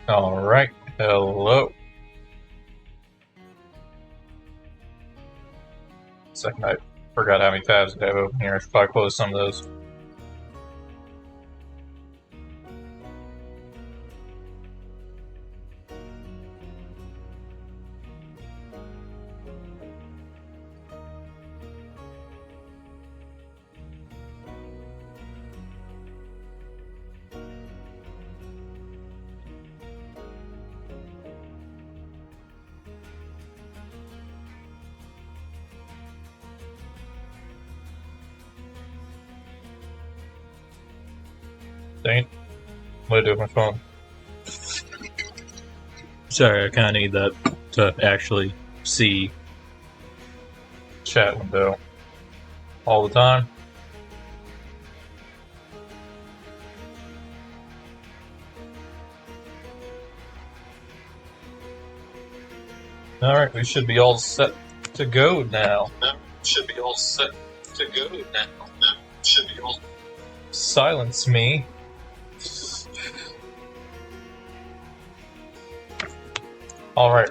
Alright, hello. Second, I forgot how many tabs I have open here. I should probably close some of those. Dang it. What do I do with my phone? Sorry, I kinda need that to actually see chat window all the time. Alright, we should be all set to go now. Silence me. Alright.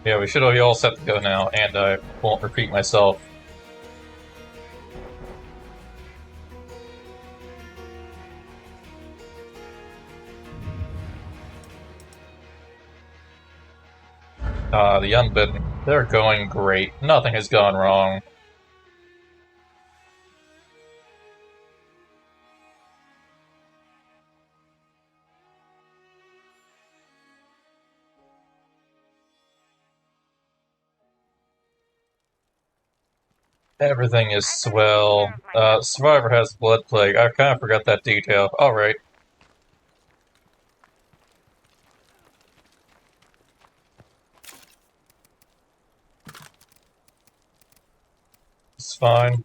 Yeah, we should be all set to go now, and I won't repeat myself. The Unbidden. They're going great. Nothing has gone wrong. Everything is swell. Survivor has blood plague. I kind of forgot that detail. Alright. It's fine.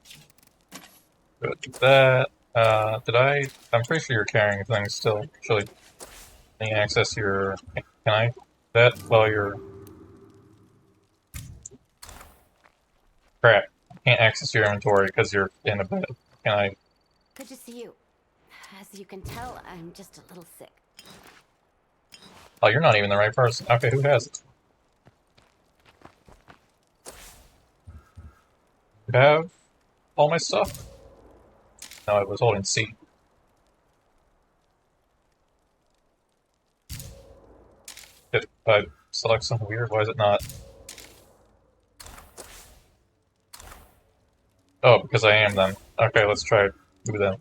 Go do that. I'm pretty sure you're carrying things still. Actually, can you access your... Can I... That while you're... Crap. I can't access your inventory because you're in a bed. Can I... Good to see you. As you can tell, I'm just a little sick. Oh, you're not even the right person. Okay, who has it? You have all my stuff? No, I was holding C. If I select something weird, why is it not? Oh, because I am then. Okay, let's try do them.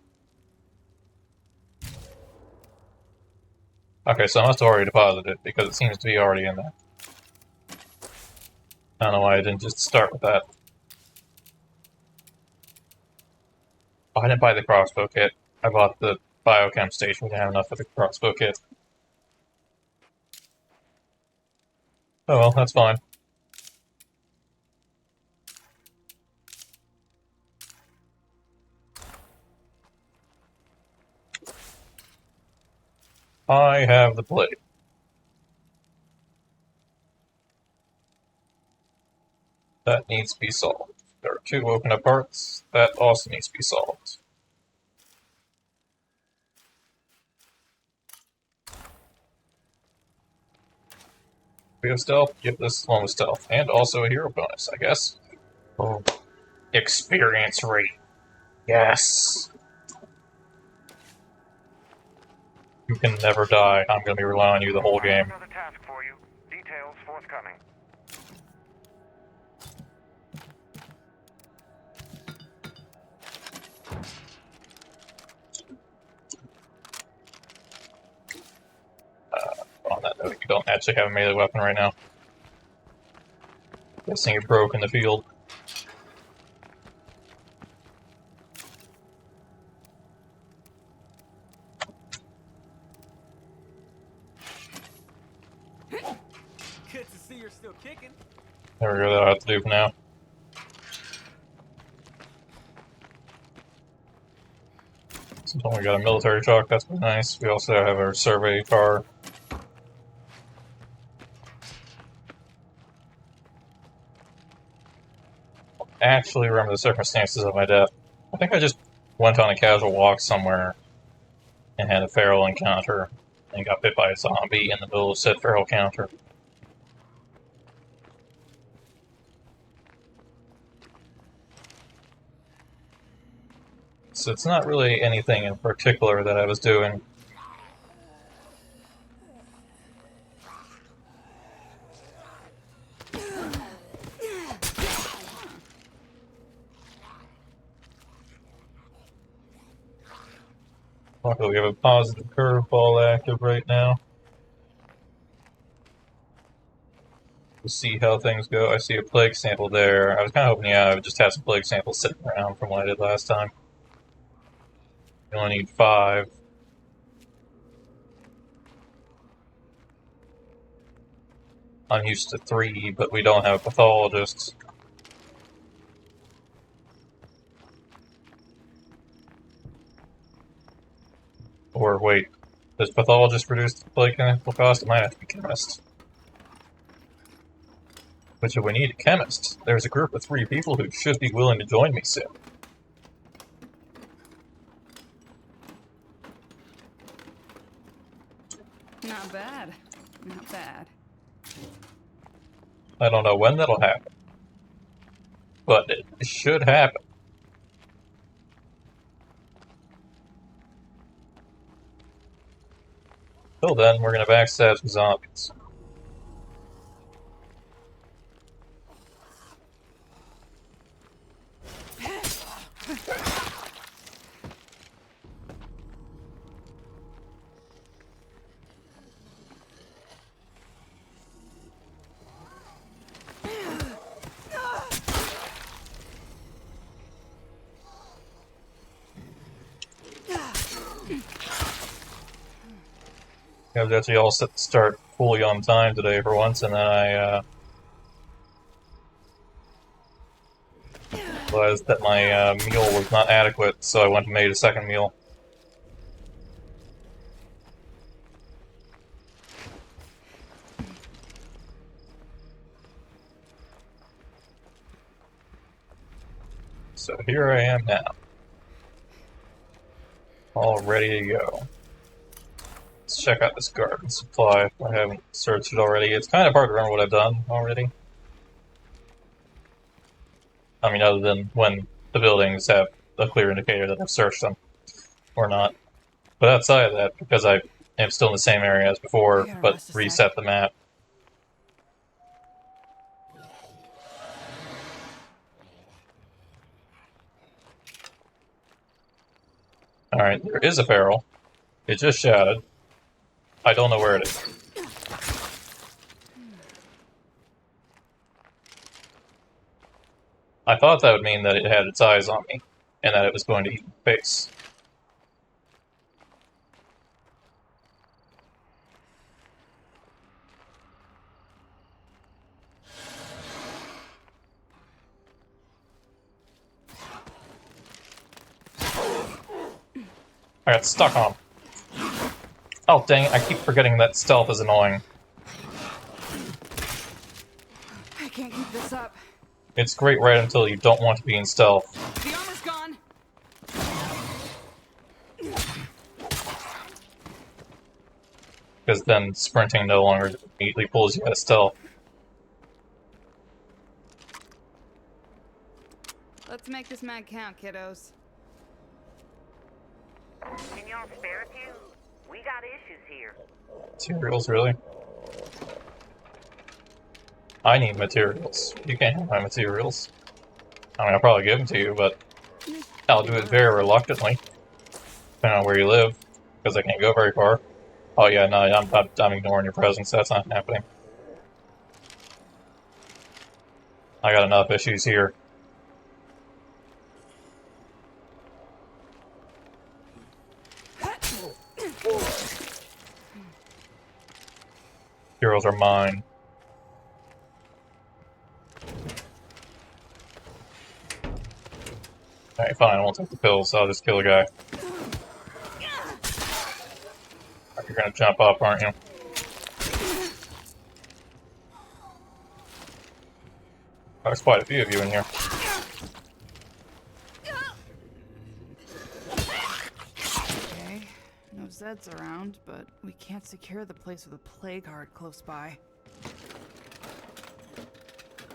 Okay, so I must have already deposited it, because it seems to be already in there. I don't know why I didn't just start with that. Oh, I didn't buy the crossbow kit. I bought the biochem station. We didn't have enough for the crossbow kit. Oh well, that's fine. I have the blade. That needs to be solved. There are 2 open up parts. That also needs to be solved. We have stealth? Yep, this one was stealth. And also a hero bonus, I guess. Oh. Experience rate. Yes! You can never die. I'm gonna be relying on you the whole game. Another task for you. Details forthcoming. On that note, you don't actually have a melee weapon right now. Guessing you're broke in the field. Good to see you're still kicking. There we go, that'll have to do for now. We got a military truck, that's been nice. We also have our survey car. Actually remember the circumstances of my death. I think I just went on a casual walk somewhere and had a feral encounter and got bit by a zombie in the middle of said feral counter. So it's not really anything in particular that I was doing. Luckily we have a positive curveball active right now. We'll see how things go. I see a plague sample there. I was kind of hoping, I would just have some plague samples sitting around from what I did last time. You only need 5. I'm used to 3, but we don't have pathologists. Or wait, does pathologist produce the plague chemical cost? It might have to be chemist. Which if we need a chemist, there's a group of 3 people who should be willing to join me soon. Not bad. Not bad. I don't know when that'll happen, but it should happen. Till then, we're gonna backstab some zombies. I was actually all set to start fully on time today for once, and then I realized that my meal was not adequate, so I went and made a second meal. So here I am now. All ready to go. Let's check out this garden supply if I haven't searched it already. It's kind of hard to remember what I've done already. I mean, other than when the buildings have a clear indicator that I've searched them, or not. But outside of that, because I am still in the same area as before, but reset the map. Alright, there is a feral. It just shouted. I don't know where it is. I thought that would mean that it had its eyes on me, and that it was going to eat my face. I got stuck on him. Oh dang it, I keep forgetting that stealth is annoying. I can't keep this up. It's great right until you don't want to be in stealth. The armor's gone. Because then sprinting no longer immediately pulls you out of stealth. Let's make this mag count, kiddos. Can y'all spare a few? We got issues here. Materials, really? I need materials. You can't have my materials. I mean, I'll probably give them to you, but I'll do it very reluctantly. Depending on where you live, because I can't go very far. Oh yeah, no, I'm ignoring your presence. That's not happening. I got enough issues here. Heroes are mine. Alright, fine, I won't take the pills, I'll just kill a guy. You're gonna jump up, aren't you? There's quite a few of you in here. Okay. No Zeds feds around, but we can't secure the place with a plague heart close by.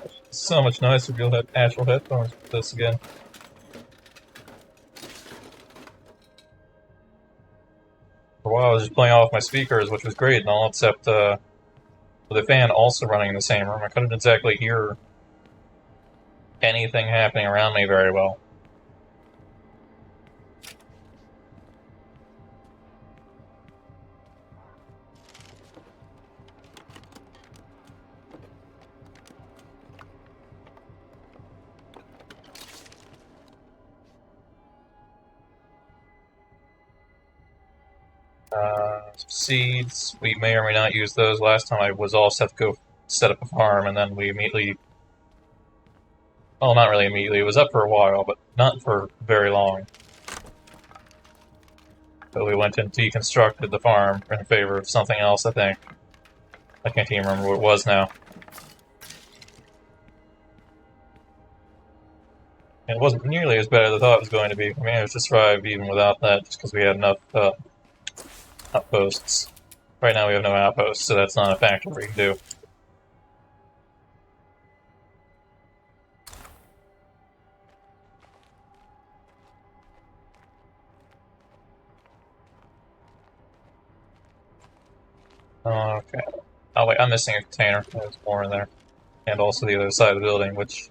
It's so much nicer if you'll have actual headphones with this again. For a while I was just playing off my speakers, which was great and all, except with the fan also running in the same room, I couldn't exactly hear anything happening around me very well. Seeds, we may or may not use those. Last time I was all set to go set up a farm, and then we immediately... Well, not really immediately. It was up for a while, but not for very long. So we went and deconstructed the farm in favor of something else, I think. I can't even remember what it was now. And it wasn't nearly as bad as I thought it was going to be. I managed to survive even without that, just because we had enough outposts. Right now we have no outposts, so that's not a factor we can do. Okay. Oh wait, I'm missing a container. There's more in there. And also the other side of the building, which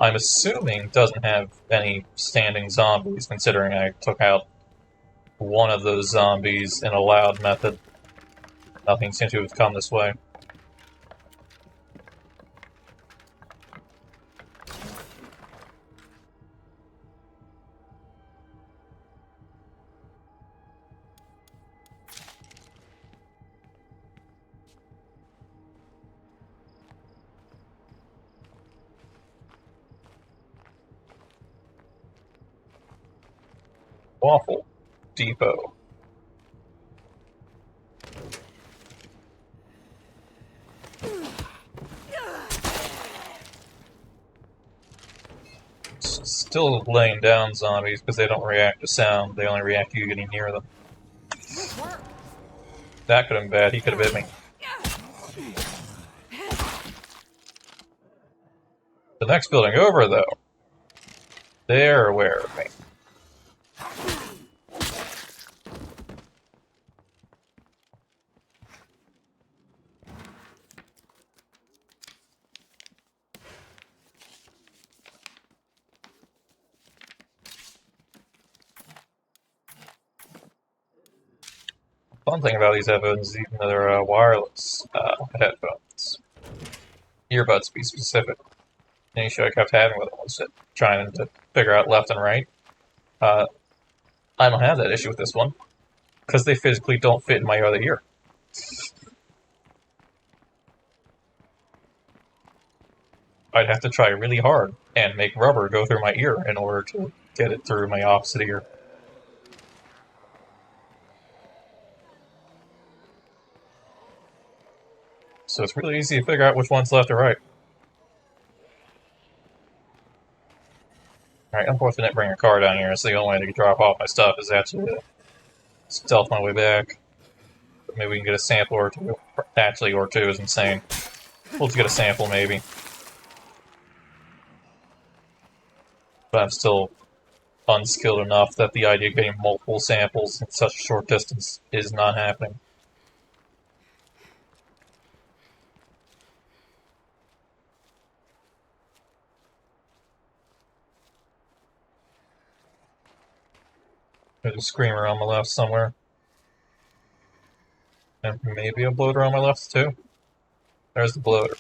I'm assuming doesn't have any standing zombies, considering I took out one of those zombies in a loud method. Nothing seems to have come this way. Waffle Depot. Still laying down zombies because they don't react to sound. They only react to you getting near them. That could have been bad. He could have hit me. The next building over, though, they're aware of me. Fun thing about these headphones is even though they're wireless headphones, earbuds to be specific, the issue I kept having with them was trying to figure out left and right. I don't have that issue with this one, because they physically don't fit in my other ear. I'd have to try really hard and make rubber go through my ear in order to get it through my opposite ear. So it's really easy to figure out which one's left or right. Alright, unfortunately I didn't bring a car down here, so the only way to drop off my stuff is actually to stealth my way back. But maybe we can get a sample or two. Actually, or two is insane. We'll just get a sample, maybe. But I'm still unskilled enough that the idea of getting multiple samples in such a short distance is not happening. There's a screamer on my left somewhere. And maybe a bloater on my left, too. There's the bloater.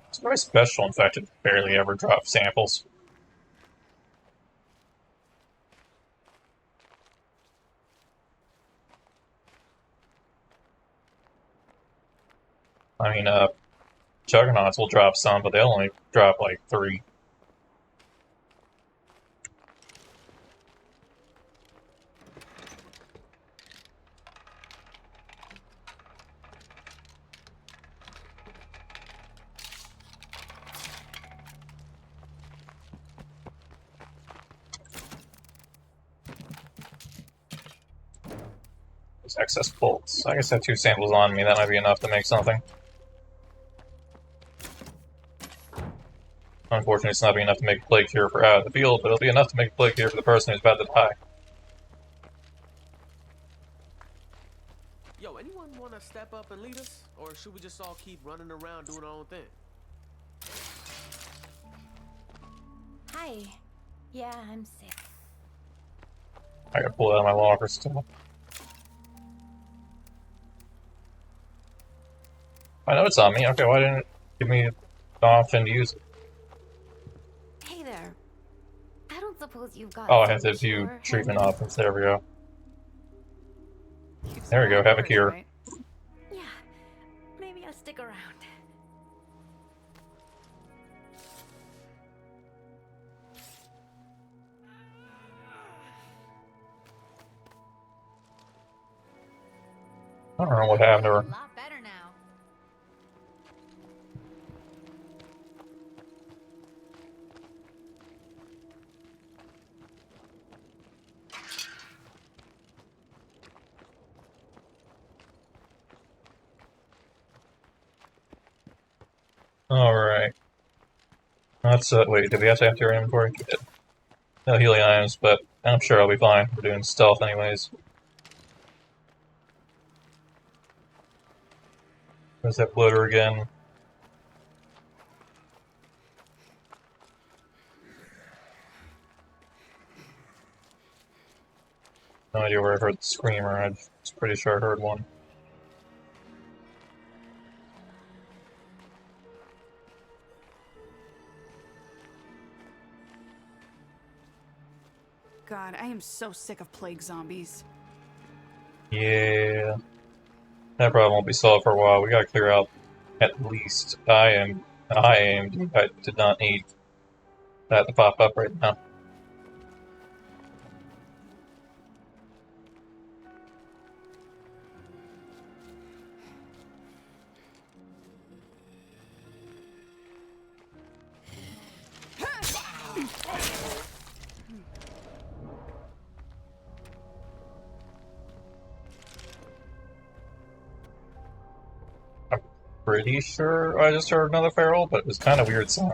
It's very special, in fact, it barely ever drops samples. I mean, Juggernauts will drop some, but they'll only drop like 3. These excess bolts. I guess I have 2 samples on me. That might be enough to make something. Unfortunately, it's not be enough to make a plague cure for out of the field, but it'll be enough to make a plague cure for the person who's about to die. Yo, anyone want to step up and lead us? Or should we just all keep running around doing our own thing? Hi. Yeah, I'm sick. I gotta pull it out of my locker still. I know it's on me. Okay, why didn't it give me an option to use it? Hey there. I don't suppose you've got. Oh, I have to some view cure treatment handy? options. There we go. Keeps There we it go, all have a yours, cure. right? Yeah. Maybe I'll stick around. I don't know what happened to her. A lot better now. Alright. Let's, wait, did we have to empty our inventory? We did. No healing items, but I'm sure I'll be fine. We're doing stealth anyways. There's that bloater again. No idea where I heard the screamer. I was pretty sure I heard one. God, I am so sick of plague zombies. Yeah. That problem won't be solved for a while. We gotta clear out at least. I did not need that to pop up right now. Pretty sure I just heard another feral, but it was kind of weird sound.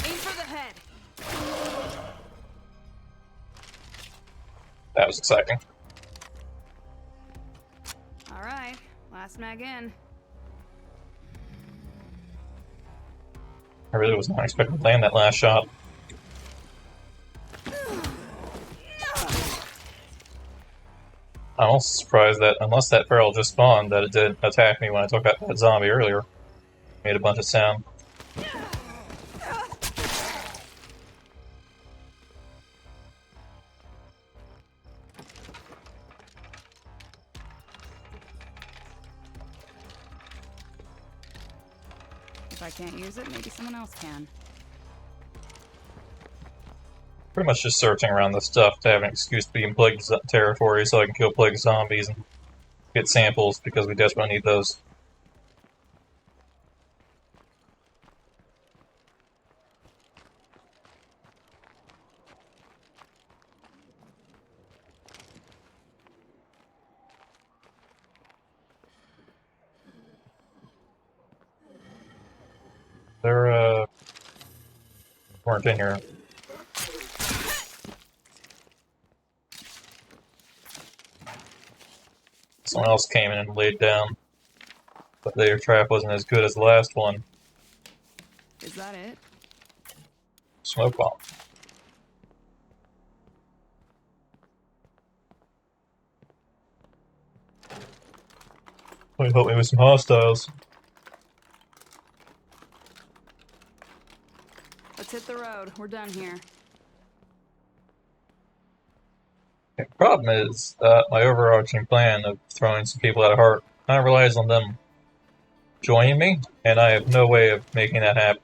Aim for the head. That was exciting. All right, last mag in. I really was not expecting to land that last shot. I'm also surprised that, unless that feral just spawned, that it did attack me when I took out that zombie earlier. Made a bunch of sound. If I can't use it, maybe someone else can. Pretty much just searching around the stuff to have an excuse to be in plague territory so I can kill plague zombies and get samples because we desperately need those. They're, weren't in here. Someone else came in and laid down, but their trap wasn't as good as the last one. Is that it? Smoke bomb. Might help me with some hostiles. Let's hit the road. We're done here. The problem is that my overarching plan of throwing some people out of heart kind of relies on them joining me, and I have no way of making that happen.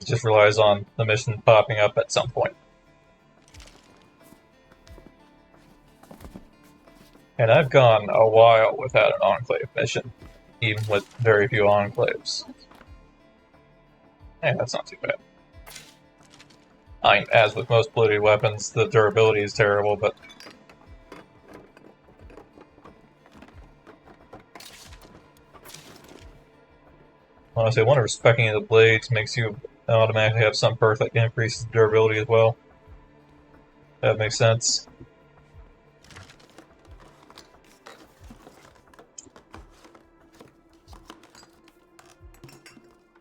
It just relies on the mission popping up at some point. And I've gone a while without an Enclave mission, even with very few Enclaves. Hey, that's not too bad. I mean, as with most polluted weapons, the durability is terrible, but... Honestly, I wonder if speccing the blades makes you automatically have some perk that increases durability as well. That makes sense.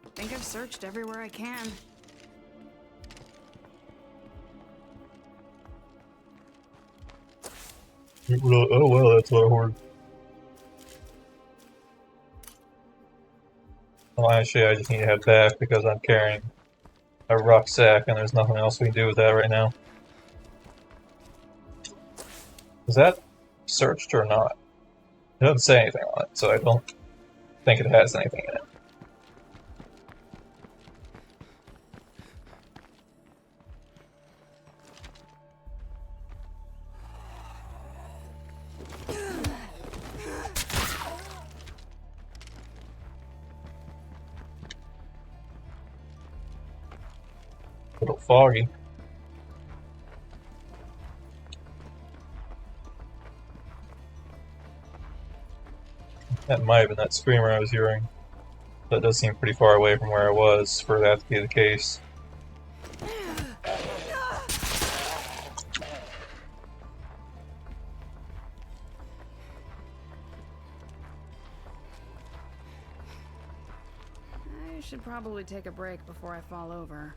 I think I've searched everywhere I can. Oh well, that's what I heard. Well, actually, I just need to head back because I'm carrying a rucksack and there's nothing else we can do with that right now. Is that searched or not? It doesn't say anything on it, so I don't think it has anything in it. A little foggy. That might have been that screamer I was hearing. That does seem pretty far away from where I was for that to be the case. I should probably take a break before I fall over.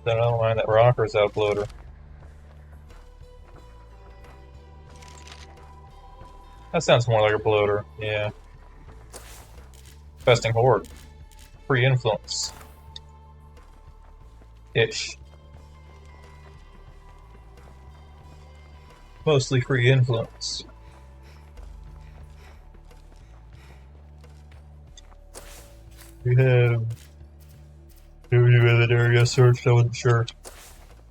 Then I don't mind that rocker's outloader. That sounds more like a bloater, yeah. Festing Horde. Free influence. Ish. Mostly free influence. We have... Do we have that area searched? I wasn't sure.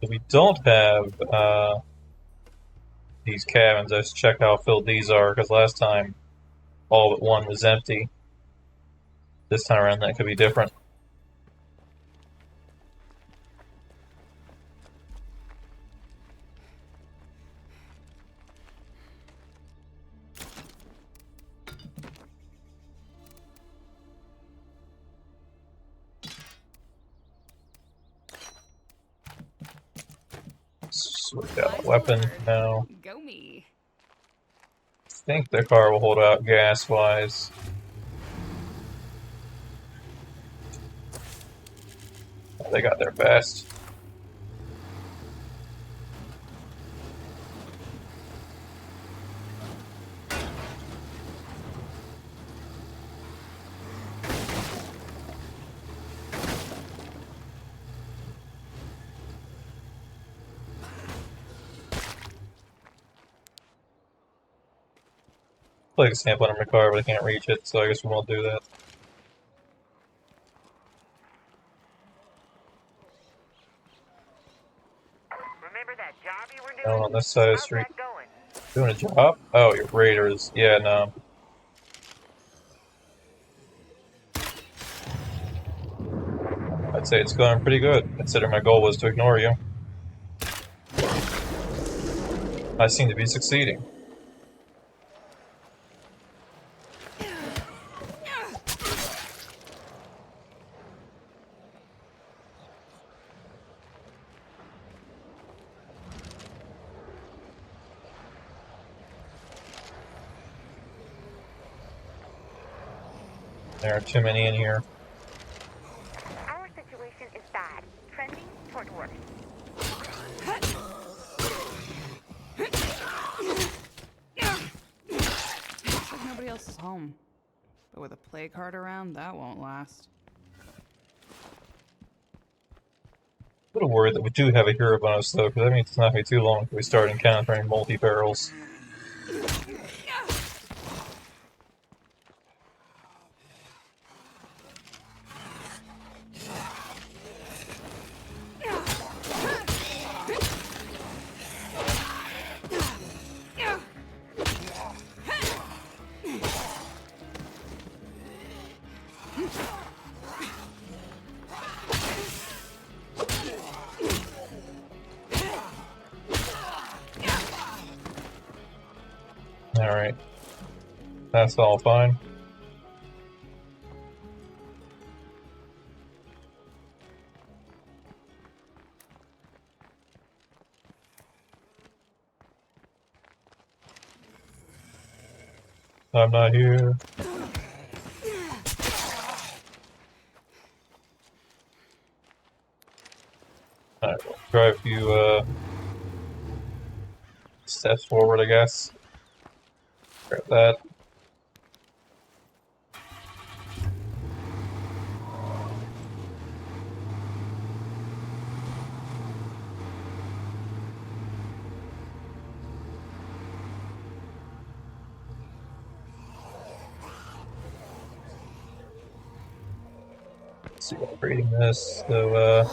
But we don't have, these cabins. Let's check how filled these are, because last time all but one was empty. This time around that could be different. So we got a weapon now. Go me. I think the car will hold out gas-wise. They got there fast. Play a sample on my car, but I can't reach it, so I guess we won't do that. Remember that job you were doing? Down on this side of the How's street. that going? Doing a job? Oh, your raiders. Yeah, no. I'd say it's going pretty good, considering my goal was to ignore you. I seem to be succeeding. There are too many in here. Our situation is bad. Trending toward worse. Looks like nobody else is home. But with a plague heart around, that won't last. A little worried that we do have a hero bonus though, because that means it's not going to be too long until we start encountering multi-barrels. Alright. That's all fine. I'm not here. Alright, we'll drive a few steps forward, I guess. Grab that. Let's see, upgrading this, so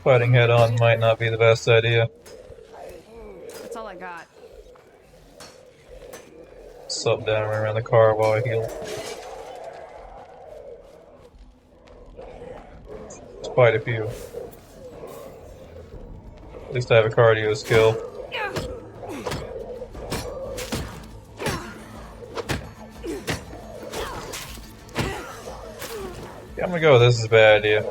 fighting head on might not be the best idea. That's all I got. Sub down around the car while I heal. It's quite a few. At least I have a cardio skill. Yeah, I'm gonna go with this is a bad idea.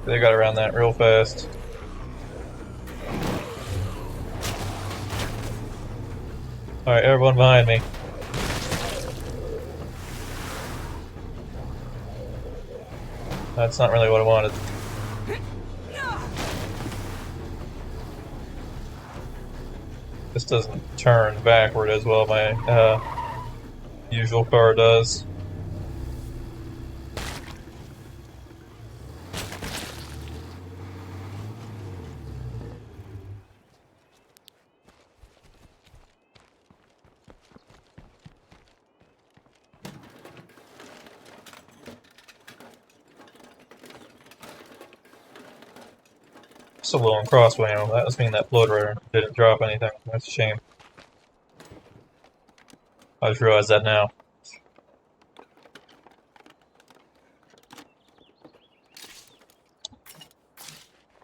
They got around that real fast. Alright, everyone behind me. That's not really what I wanted. This doesn't turn backward as well my usual car does. So low on crossbow ammo. That must mean that blood runner didn't drop anything. That's a shame. I just realized that now.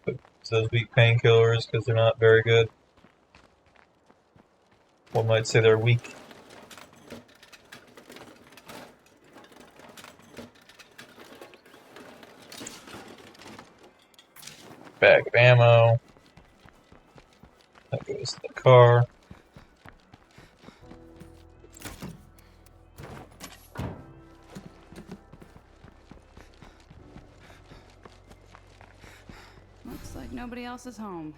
But those weak painkillers because they're not very good. One might say they're weak. Bag of ammo. That goes to the car. Looks like nobody else is home.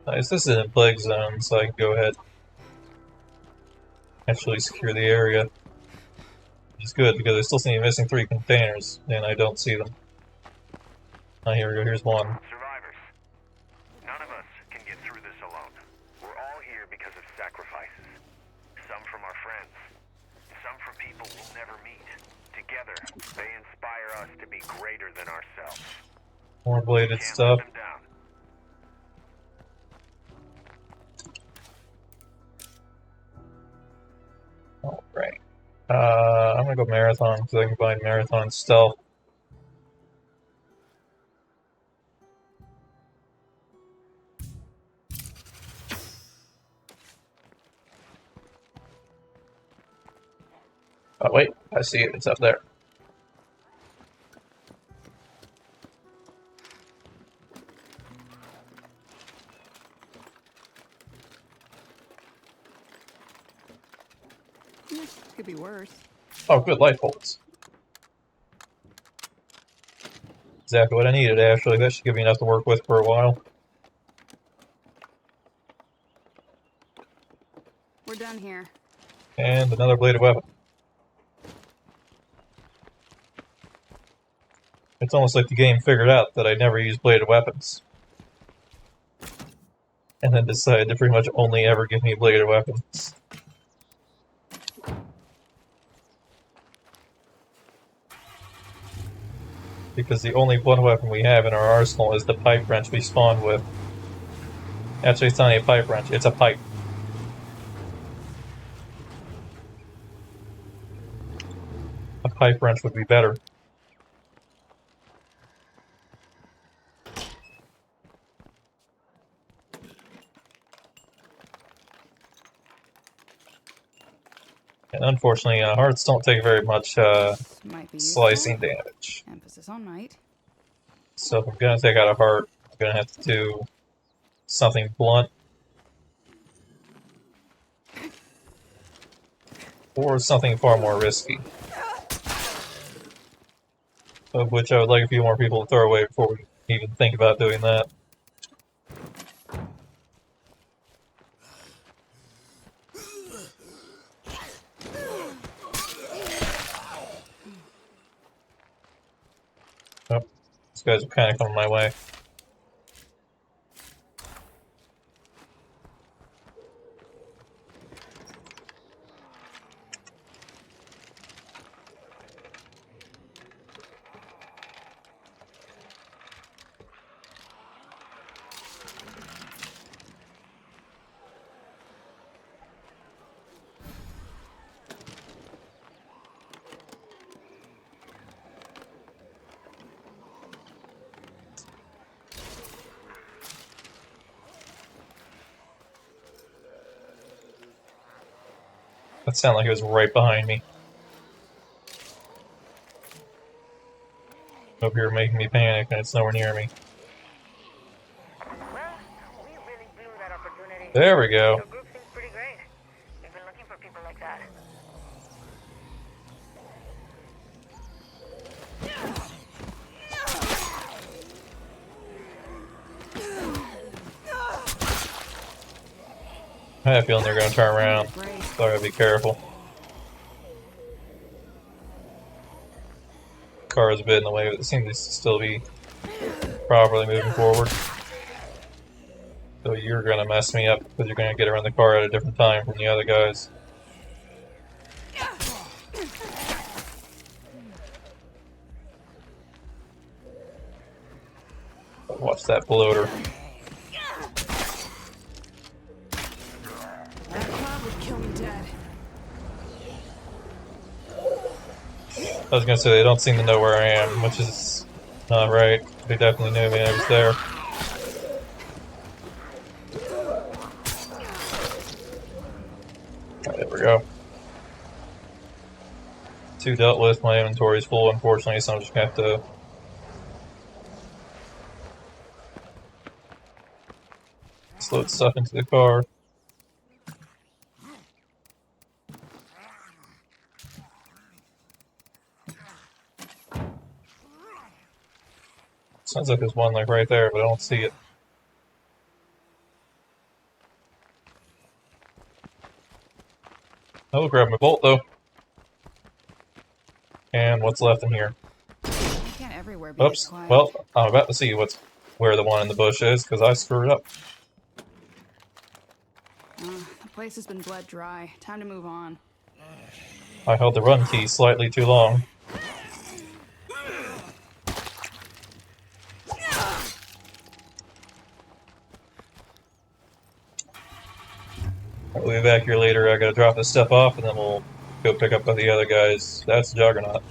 Nice, this is in a plague zone, so I can go ahead and actually secure the area. Which is good, because I still see missing 3 containers, and I don't see them. Oh, here we go, here's one. Survivors. None of us can get through this alone. We're all here because of sacrifices. Some from our friends. Some from people we'll never meet. Together, they inspire us to be greater than ourselves. More bladed Can't stuff. let them down. Alright. I'm gonna go marathon, because I can find marathon stealth. Oh wait, I see it, it's up there. This could be worse. Oh good, light bolts. Exactly what I needed actually, that should give me enough to work with for a while. We're done here. And another bladed weapon. It's almost like the game figured out that I never use bladed weapons. And then decided to pretty much only ever give me bladed weapons. because the only blunt weapon we have in our arsenal is the pipe wrench we spawned with. Actually, it's not a pipe wrench, it's a pipe. A pipe wrench would be better. And unfortunately, hearts don't take very much Might be slicing useful. damage. Emphasis on might. So if I'm gonna take out a heart, I'm gonna have to do something blunt. Or something far more risky. Of which I would like a few more people to throw away before we even think about doing that. Oh, these guys are kind of coming my way. That sounded like it was right behind me. Over here making me panic and it's nowhere near me. Well, we really blew that opportunity. There we go. Your group seems pretty great. We've been looking for people like that. I have a feeling they're going to turn around, so I gotta be careful. Car is a bit in the way, but it seems to still be properly moving forward. So you're going to mess me up because you're going to get around the car at a different time from the other guys. Watch that bloater. That cloud would kill me dead. I was going to say, they don't seem to know where I am, which is not right. They definitely knew me, I was there. There we go. 2 dealt with, my inventory's full unfortunately, so I'm just going to have to load stuff into the car. Sounds like there's one like right there, but I don't see it. I will grab my bolt though. And what's left in here? You can't everywhere be Oops. quiet. Well, I'm about to see where the one in the bush is, because I screwed up. The place has been bled dry. Time to move on. I held the run key slightly too long. I'll be back here later. I gotta drop this stuff off, and then we'll go pick up the other guys. That's Juggernaut.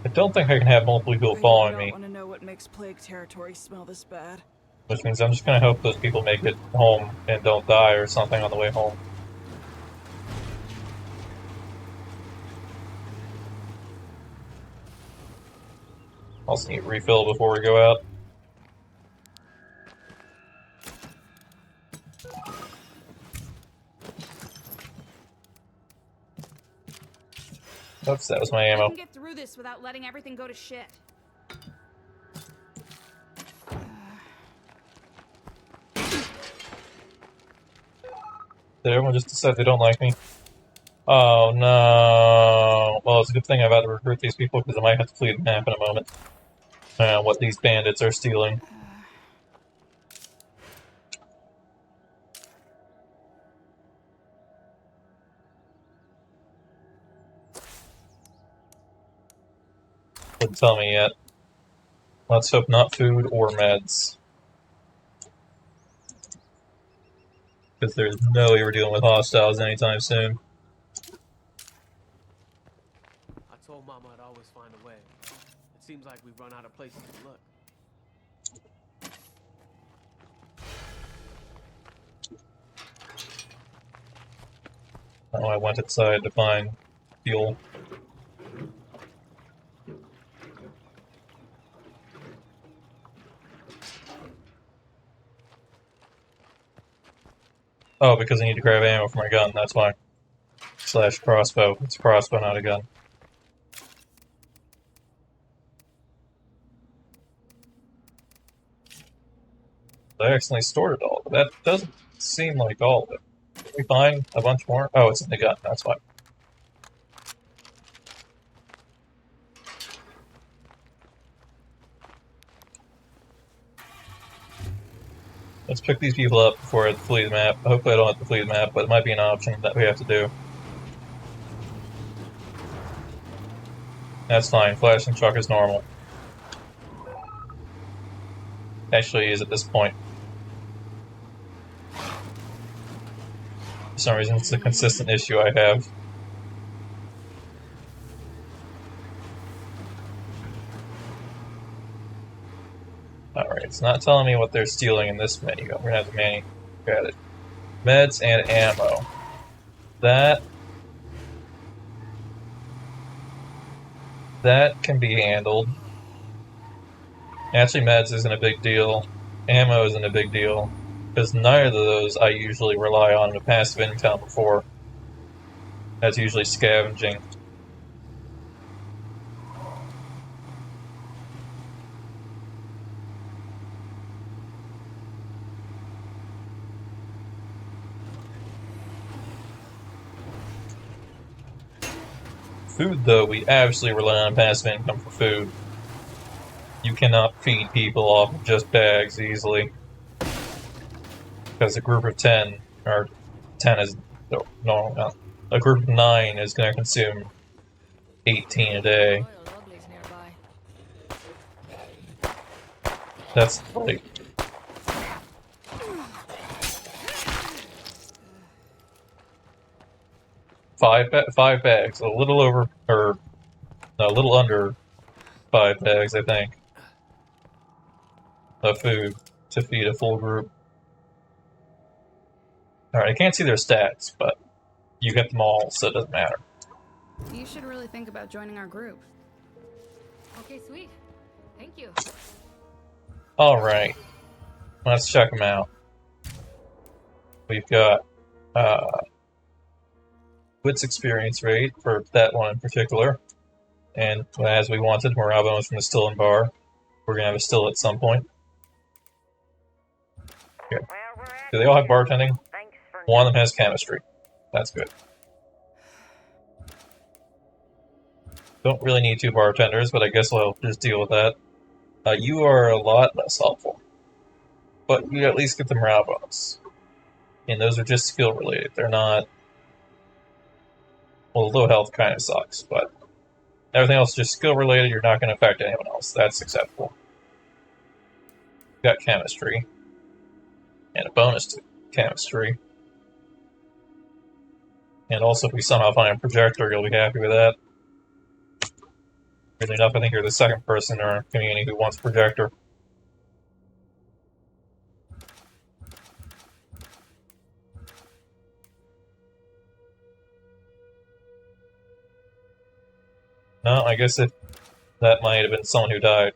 I don't think I can have multiple people following me, I want to know what makes plague territory smell this bad. which means I'm just gonna hope those people make it home and don't die or something on the way home. Also need a refill before we go out. Oops, that was my I ammo. can get through this without letting everything go to shit. Did everyone just decide they don't like me? Oh no. Well, it's a good thing I've had to recruit these people because I might have to flee the map in a moment. What these bandits are stealing. Wouldn't tell me yet. Let's hope not food or meds. Because there's no way we're dealing with hostiles anytime soon. I told Mama I'd always find a way. It seems like we've run out of places to look. Oh, I went inside to find fuel. Oh, because I need to grab ammo for my gun, that's why. Slash crossbow. It's a crossbow, not a gun. I accidentally stored it all, but that doesn't seem like all of it. Did we find a bunch more? Oh, it's in the gun, that's why. Let's pick these people up before I flee the map. Hopefully I don't have to flee the map, but it might be an option that we have to do. That's fine, flashing truck is normal. Actually is at this point. For some reason it's a consistent issue I have. Alright, it's not telling me what they're stealing in this menu. I'm gonna have to got it. Meds and ammo. That can be handled. Actually, meds isn't a big deal. Ammo isn't a big deal. Because neither of those I usually rely on in a passive income before. That's usually scavenging. Food, though, we absolutely rely on passive income for food. You cannot feed people off of just bags easily. Because a group of 10, or 10 is no, a group of 9 is going to consume 18 a day. That's like 5 bags, a little over, or no, a little under 5 bags, I think, of food to feed a full group. Alright, I can't see their stats, but you get them all, so it doesn't matter. You should really think about joining our group. Okay, sweet. Thank you. Alright, let's check them out. We've got wits experience rate for that one in particular. And as we wanted, morale bonus from the still and bar. We're going to have a still at some point. Okay. Well, we're at Do they all have bartending? Thanks for One of them has chemistry. That's good. Don't really need 2 bartenders, but I guess I'll just deal with that. You are a lot less helpful. But you at least get the morale bonus. And those are just skill related. They're not... Well, low health kind of sucks, but... Everything else is just skill related, you're not going to affect anyone else. That's acceptable. Got chemistry. And a bonus to chemistry. And also, if we somehow find a projector, you'll be happy with that. Weirdly enough, I think you're the second person in our community who wants a projector. No, I guess that might have been someone who died.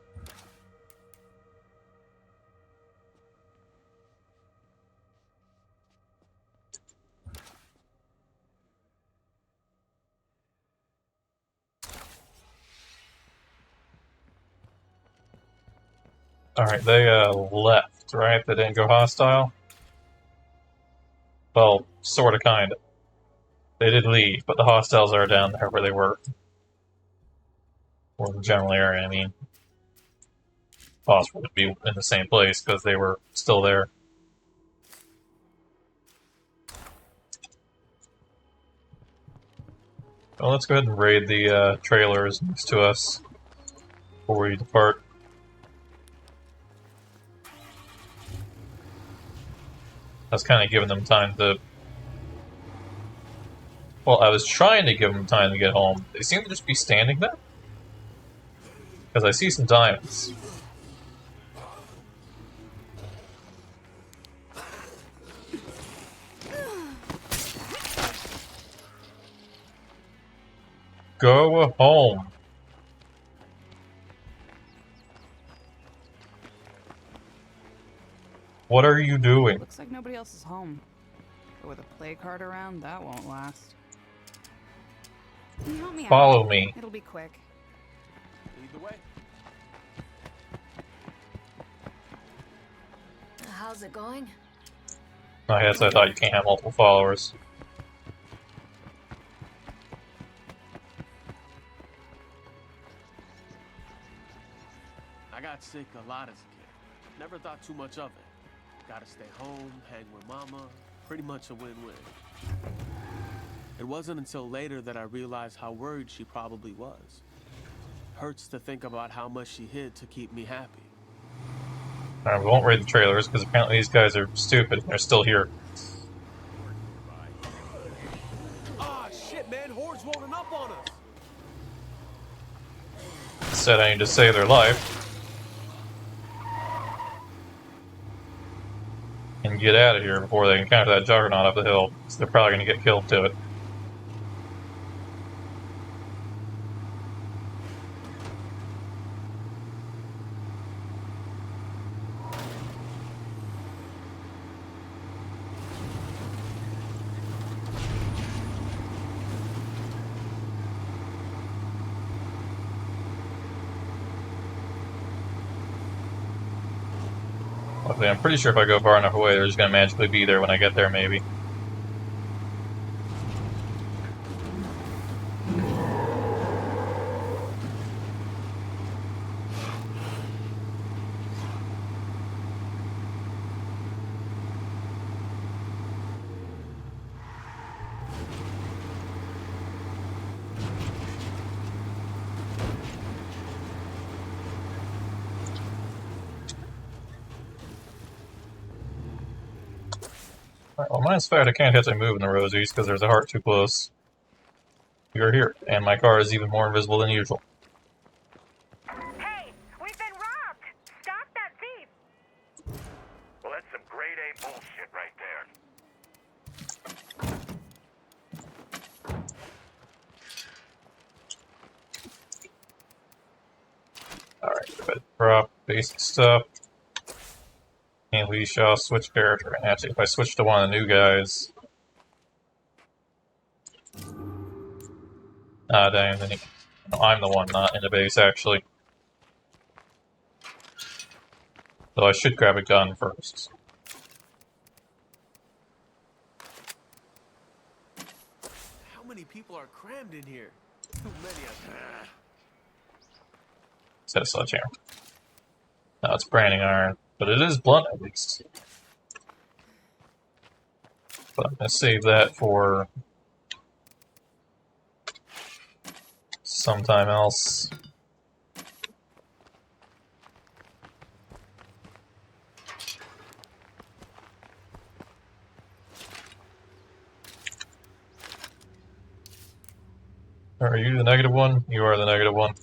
Alright, they left, right? They didn't go hostile? Well, sorta, kinda. They did leave, but the hostiles are down there where they were. Or the general area, I mean. Possible to be in the same place, because they were still there. Well, let's go ahead and raid the trailers next to us. before we depart. I was kind of giving them time to... Well, I was trying to give them time to get home. They seem to just be standing there. Because I see some diamonds. Go home. What are you doing? Looks like nobody else is home. But with a plague heart around, that won't last. Can you help me out? Follow me. It'll be quick. Lead the way. How's it going? I guess I thought you can't have multiple followers. I got sick a lot as a kid. Never thought too much of it. Gotta stay home, hang with mama. Pretty much a win-win. It wasn't until later that I realized how worried she probably was. Hurts to think about how much she hid to keep me happy. Alright, we won't read the trailers because apparently these guys are stupid and they're still here. Ah, shit, man! Horde's rolling up on us! Said I need to save their life. And get out of here before they encounter that juggernaut up the hill. So they're probably going to get killed to it. Luckily, I'm pretty sure if I go far enough away, they're just going to magically be there when I get there, maybe. Alright, well, minus fact, I can't actually move in the Rosies because there's a heart too close. You're here, and my car is even more invisible than usual. Hey, we've been robbed! Stop that thief! Well, that's some grade A bullshit right there. Alright, but drop basic stuff. And we shall switch character. And actually, if I switch to one of the new guys... Ah, dang, then no, I'm the one not in the base, actually. So I should grab a gun first. How many people are crammed in here? Too many of them. Is that a sledgehammer? No, it's branding iron. But it is blunt, at least. But I'm going to save that for sometime else. Are you the negative one? You are the negative one.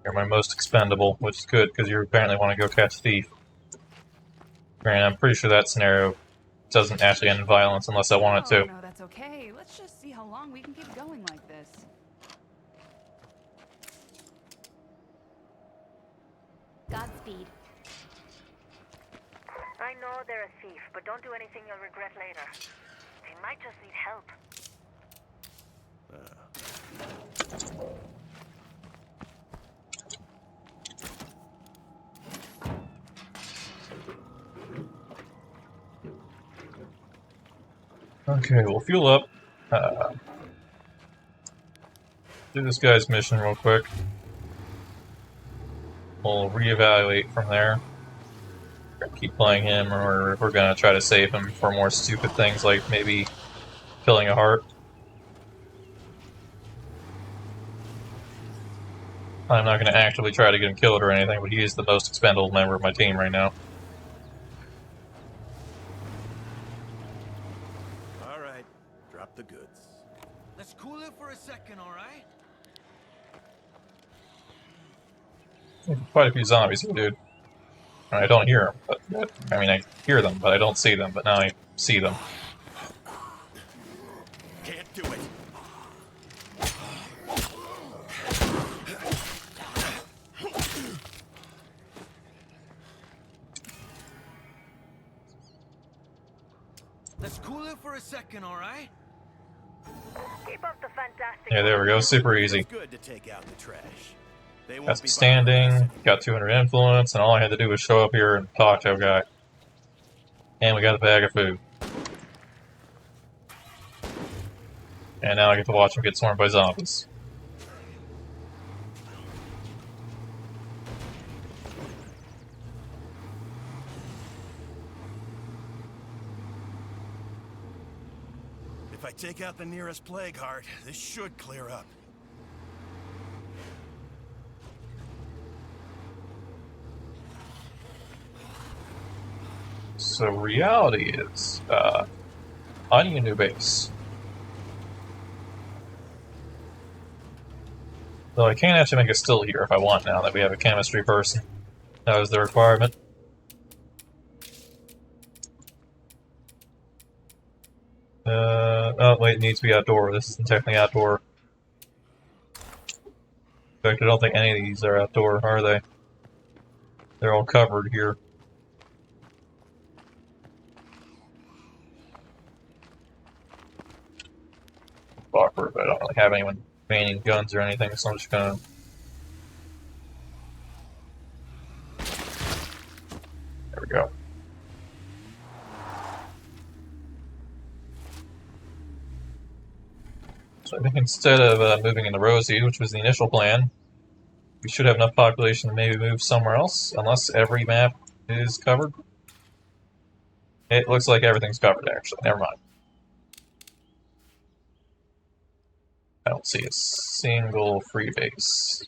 You're my most expendable, which is good, because you apparently want to go catch Thief. Granted, I'm pretty sure that scenario doesn't actually end in violence unless I want it to. Oh, no, that's okay. Let's just see how long we can keep going like this. Godspeed. I know they're a thief, but don't do anything you'll regret later. They might just need help. Okay, we'll fuel up. Do this guy's mission real quick. We'll reevaluate from there. Keep playing him, or we're gonna try to save him for more stupid things like maybe killing a heart. I'm not going to actively try to get him killed or anything, but he is the most expendable member of my team right now. All right, drop the goods. Let's cool it for a second, all right? Quite a few zombies here, dude. I don't hear them, but I mean, I hear them, but I don't see them. But now I see them. Can't do it. Let's cool it for a second, all right? Keep up the fantastic Yeah, there we go. Super easy. It's good to take out the trash. They won't That's be standing. Got 200 influence, and all I had to do was show up here and talk to a guy. And we got a bag of food. And now I get to watch him get swarmed by zombies. If I take out the nearest plague heart, this should clear up. So reality is, I need a new base. Though I can actually make a still here if I want now that we have a chemistry person. That was the requirement. Oh wait, it needs to be outdoor. This isn't technically outdoor. In fact, I don't think any of these are outdoor, are they? They're all covered here. Awkward, but I don't really have anyone painting guns or anything, so I'm just gonna... There we go. So I think instead of moving into Rosie, which was the initial plan, we should have enough population to maybe move somewhere else, unless every map is covered. It looks like everything's covered, actually. Never mind. I don't see a single free base.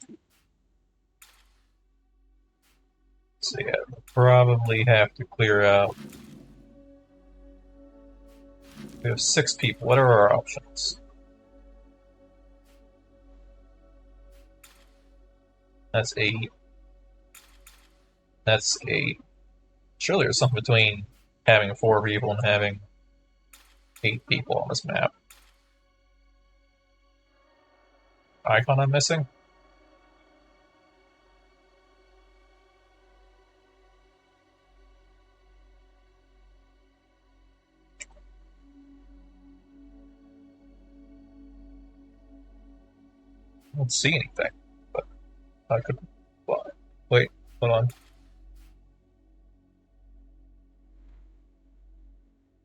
So yeah, we'll probably have to clear out. We have 6 people. What are our options? That's 8. That's 8. Surely there's something between having 4 people and having 8 people on this map. Icon I'm missing? I don't see anything, but I could... Wait, hold on.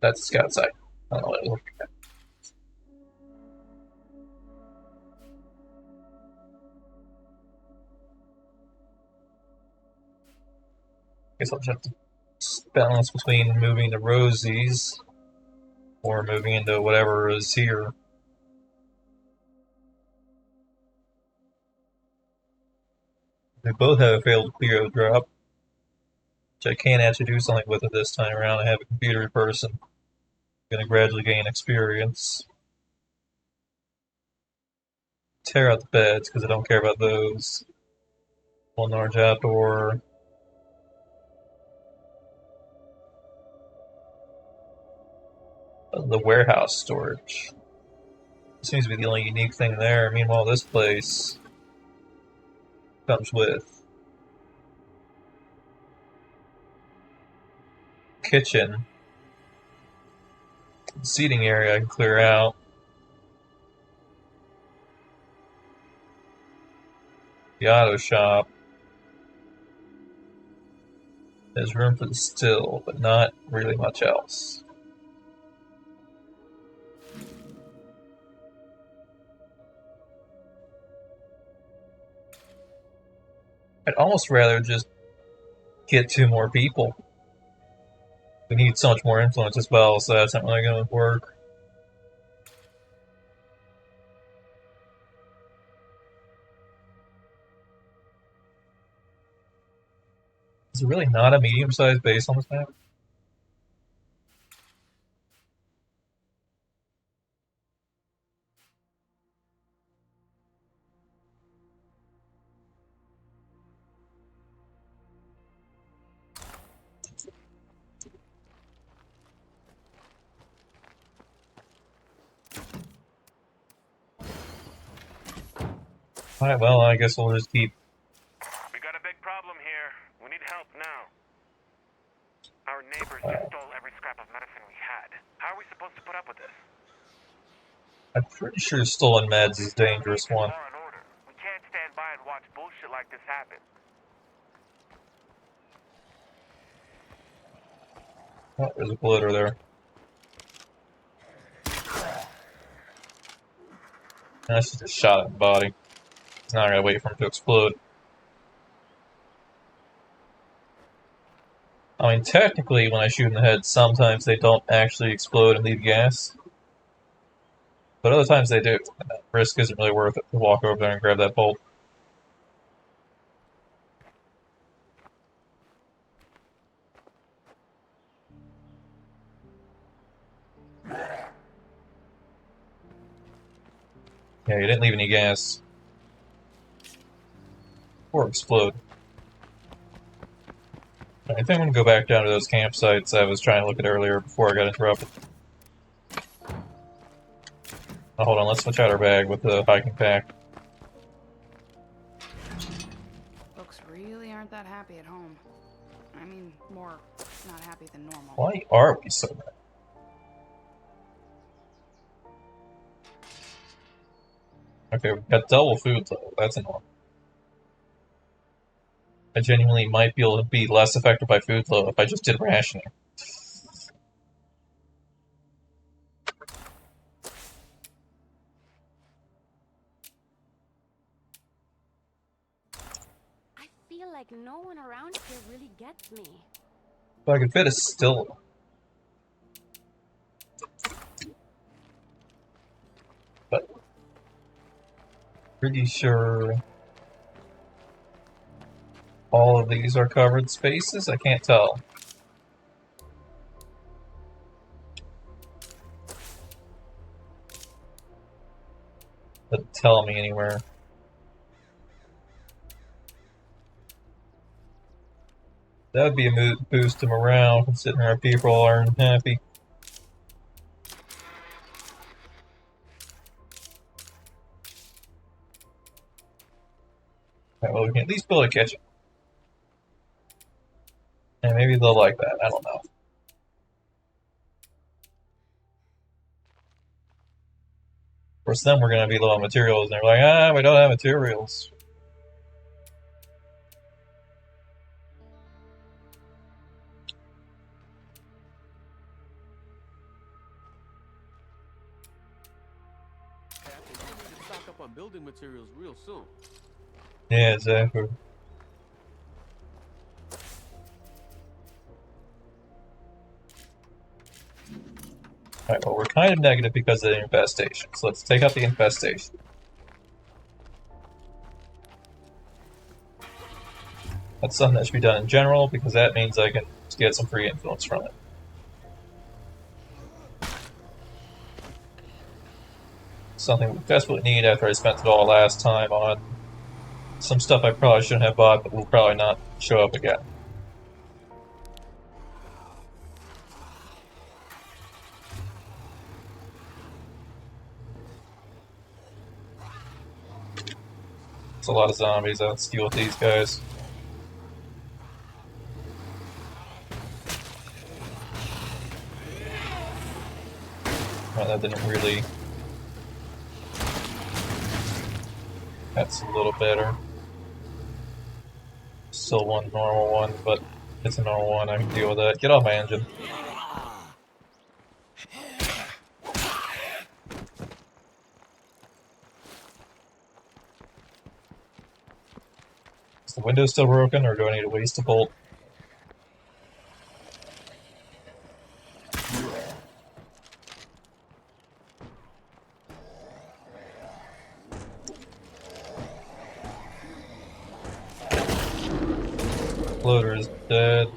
That's the scout site. I don't know what it looks like. Guess I'll just have to balance between moving to Rosie's or moving into whatever is here. They both have a failed clear drop, which I can't actually do something with it this time around. I have a computer person. I'm going to gradually gain experience. Tear out the beds because I don't care about those. One large outdoor. The warehouse storage. Seems to be the only unique thing there. Meanwhile, this place comes with kitchen, seating area I can clear out. The auto shop. There's room for the still, but not really much else. I'd almost rather just get 2 more people. We need so much more influence as well, so that's not really going to work. Is it really not a medium-sized base on this map? Alright, well, I guess we'll just keep... We got a big problem here. We need help now. Our neighbors just stole every scrap of medicine we had. How are we supposed to put up with this? I'm pretty sure stolen meds is a dangerous one. Law and order. We can't stand by and watch bullshit like this happen. Oh, there's a glitter there. That's just a shot at the body. It's not gonna wait for him to explode. I mean, technically, when I shoot in the head, sometimes they don't actually explode and leave gas. But other times they do. And that risk isn't really worth it to walk over there and grab that bolt. Yeah, you didn't leave any gas. Or explode. I think I'm going to go back down to those campsites I was trying to look at earlier before I got interrupted. Oh, hold on, let's switch out our bag with the hiking pack. Folks really aren't that happy at home. I mean, more not happy than normal. Why are we so bad? Okay, we've got double food though. That's annoying. I genuinely might be able to be less affected by food flow if I just did rationing. I feel like no one around here really gets me. If I could fit a still. But pretty sure all of these are covered spaces? I can't tell. Doesn't tell me anywhere. That would be a boost to morale, considering our people are unhappy. Right, well, we can at least build a kitchen. And maybe they'll like that, I don't know. Of course, then we're going to be low on materials, and they're like, ah, we don't have materials. Captain, you need to stock up on building materials real soon. Yeah, exactly. Alright, well, we're kind of negative because of the infestation, so let's take out the infestation. That's something that should be done in general, because that means I can get some free influence from it. Something we desperately need after I spent it all last time on some stuff I probably shouldn't have bought, but will probably not show up again. It's a lot of zombies. Let's deal with these guys. Well, that didn't really... That's a little better. Still one normal one, but it's a normal one. I can deal with that. Get off my engine. Is the window still broken, or do I need to waste a bolt? Floater is dead.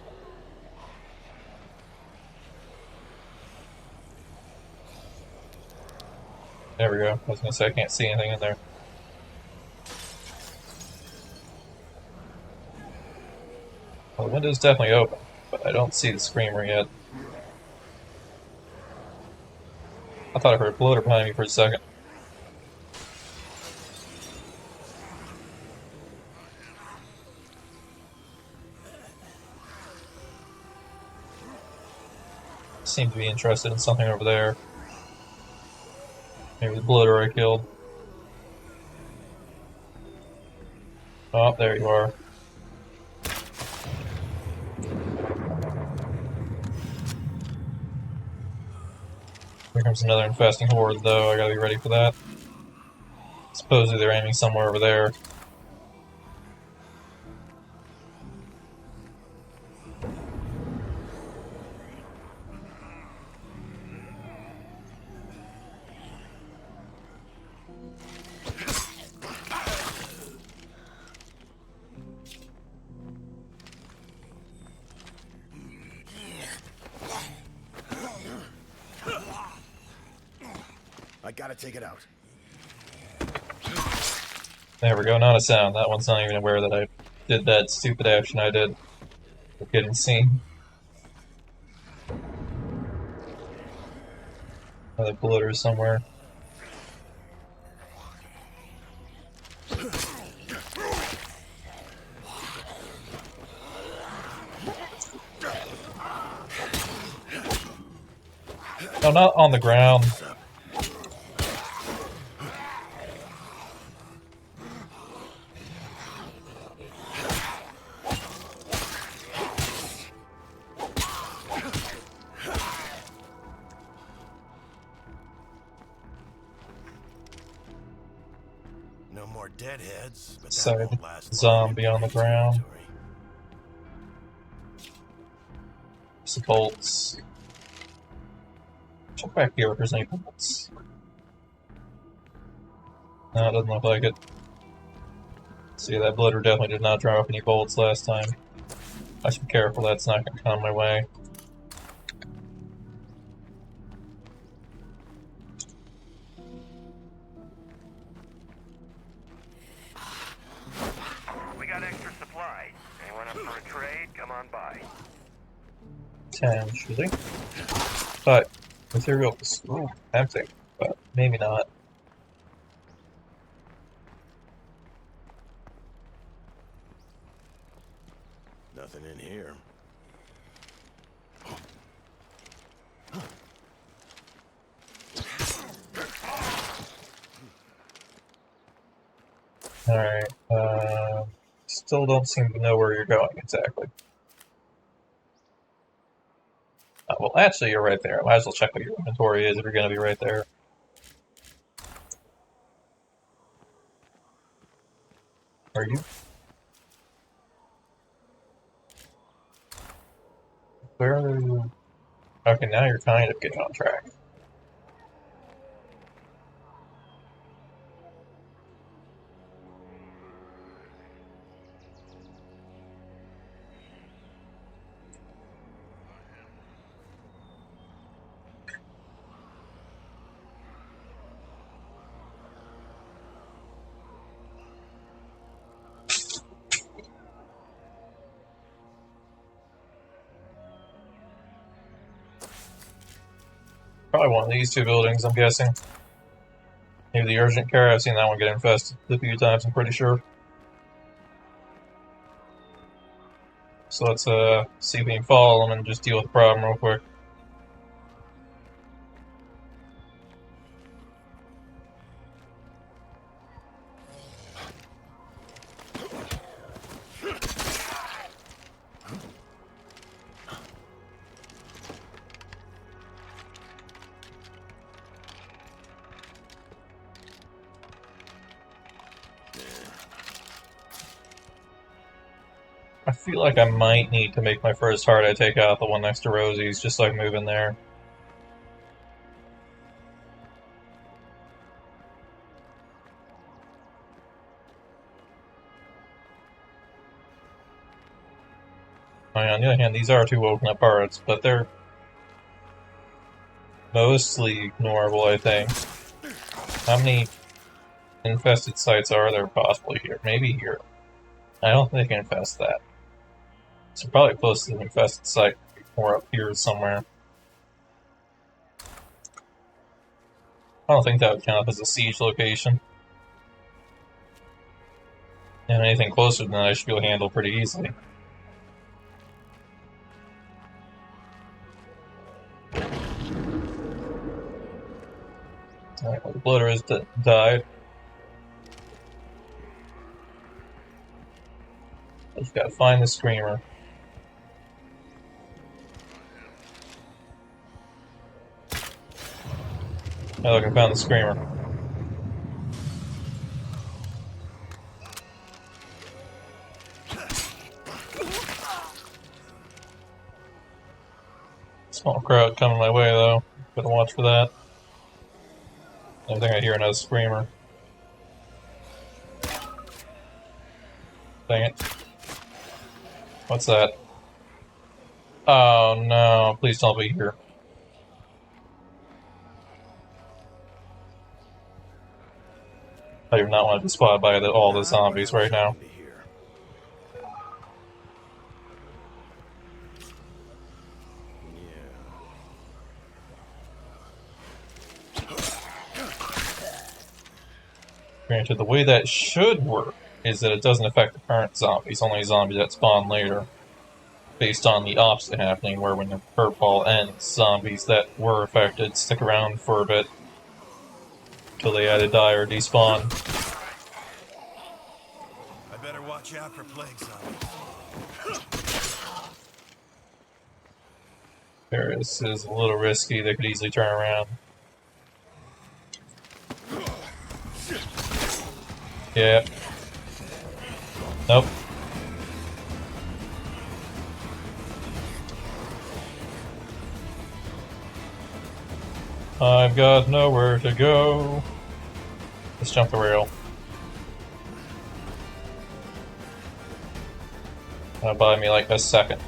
There we go. I was gonna say I can't see anything in there. Well, the window's definitely open, but I don't see the screamer yet. I thought I heard a bloater behind me for a second. Seemed to be interested in something over there. Maybe the bloater I killed. Oh, there you are. Here comes another infesting horde, though. I gotta be ready for that. Supposedly they're aiming somewhere over there. I gotta take it out. There we go, not a sound. That one's not even aware that I did that stupid action I did of getting seen. Another bloater somewhere. No, not on the ground. No more deadheads, but that Sorry, won't last long. zombie on the ground. Territory. Some bolts. Check back here if there's any bolts. No, it doesn't look like it. See, that bloater definitely did not drop any bolts last time. I should be careful that's not going to come my way. We got extra supplies. Anyone up for a trade? Come on by. Potentially. But, materials. Ooh, tempting. But maybe not. Nothing in here. Alright, still don't seem to know where you're going exactly. Well, actually, you're right there. I might as well check what your inventory is if you're going to be right there. Are you? Where are you? Okay, now you're kind of getting on track. Probably one of these two buildings, I'm guessing. Maybe the urgent care. I've seen that one get infested a few times, I'm pretty sure. So let's see if we can follow them and just deal with the problem real quick. I feel like I might need to make my first heart I take out the one next to Rosie's, just so I can move in there. On the other hand, these are two woken up parts, but they're mostly ignorable, I think. How many infested sites are there possibly here? Maybe here. I don't think they can infest that. So probably close to the infested site, or up here somewhere. I don't think that would count as a siege location. And anything closer than that I should be able to handle pretty easily. Alright, well, the bloater has died. Just gotta find the screamer. Oh, look, I found the screamer. Small crowd coming my way, though. Better watch for that. I think I hear another screamer. Dang it. What's that? Oh no, please don't be here. I do not want to be spotted by all the zombies right now. Granted, the way that should work is that it doesn't affect the current zombies, only zombies that spawn later. Based on the opposite happening, where when the curveball ends, zombies that were affected stick around for a bit till they either die or despawn. I better watch out for plague zombies. Paris is a little risky, they could easily turn around. Yeah. Nope. I've got nowhere to go. Let's jump the rail. That'll buy me like a second.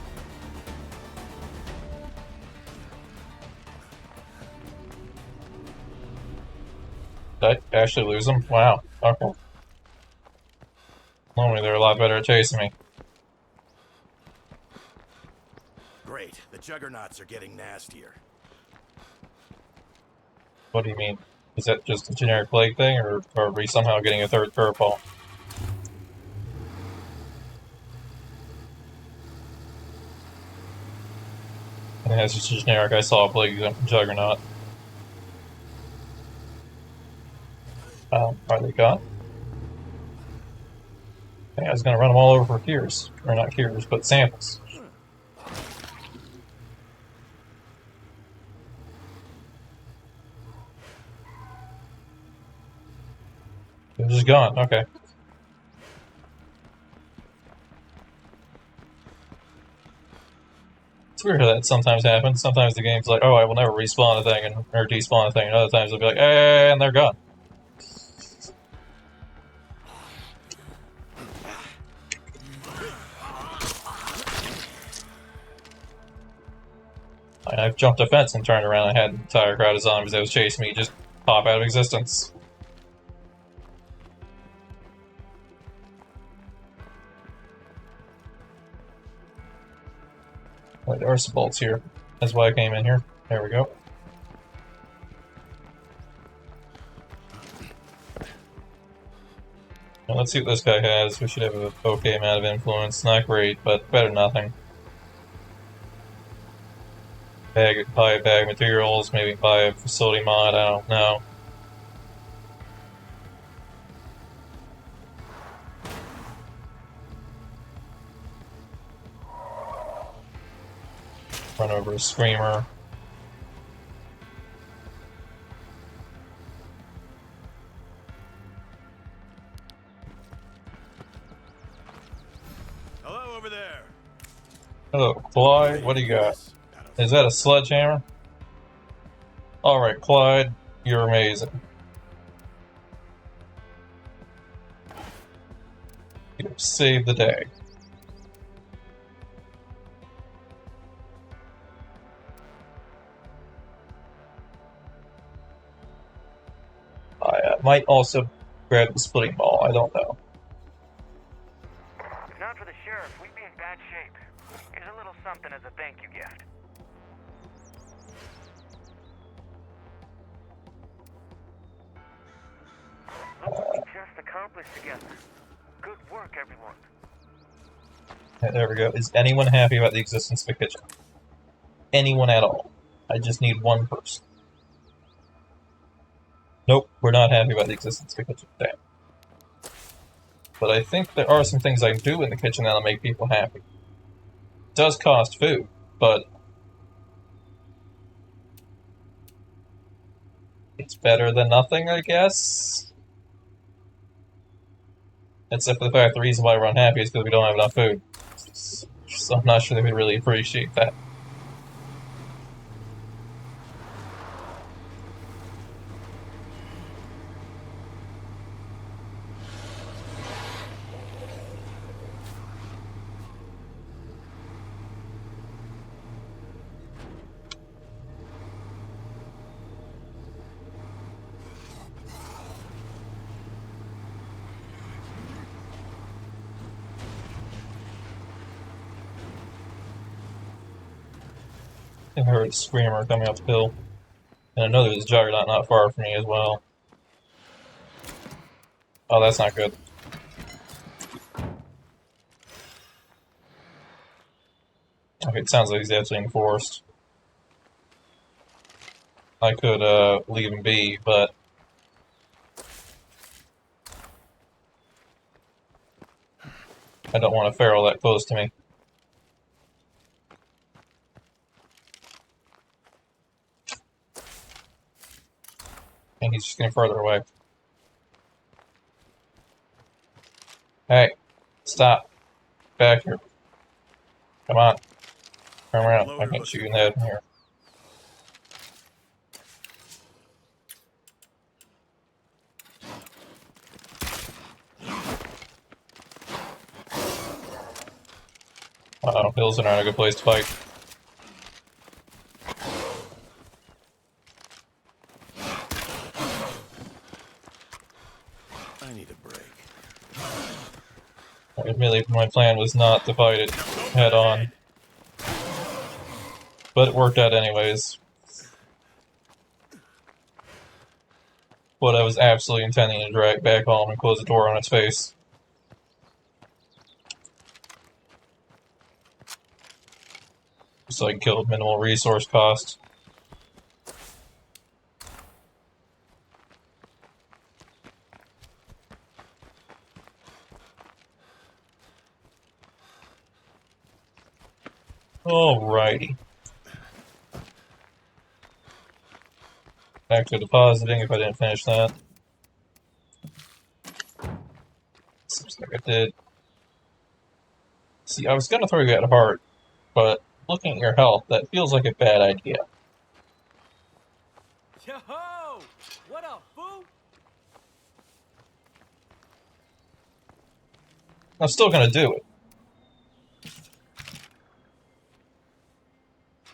Did I actually lose them? Wow. Okay. Normally they're a lot better at chasing me. Great, the juggernauts are getting nastier. What do you mean? Is that just a generic plague thing, or are we somehow getting a third curveball? I think that's just generic. I saw a plague juggernaut. Are they gone? I think I was going to run them all over for cures. Or not cures, but samples. They're just gone, okay. It's weird how that sometimes happens. Sometimes the game's like, oh, I will never respawn a thing, or despawn a thing, and other times it'll be like, hey, and they're gone. I've jumped a fence and turned around and had an entire crowd of zombies that was chasing me just pop out of existence. Wait, there are some bolts here. That's why I came in here. There we go. Well, let's see what this guy has. We should have an okay amount of influence. Not great, but better than nothing. Buy a bag of materials, maybe buy a facility mod, I don't know. Run over a screamer. Hello over there. Hello, Clyde, what do you got? Is that a sledgehammer? Alright, Clyde, you're amazing. You saved the day. Might also grab the splitting ball, I don't know. If not for the sheriff, we'd be in bad shape. Here's a little something as a thank you gift. Look what we just accomplished together. Good work, everyone. There we go. Is anyone happy about the existence of a kitchen? Anyone at all? I just need one person. Nope, we're not happy about the existence of a kitchen. Damn. But I think there are some things I can do in the kitchen that'll make people happy. It does cost food, but it's better than nothing, I guess? Except for the fact the reason why we're unhappy is because we don't have enough food. So I'm not sure they would really appreciate that. I heard a screamer coming up the hill. And I know there's a juggernaut not far from me as well. Oh, that's not good. Okay, it sounds like he's actually in the forest. I could leave him be, but I don't want a feral that close to me. And he's just getting further away. Hey, stop. Back here. Come on. Turn around. I can't shoot you in the head from here. Uh-oh, hills are not a good place to fight. I need a break. Admittedly, my plan was not to fight it head on. But it worked out anyways. What I was absolutely intending to drag back home and close the door on its face. So I killed minimal resource cost. Alrighty. Back to depositing if I didn't finish that. Seems like I did. See, I was gonna throw you at heart, but looking at your health, that feels like a bad idea. Yo-ho! What up, fool? I'm still gonna do it.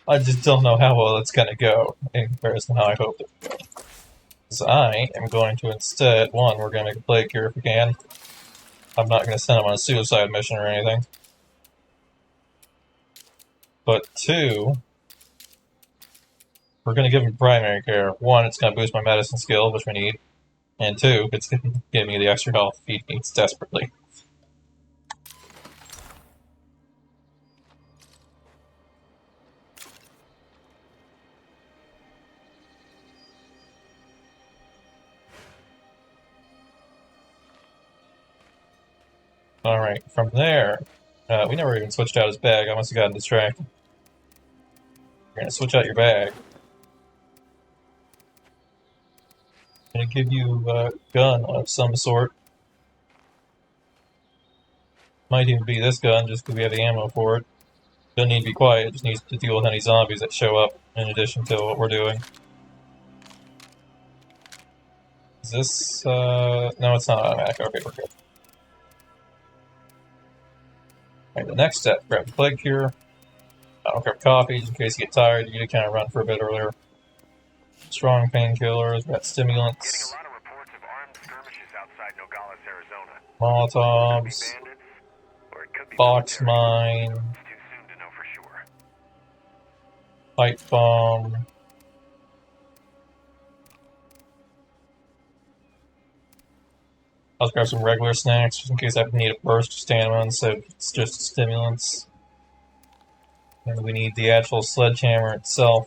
I just don't know how well it's gonna go in comparison to how I hoped it would go. Because I am going to instead, one, we're gonna make a plague cure if we can. I'm not gonna send him on a suicide mission or anything. But two, we're gonna give him primary care. One, it's gonna boost my medicine skill, which we need. And two, it's gonna give me the extra health he needs desperately. Alright, from there, we never even switched out his bag. I must have gotten distracted. We're gonna switch out your bag. I'm gonna give you a gun of some sort. Might even be this gun, just because we have the ammo for it. Doesn't need to be quiet, it just needs to deal with any zombies that show up, in addition to what we're doing. Is this, no, it's not automatic. Okay, we're good. Alright, the next step, grab the plague cure. I'll grab coffee, just in case you get tired, you need to kind of run for a bit earlier. Strong painkillers, got Getting stimulants. a lot of reports of Molotovs, Bandits, or it could be box military. mine, It's too soon to know for sure. pipe bomb. I'll grab some regular snacks just in case I need a burst of stamina instead of it's just stimulants. And we need the actual sledgehammer itself,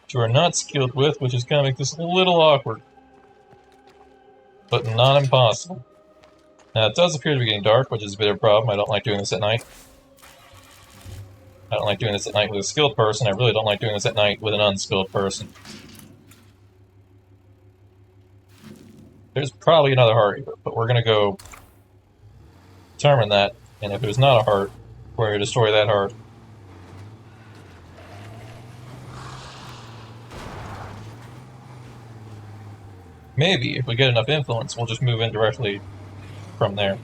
which we're not skilled with, which is going to make this a little awkward, but not impossible. Now, it does appear to be getting dark, which is a bit of a problem. I don't like doing this at night. I don't like doing this at night with a skilled person. I really don't like doing this at night with an unskilled person. There's probably another heart here, but we're going to go determine that, and if there's not a heart, we're going to destroy that heart. Maybe, if we get enough influence, we'll just move in directly from there.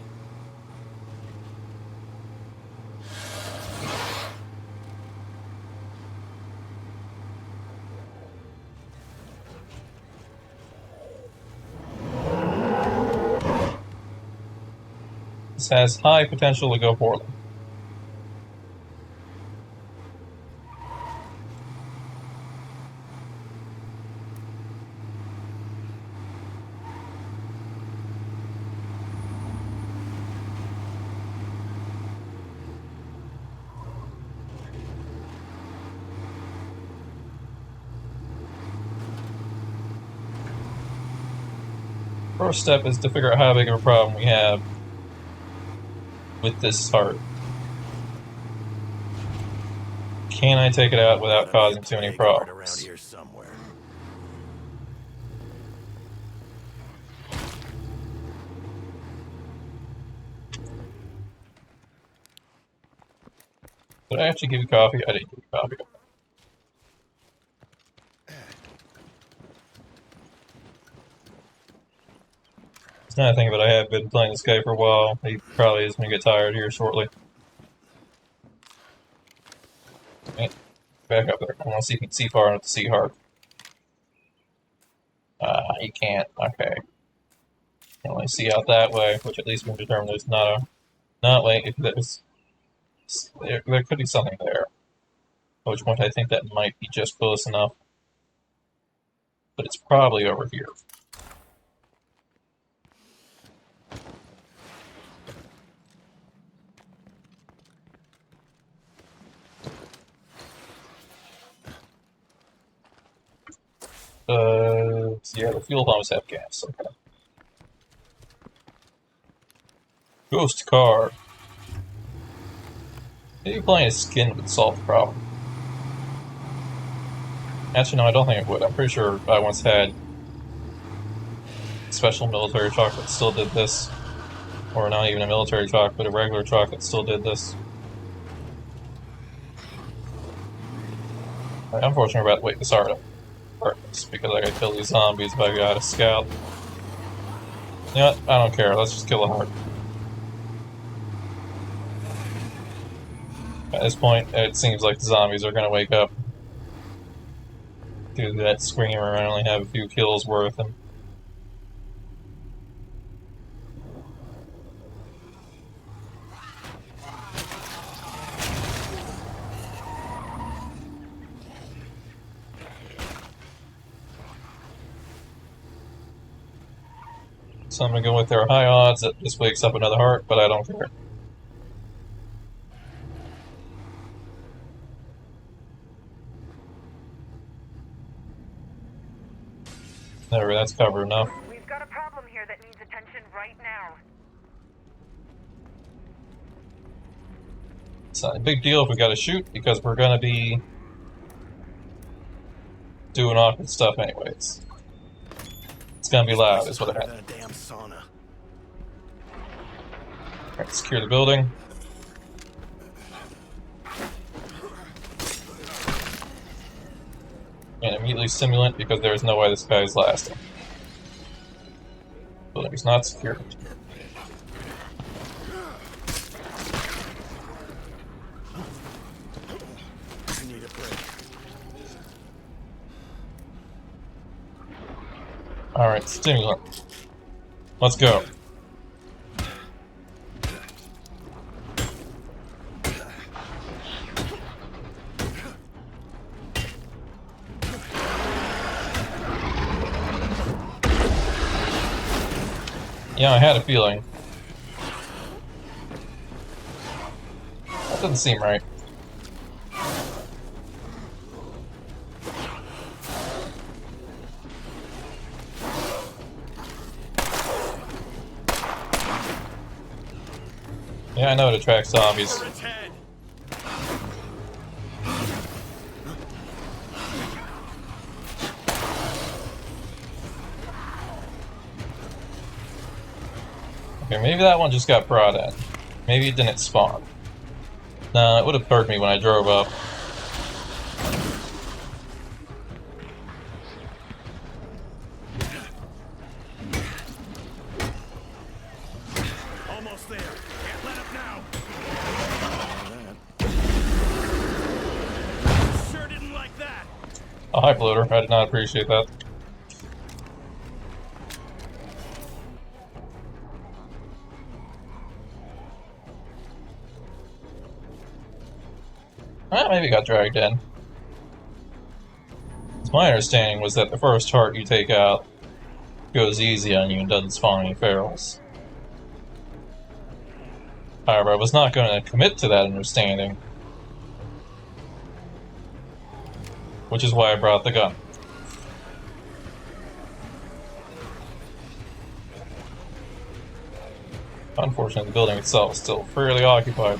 This has high potential to go poorly. First step is to figure out how big of a problem we have with this heart. Can I take it out without causing too many Around problems? here somewhere. Did I actually give you coffee? I didn't give you coffee. It's not a thing, but I have been playing this guy for a while. He probably is going to get tired here shortly. Okay, back up there. I want to see if you can see far enough to see hard. You can't. Okay. You can only see out that way, which at least we can determine there's not a... Not wait, if there's... There could be something there. At which point I think that might be just close enough. But it's probably over here. Yeah, the fuel pumps have gas, okay. Ghost car. Maybe playing a skin would solve the problem. Actually, no, I don't think it would. I'm pretty sure I once had special military truck that still did this. Or not even a military truck, but a regular truck that still did this. Unfortunately, we're about to wait this hard up. Purpose, because I gotta kill these zombies if I got a scout. You know what? I don't care. Let's just kill the heart. At this point, it seems like the zombies are gonna wake up. Do that screamer. I only have a few kills worth, and so I'm gonna go with their high odds that this wakes up another heart, but I don't care. There, that's cover enough. We've got a problem here that needs attention right now. It's not a big deal if we gotta shoot, because we're gonna be doing awkward stuff anyways. It's gonna be loud, is what it Hotter happens. than a damn sauna. Alright, secure the building. And immediately stimulant because there is no way this guy is lasting. Building is not secured. I need a break. Alright, stimulant. Let's go. Yeah, I had a feeling. That doesn't seem right. Yeah, I know it attracts zombies. Okay, maybe that one just got brought in. Maybe it didn't spawn. No, it would have hurt me when I drove up. Almost there. Can't let up now. Sure didn't like that. Oh, hi, Floater. I did not appreciate that. Well, maybe it got dragged in. My understanding was that the first heart you take out goes easy on you and doesn't spawn any ferals. However, I was not going to commit to that understanding. Which is why I brought the gun. Unfortunately, the building itself is still fairly occupied.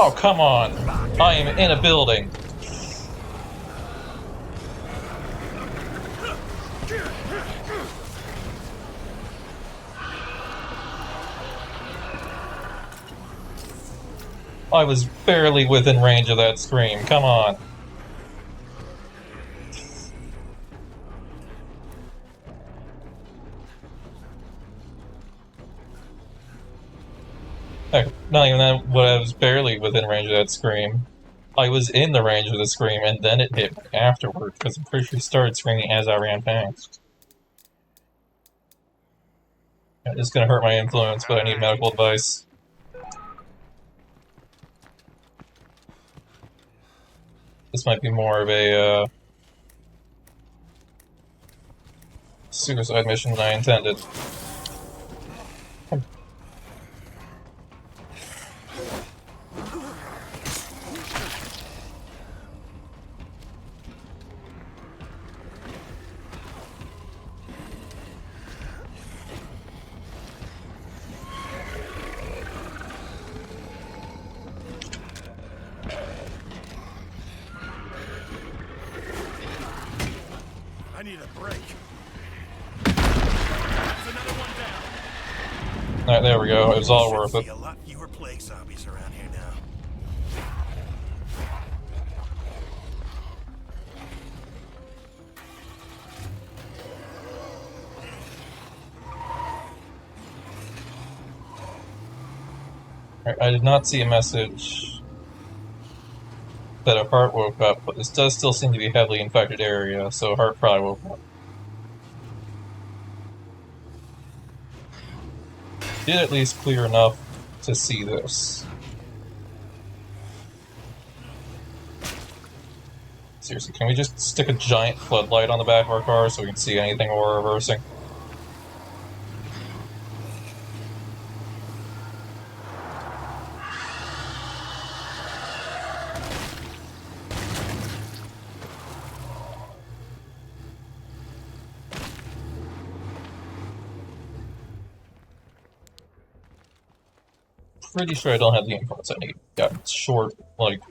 Oh, come on! I am in a building! I was barely within range of that scream, come on! Heck, not even that, but I was barely within range of that scream. I was in the range of the scream, and then it hit me afterwards, because I'm pretty sure it started screaming as I ran past. It's gonna hurt my influence, but I need medical advice. This might be more of a, suicide mission than I intended. I need a break. That's another one down. Alright, there we go. It was all worth it. See a lot fewer plague zombies around here now. Alright, I did not see a message that a heart woke up, but this does still seem to be a heavily infected area, so a heart probably woke up. Did at least clear enough to see this. Seriously, can we just stick a giant floodlight on the back of our car so we can see anything we're reversing? Pretty sure I don't have the inputs I need. Yeah, it's short, like...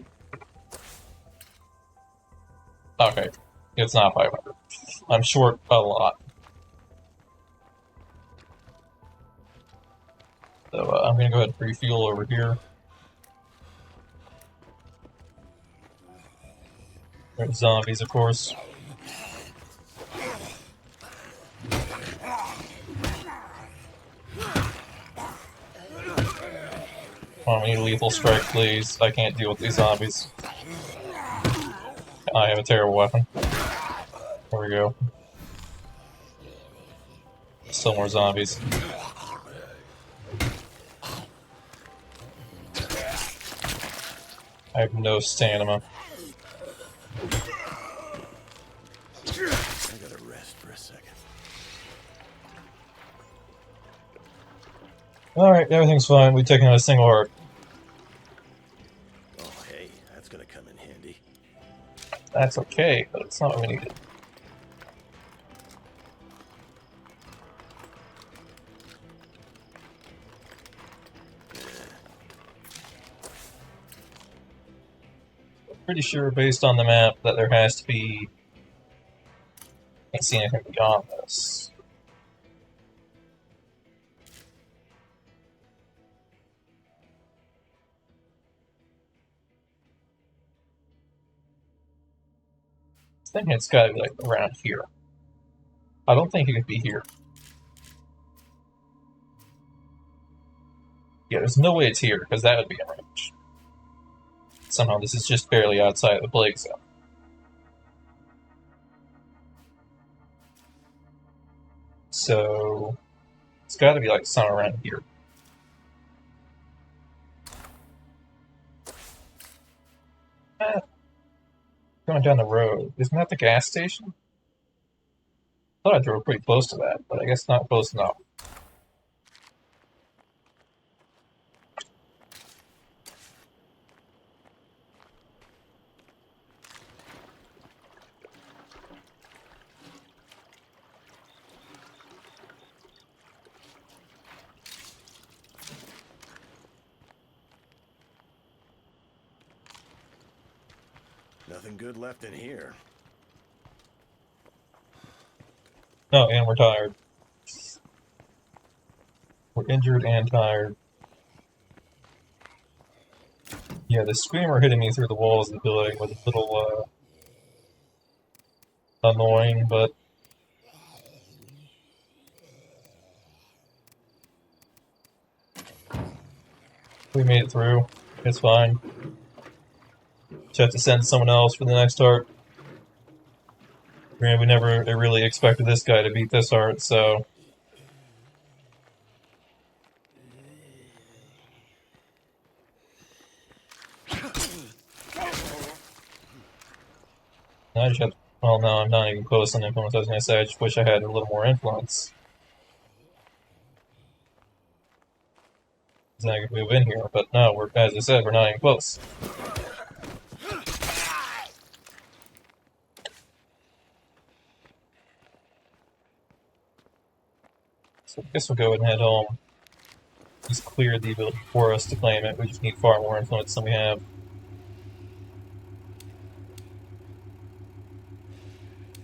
Okay, it's not 500. I'm short a lot. So I'm gonna go ahead and refuel over here. There's zombies, of course. Come on, we need a lethal strike, please. I can't deal with these zombies. I have a terrible weapon. There we go. Still more zombies. I have no stamina. I gotta rest for a second. Alright, everything's fine. We've taken out a single heart. Oh, hey, that's gonna come in handy. That's okay, but it's not what we needed. Pretty sure, based on the map, that there has to be... Can't see anything beyond this. I think it's gotta be like around here. I don't think it could be here. Yeah, there's no way it's here, because that would be a range. Somehow this is just barely outside of the plague zone. So it's gotta be like somewhere around here. Going down the road. Isn't that the gas station? I thought I drove pretty close to that, but I guess not close enough. Nothing good left in here. No, and we're tired. We're injured and tired. Yeah, the screamer hitting me through the walls of the building was a little, annoying, but... we made it through. It's fine. Just have to send someone else for the next heart. We never really expected this guy to beat this heart, so... I just have... well, no, I'm not even close on influence. I was gonna say, I just wish I had a little more influence. Then I could move in here, but no, we're, as I said, we're not even close. So I guess we'll go ahead and head home. He's cleared the ability for us to claim it, we just need far more influence than we have.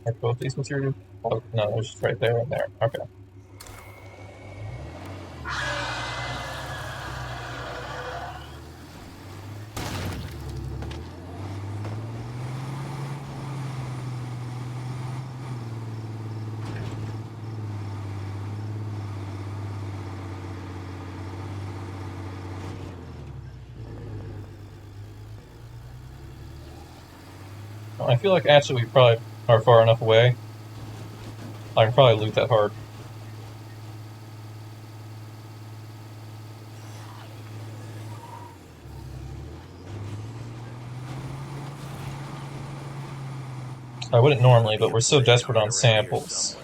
Are both these materials? Oh, no, it's just right there and there. Okay. I feel like actually we probably are far enough away. I can probably loot that hard. I wouldn't normally, but we're so desperate on samples.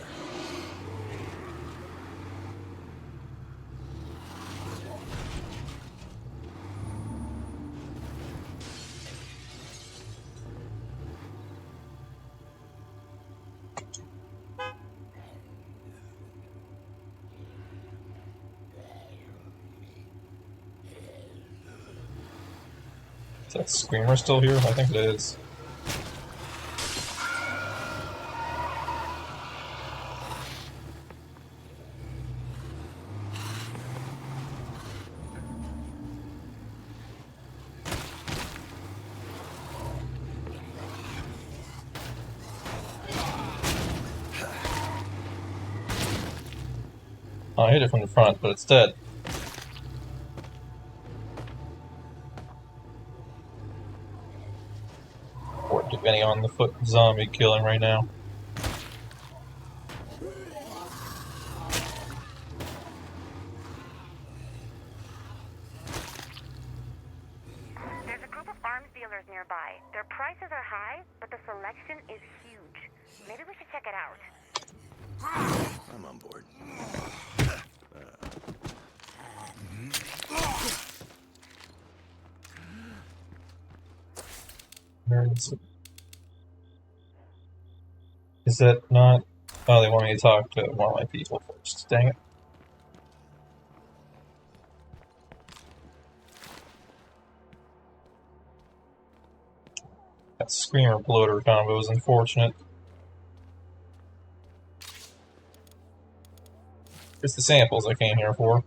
Is that screamer still here? I think it is. Oh, I hit it from the front, but it's dead. Or have any on the foot zombie killing right now. There's a group of arms dealers nearby. Their prices are high, but the selection is huge. Maybe we should check it out. I'm on board. Is that not? Oh, they want me to talk to one of my people first. Dang it. That screamer bloater combo is unfortunate. It's the samples I came here for.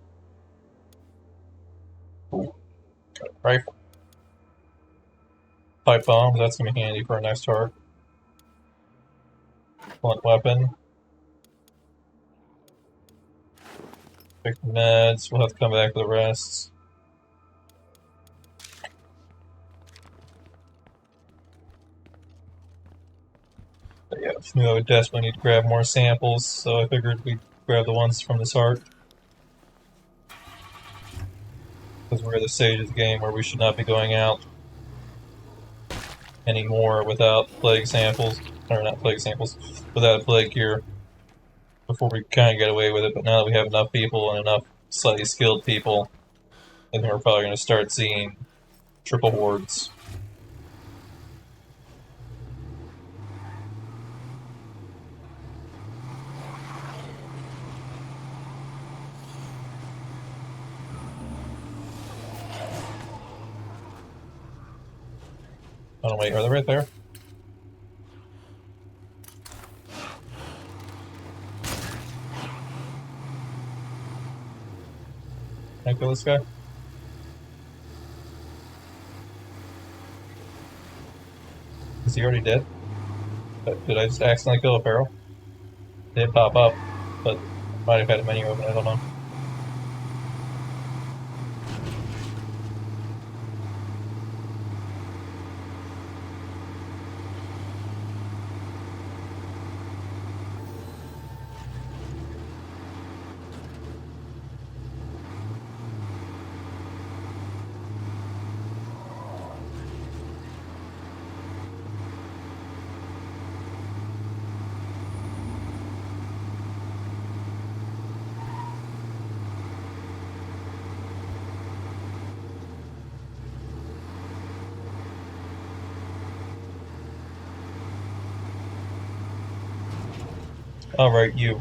Ooh, got a rifle. Pipe bombs, that's gonna be handy for our next target. Blunt weapon. Pick the meds, we'll have to come back for the rest. But yeah, I knew I would desperately need to grab more samples, so I figured we'd grab the ones from this heart. Because we're at the stage of the game where we should not be going out anymore without plague samples, or not plague samples, without plague cure, before we kind of get away with it. But now that we have enough people and enough slightly skilled people, I think we're probably going to start seeing triple hordes. Oh wait, are they right there? Can I kill this guy? Is he already dead? Did I just accidentally kill a feral? It did pop up, but might have had a menu open, I don't know. Alright, you.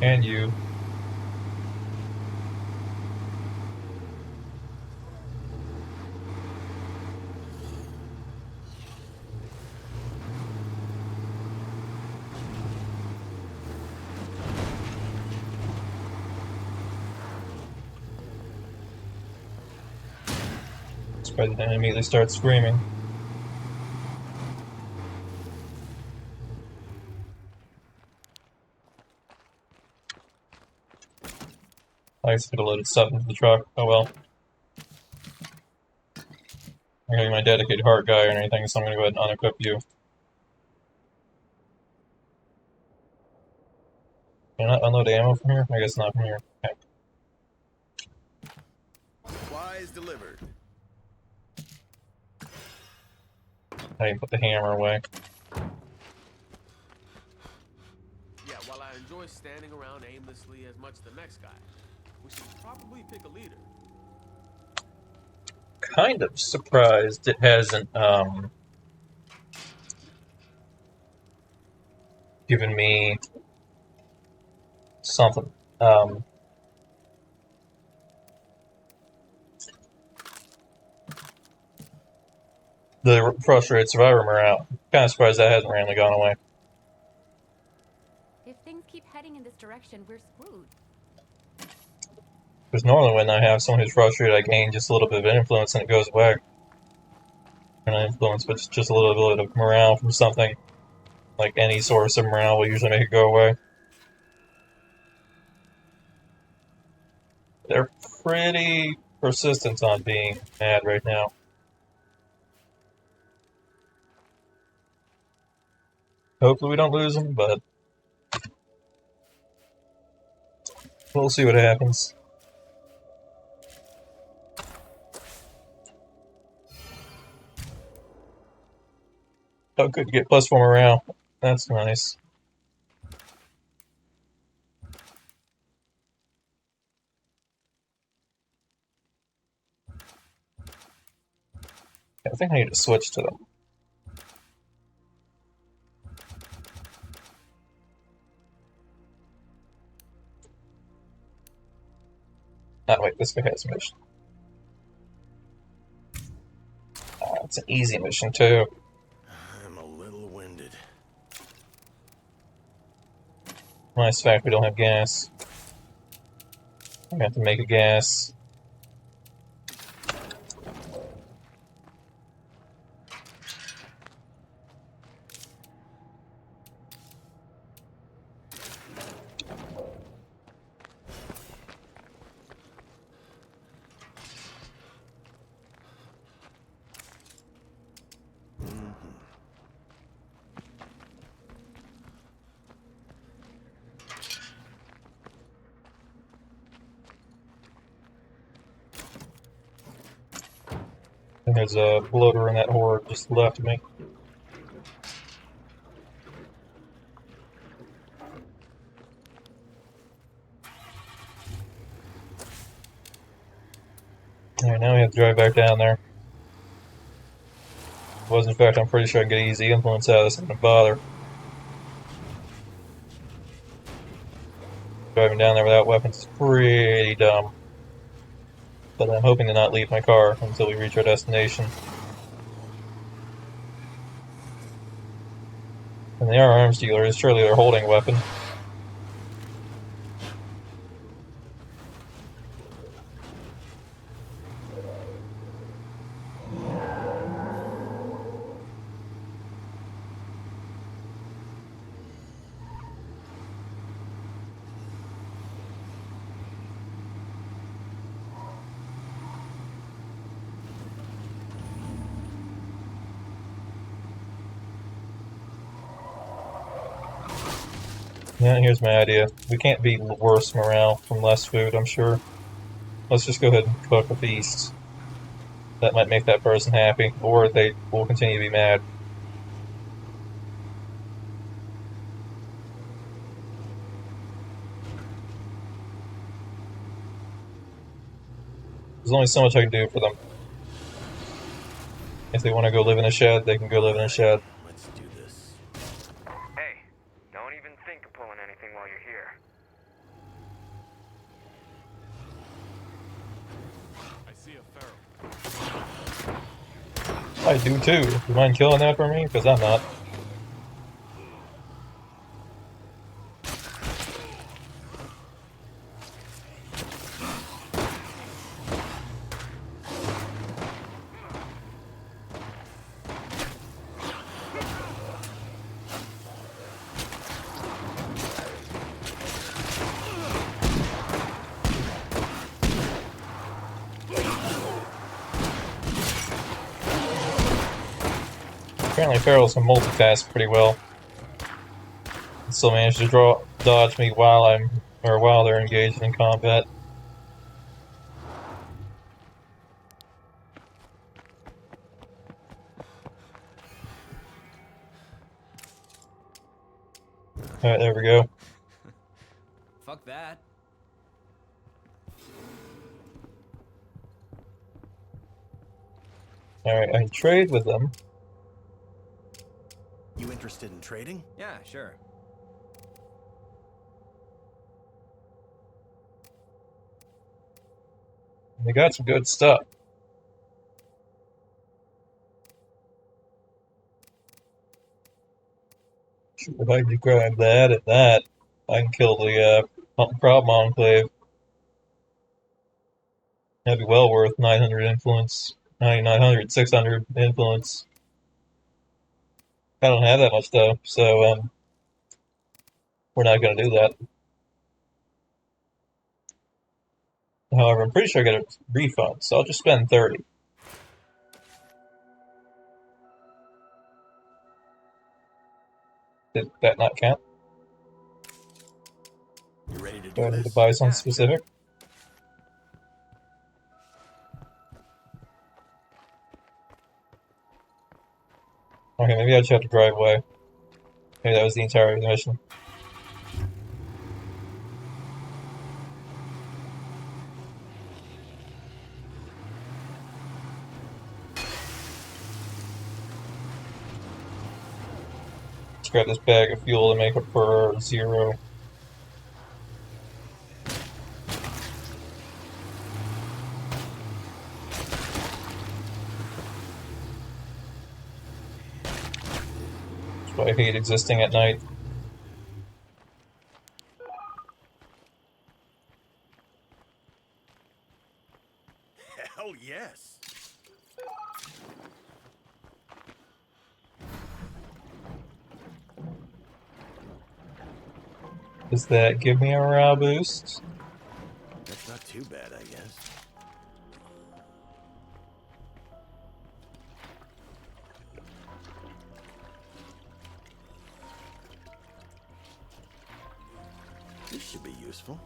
And you. Surprised they immediately start screaming. I guess I could have loaded stuff into the truck. Oh well. I'm gonna be my dedicated heart guy or anything, so I'm gonna go ahead and unequip you. Can I not unload ammo from here? I guess not from here. Okay. Supplies delivered. I didn't put the hammer away. Yeah, while I enjoy standing around aimlessly as much as the next guy, we should probably pick a leader. Kind of surprised it hasn't given me something. The frustrated survivor morale. Kind of surprised that hasn't randomly gone away. If things keep heading in this direction, we're screwed. Because normally when I have someone who's frustrated, I gain just a little bit of influence and it goes away. And I influence, but just a little bit of morale from something. Like any source of morale will usually make it go away. They're pretty persistent on being mad right now. Hopefully we don't lose him, but we'll see what happens. Oh, good, get +4 morale. That's nice. I think I need to switch to them. Wait, this guy has a mission. It's an easy mission, too. I'm a little winded. Nice fact we don't have gas. I have to make a gas. And there's a bloater in that horde just left of me. Alright, now we have to drive back down there. In fact, I'm pretty sure I can get easy influence out of this, I don't bother. Driving down there without weapons is pretty dumb. But I'm hoping to not leave my car until we reach our destination. And they are arms dealers, surely they're holding a weapon. Yeah, here's my idea. We can't beat worse morale from less food, I'm sure. Let's just go ahead and cook a feast. That might make that person happy, or they will continue to be mad. There's only so much I can do for them. If they want to go live in a shed, they can go live in a shed. Let's do this. Hey, don't even think of pulling anything while you're here. I see a feral. I do too. You mind killing that for me? Because I'm not. Apparently ferals can multitask pretty well. Still manage to dodge me while they're engaged in combat. Alright, there we go. Fuck that. Alright, I can trade with them. You interested in trading? Yeah, sure. They got some good stuff. If I could grab that and that, I can kill the problem enclave. That'd be well worth 900 influence. 900, 600 influence. I don't have that much though, so we're not going to do that. However, I'm pretty sure I get a refund, so I'll just spend 30. Did that not count? You ready to Do I do need to this? buy something Yeah, specific? Okay, maybe I just have to drive away. Maybe that was the entire mission. Let's grab this bag of fuel to make up for 0. That's why I hate existing at night. Hell yes. Does that give me a morale boost? That's not too bad, I guess. This should be useful.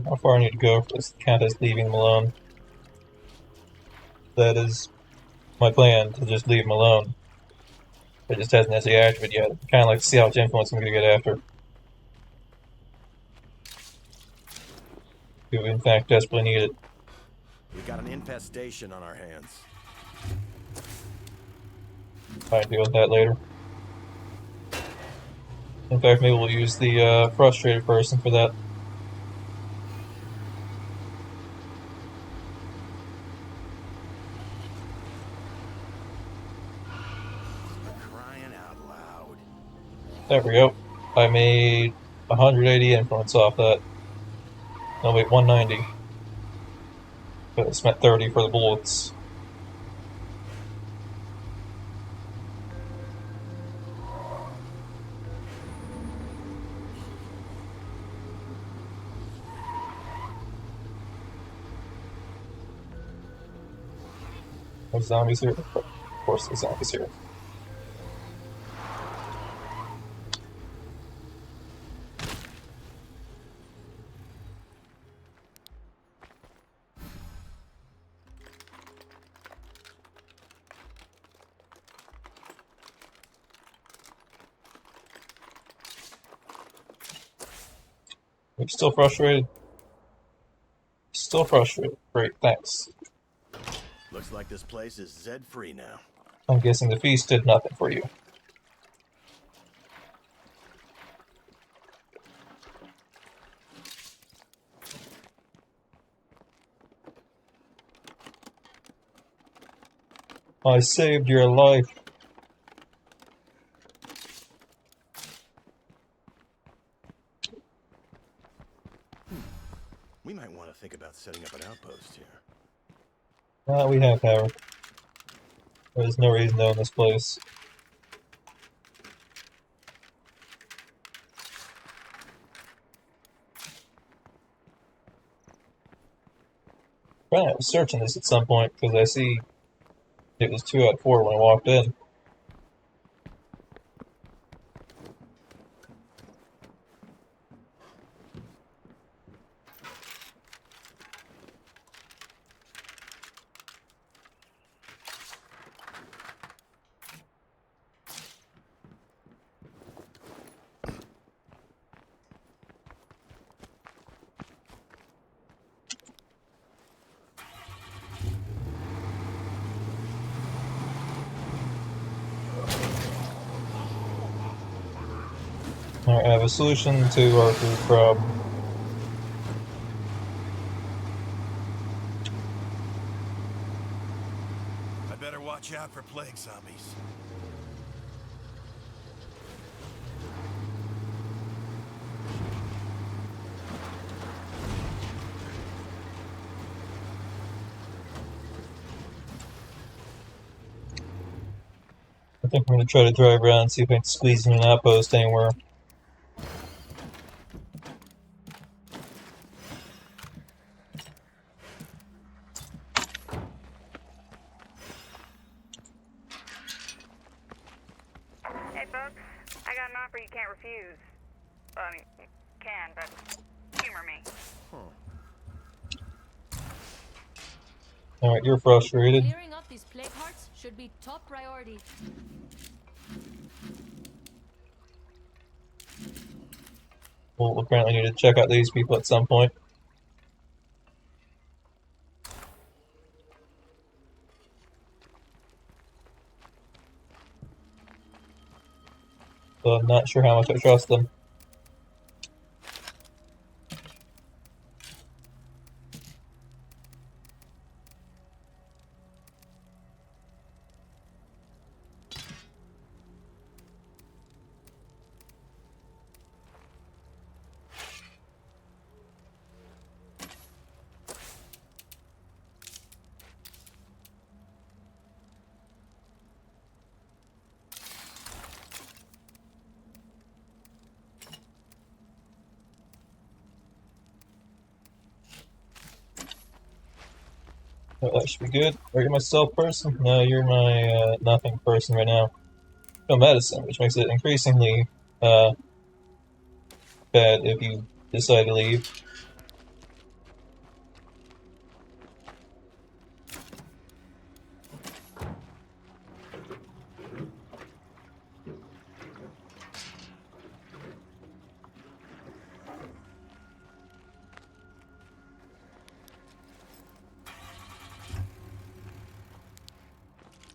How far I need to go for this to count as leaving him alone? That is my plan, to just leave him alone. It just hasn't actually activated yet. I kind of like to see how much influence I'm going to get after. Do we in fact desperately need it? We got an infestation on our hands. I'll deal with that later. In fact, maybe we'll use the frustrated person for that. Crying out loud. There we go. I made 180 influence off that. No, wait, 190. But I spent 30 for the bullets. There's zombies here? Of course there's zombies here. Are you still frustrated? Still frustrated. Great, thanks. Looks like this place is Zed-free now. I'm guessing the feast did nothing for you. I saved your life. We might want to think about setting up an outpost here. We have power. There's no reason to own this place. I was searching this at some point because I see it was 2 out of 4 when I walked in. Alright, I have a solution to our food problem. I better watch out for plague zombies. think I'm gonna try to drive around and see if I can squeeze in an outpost anywhere. Hey, folks. I got an offer you can't refuse. Well, I mean, you can, but humor me. Alright, you're frustrated. Clearing up these plague hearts should be top priority. We'll apparently need to check out these people at some point. So I'm not sure how much I trust them. Oh, that should be good. Are you my stealth person? No, you're my nothing person right now. No medicine, which makes it increasingly bad if you decide to leave.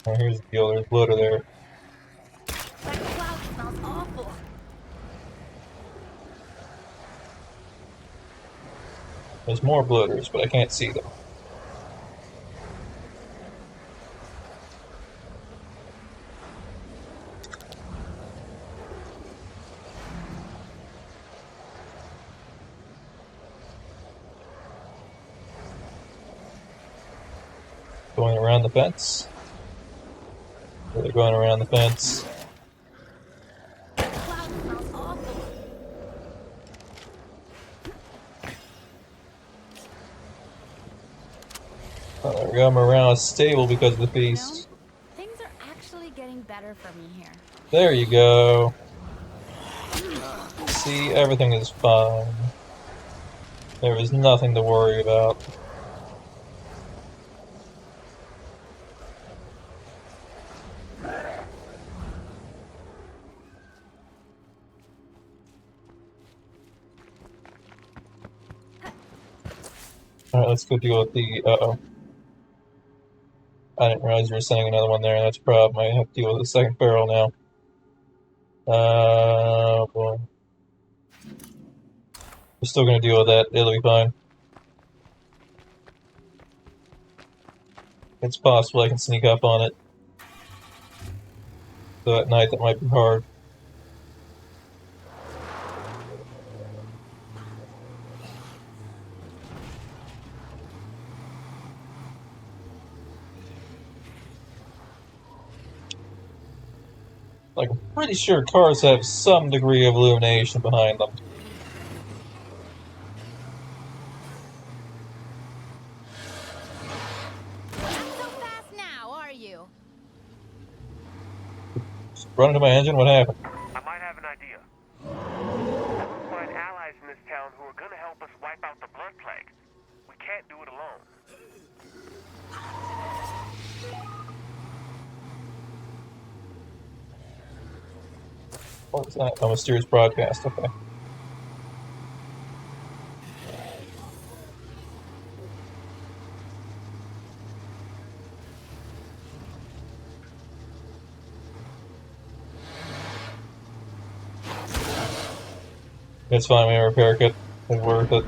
Oh, here's the deal, there's bloater there. That cloud smells awful. There's more bloaters, but I can't see them. Going around the fence. They're going around the fence. That cloud smells awful. Oh, there we go, morale is stable because of the feast. Things are actually getting better for me here. There you go. See, everything is fine. There is nothing to worry about. Alright, let's go deal with the, uh-oh. I didn't realize you were sending another one there, that's a problem. I have to deal with the second barrel now. Boy. We're still gonna deal with that, it'll be fine. It's possible I can sneak up on it. So at night that might be hard. Like, I'm pretty sure cars have some degree of illumination behind them. Not so fast now, are you? Just run into my engine, what happened? I might have an idea. We'll find allies in this town who are gonna help us wipe out the blood plague. We can't do it alone. What was that? A mysterious broadcast, okay. It's fine, we have a repair kit. It's worth it.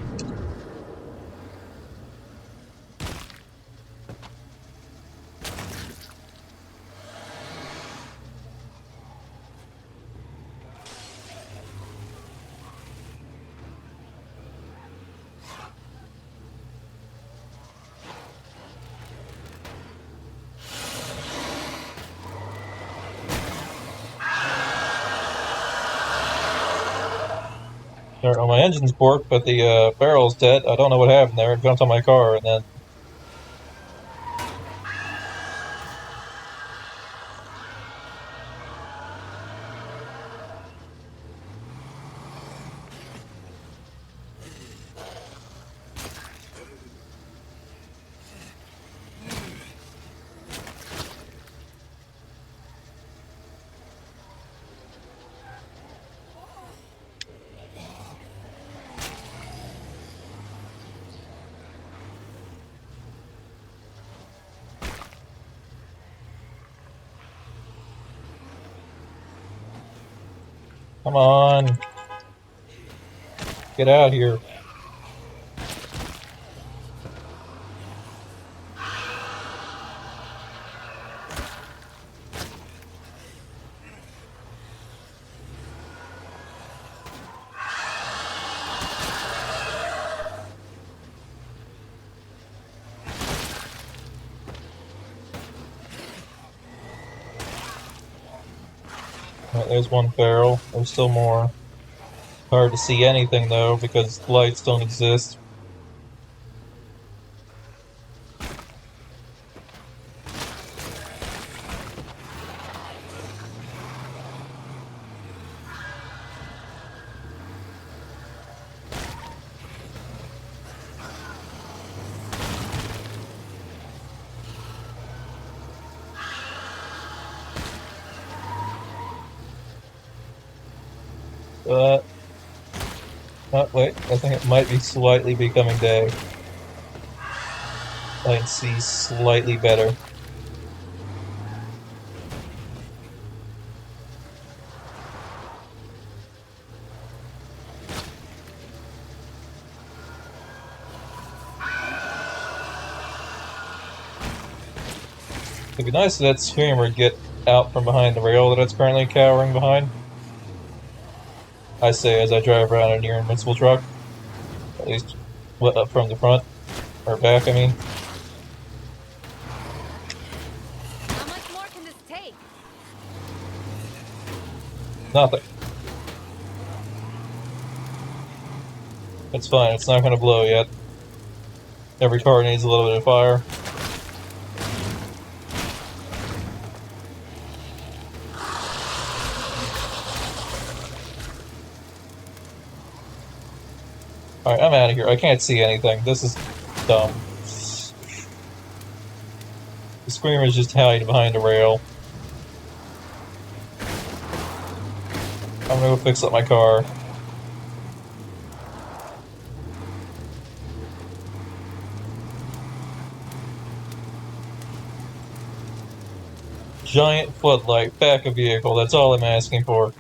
Well, my engine's borked, but the barrel's dead. I don't know what happened there. It jumped on my car, and then... Come on. Get out here. Right, there's one barrel. There's still more. Hard to see anything, though, because lights don't exist. Oh, wait, I think it might be slightly becoming day. I can see slightly better. It'd be nice if that screamer would get out from behind the rail that it's currently cowering behind. I say as I drive around a near invincible truck. At least up from the front. Or back, I mean. How much more can this take? Nothing. It's fine, it's not gonna blow yet. Every car needs a little bit of fire. Alright, I'm out of here. I can't see anything. This is dumb. The screamer's just hiding behind a rail. I'm gonna go fix up my car. Giant floodlight, back a vehicle, that's all I'm asking for.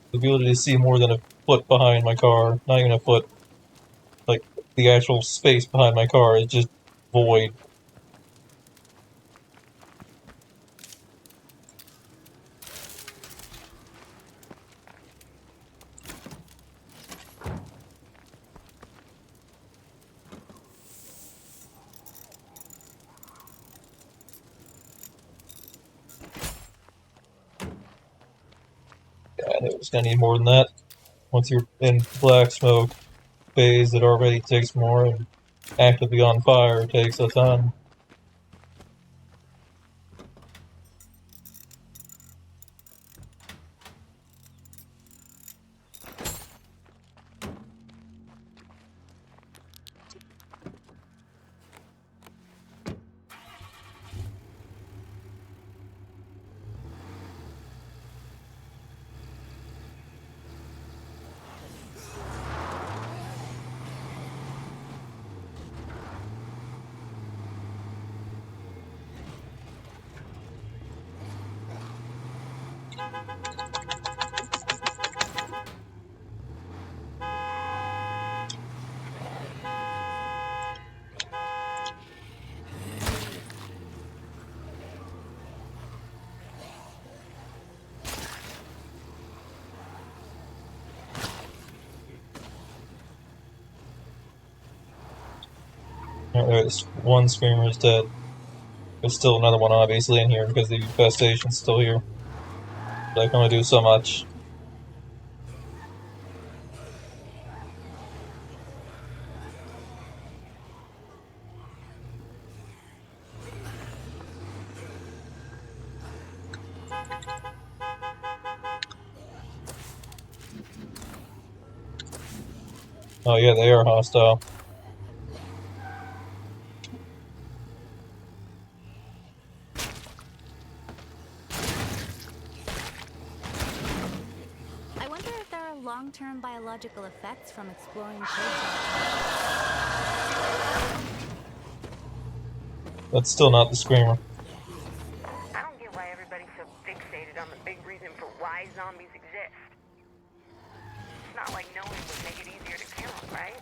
The ability to see more than a foot behind my car. Not even a foot. Like, the actual space behind my car is just void. God, it was gonna need more than that. Once you're in black smoke phase, it already takes more, and actively on fire takes a ton. There's one screamer is dead. There's still another one obviously in here because the infestation's still here. But I can only do so much. Oh yeah, they are hostile. I wonder if there are long-term biological effects from exploring caves. That's still not the screamer. I don't get why everybody's so fixated on the big reason for why zombies exist. It's not like knowing would make it easier to kill them, right?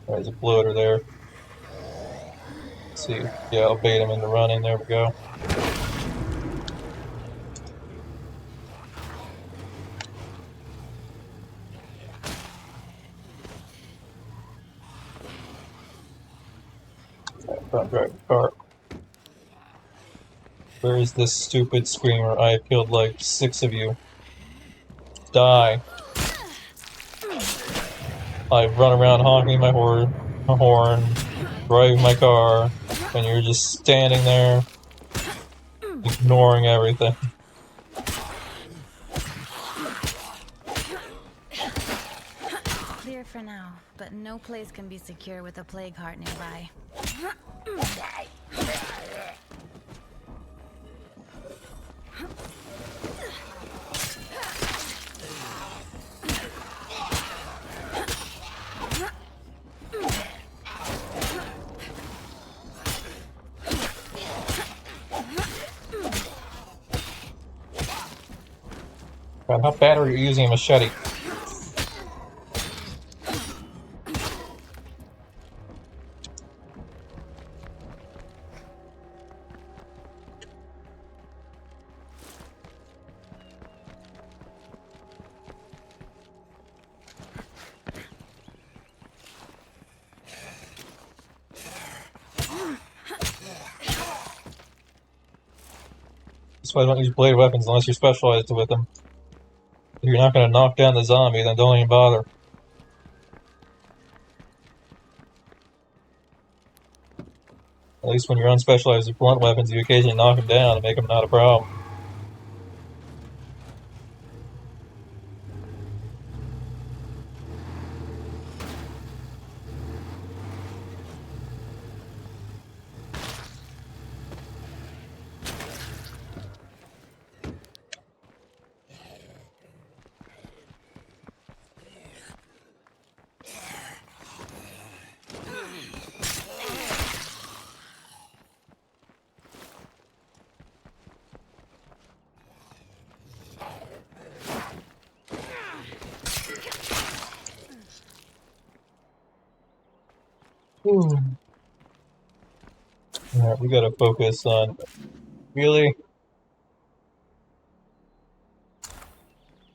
There's a bloater there. Let's see. Yeah, I'll bait him into running. There we go. Front drive the car. Where is this stupid screamer? I have killed like 6 of you. Die. I run around honking my horn, driving my car, and you're just standing there, ignoring everything. Clear for now, but no place can be secure with a plague heart nearby. God, how bad are you using a machete? That's why I don't use blade weapons unless you're specialized with them. If you're not going to knock down the zombie, then don't even bother. At least when you're unspecialized with blunt weapons, you occasionally knock them down and make them not a problem. Alright, we gotta focus on... Really?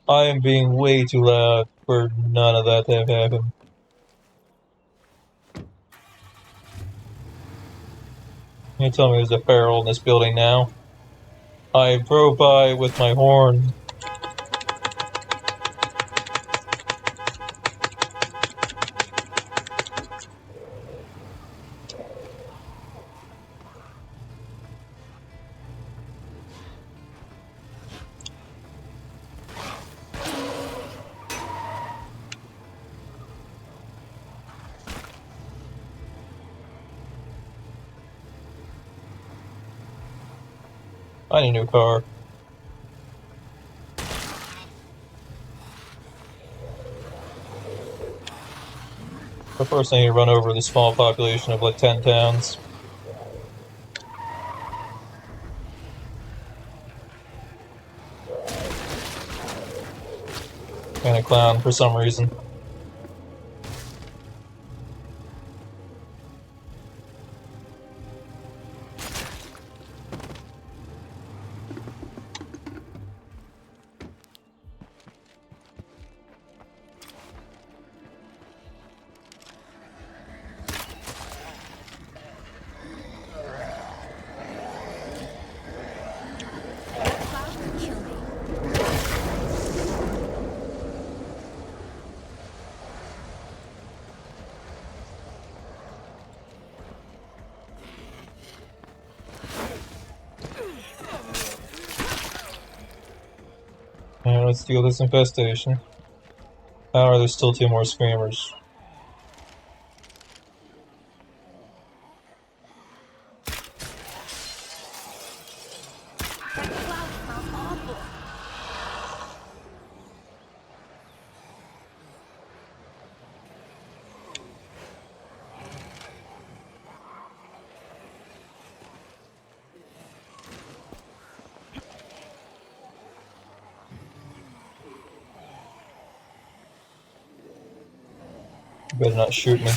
I am being way too loud for none of that to have happened. You tell me there's a feral in this building now? I drove by with my horn. I need a new car. But first I need to run over the small population of like 10 towns. And a clown for some reason. Now let's deal with this infestation. How are there still 2 more screamers? That cloud smells awful. You better not shoot me.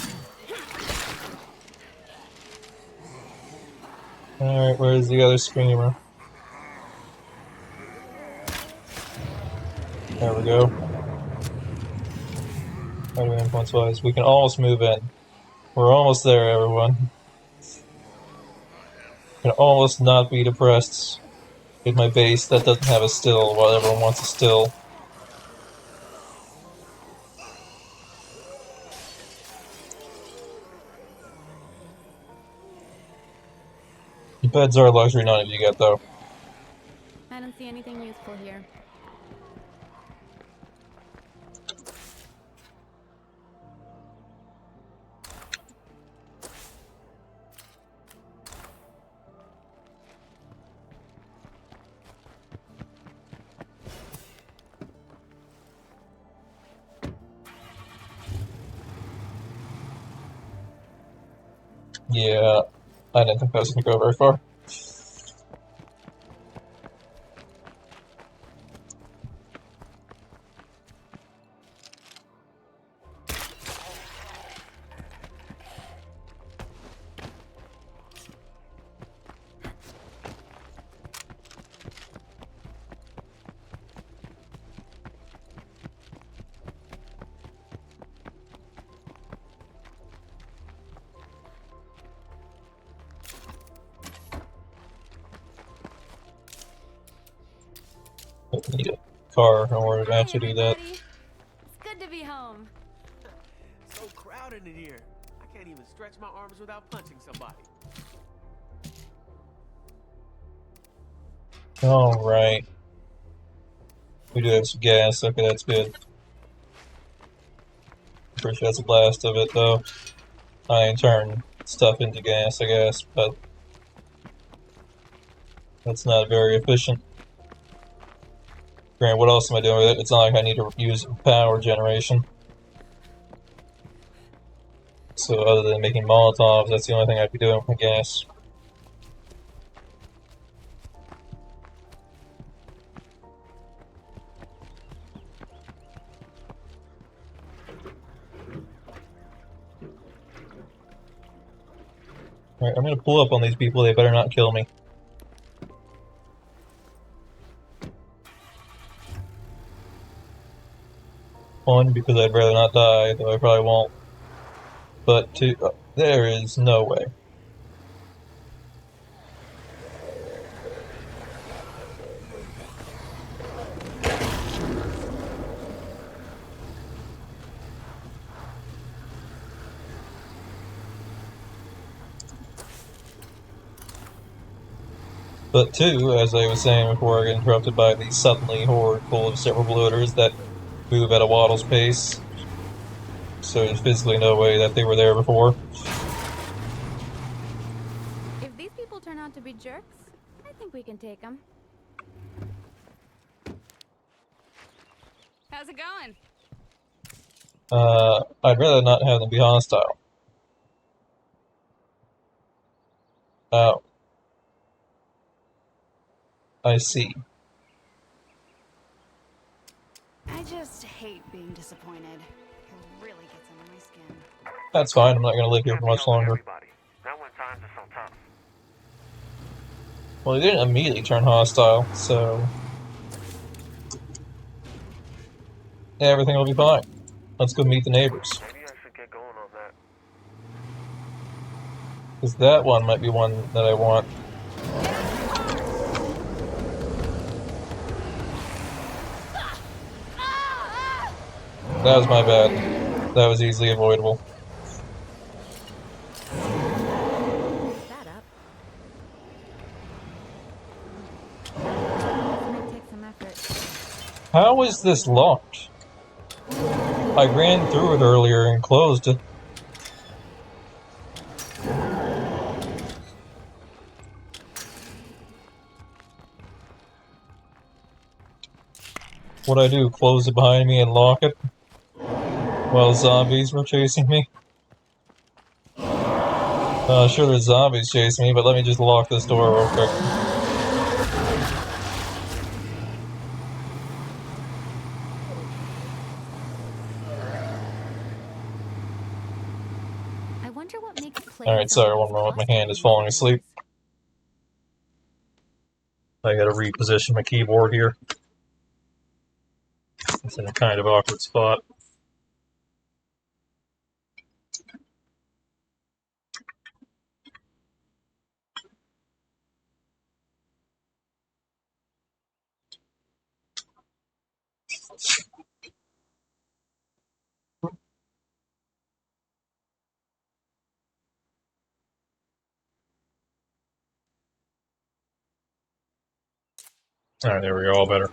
Alright, where's the other screamer? There we go. How do we influence wise? We can almost move in. We're almost there, everyone. Can almost not be depressed with my base that doesn't have a still while everyone wants a still. Beds are a luxury none of you get, though. I don't see anything useful here. Yeah, I didn't think that was going to go very far. I need a car in order to Hi, actually do that. everybody. It's good to be home. So crowded in here. I can't even stretch my arms without punching somebody. Alright. We do have some gas, okay, that's good. Pretty sure that's the last of it, though. I can turn stuff into gas, I guess, but that's not very efficient. Grant, what else am I doing with it? It's not like I need to use power generation. So other than making Molotovs, that's the only thing I'd be doing with gas. Alright, I'm gonna pull up on these people, they better not kill me. One, because I'd rather not die, though I probably won't. But two, there is no way. But two, as I was saying before I get interrupted by the suddenly horde full of several bloaters that move at a waddle's pace. So there's physically no way that they were there before. If these people turn out to be jerks, I think we can take them. How's it going? I'd rather not have them be hostile. Oh. I see. I just hate being disappointed. It really gets under my skin. That's fine, I'm not gonna live here for much longer. Everybody. Not when times are so tough. Well, they didn't immediately turn hostile, so everything will be fine. Let's go meet the neighbors. Maybe I should get going on that. Because that one might be one that I want. That was my bad. That was easily avoidable. That up. This might take some effort. How is this locked? I ran through it earlier and closed it. What'd I do? Close it behind me and lock it? While zombies were chasing me? Sure there's zombies chasing me, but let me just lock this door real quick. I wonder what makes Alright, sorry, one moment. My hand is falling asleep. I gotta reposition my keyboard here. It's in a kind of awkward spot. Alright, there we go, all better.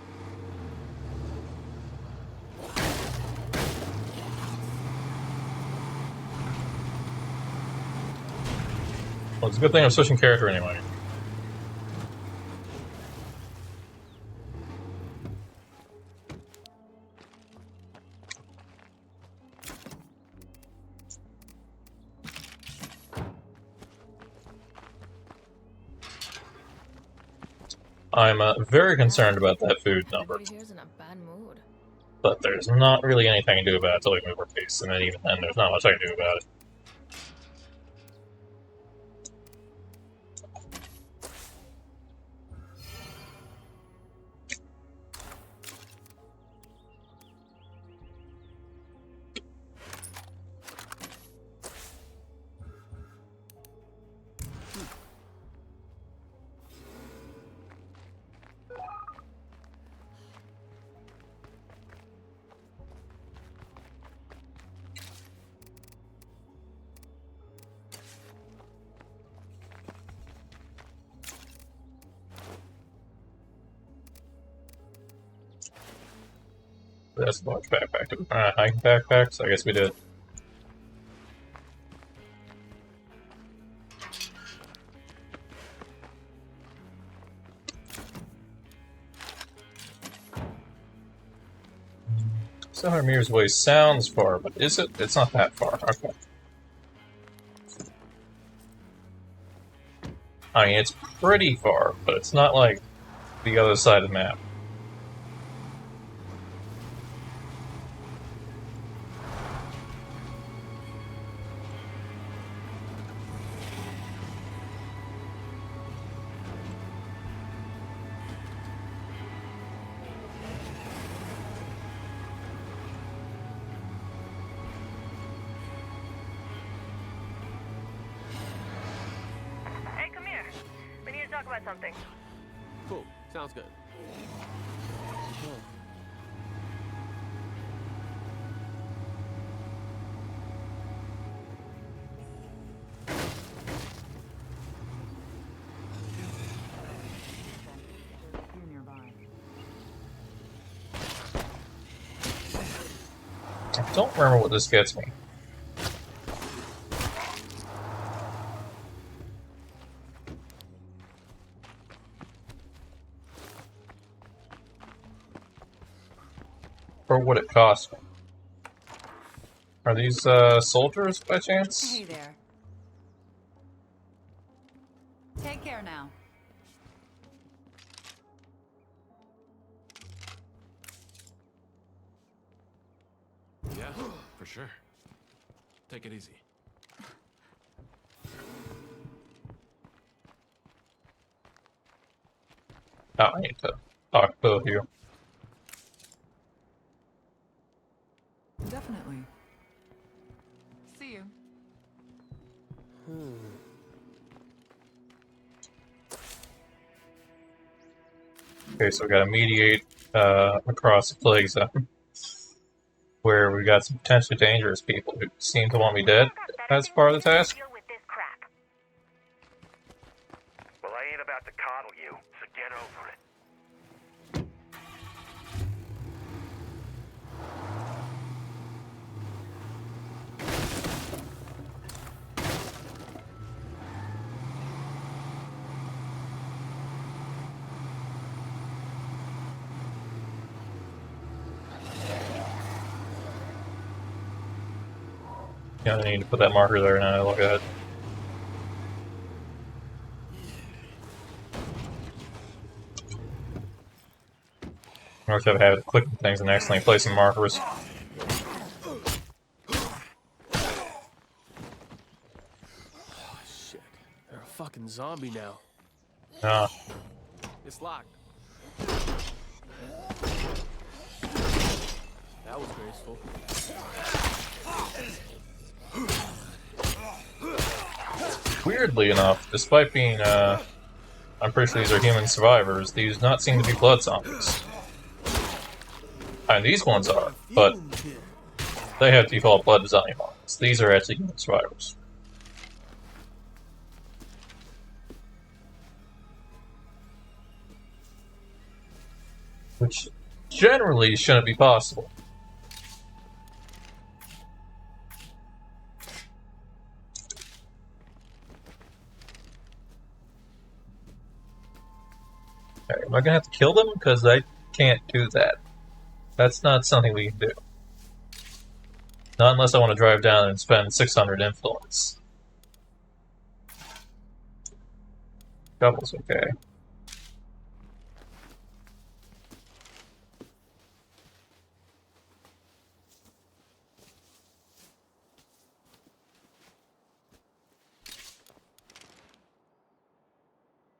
Well, it's a good thing I'm switching character anyway. I'm very concerned about that food number, Everybody here's in a bad mood. but there's not really anything I can do about it until we move our base, and then even then, there's not much I can do about it. That's a large backpack. Did we find a hiking backpack? So I guess we did. So 700 meters away sounds far, but is it? It's not that far. Okay. I mean, it's pretty far, but it's not like the other side of the map. Hey, come here. We need to talk about something. Cool. Sounds good. I don't remember what this gets me. Or what it cost me. Are these soldiers by chance? Hey there. Take care now. Yeah, for sure. Take it easy. Oh, I need to talk to both of you. Definitely. See you. Okay, so we gotta mediate across the plague zone, where we got some potentially dangerous people who seem to want me dead. That's part of the task. Deal with this crap. Well, I ain't about to coddle you, so get over it. Gonna need to put that marker there now. Look at it. I have a habit of clicking things and accidentally placing markers. Shit. They're a fucking zombie now. Ah, It's locked. That was graceful. weirdly enough, despite being, I'm pretty sure these are human survivors, these do not seem to be blood zombies. I mean, these ones are, but they have default blood zombie models. These are actually human survivors. Which generally shouldn't be possible. Okay, am I gonna have to kill them? Because I can't do that. That's not something we can do. Not unless I want to drive down and spend 600 influence. Double's okay.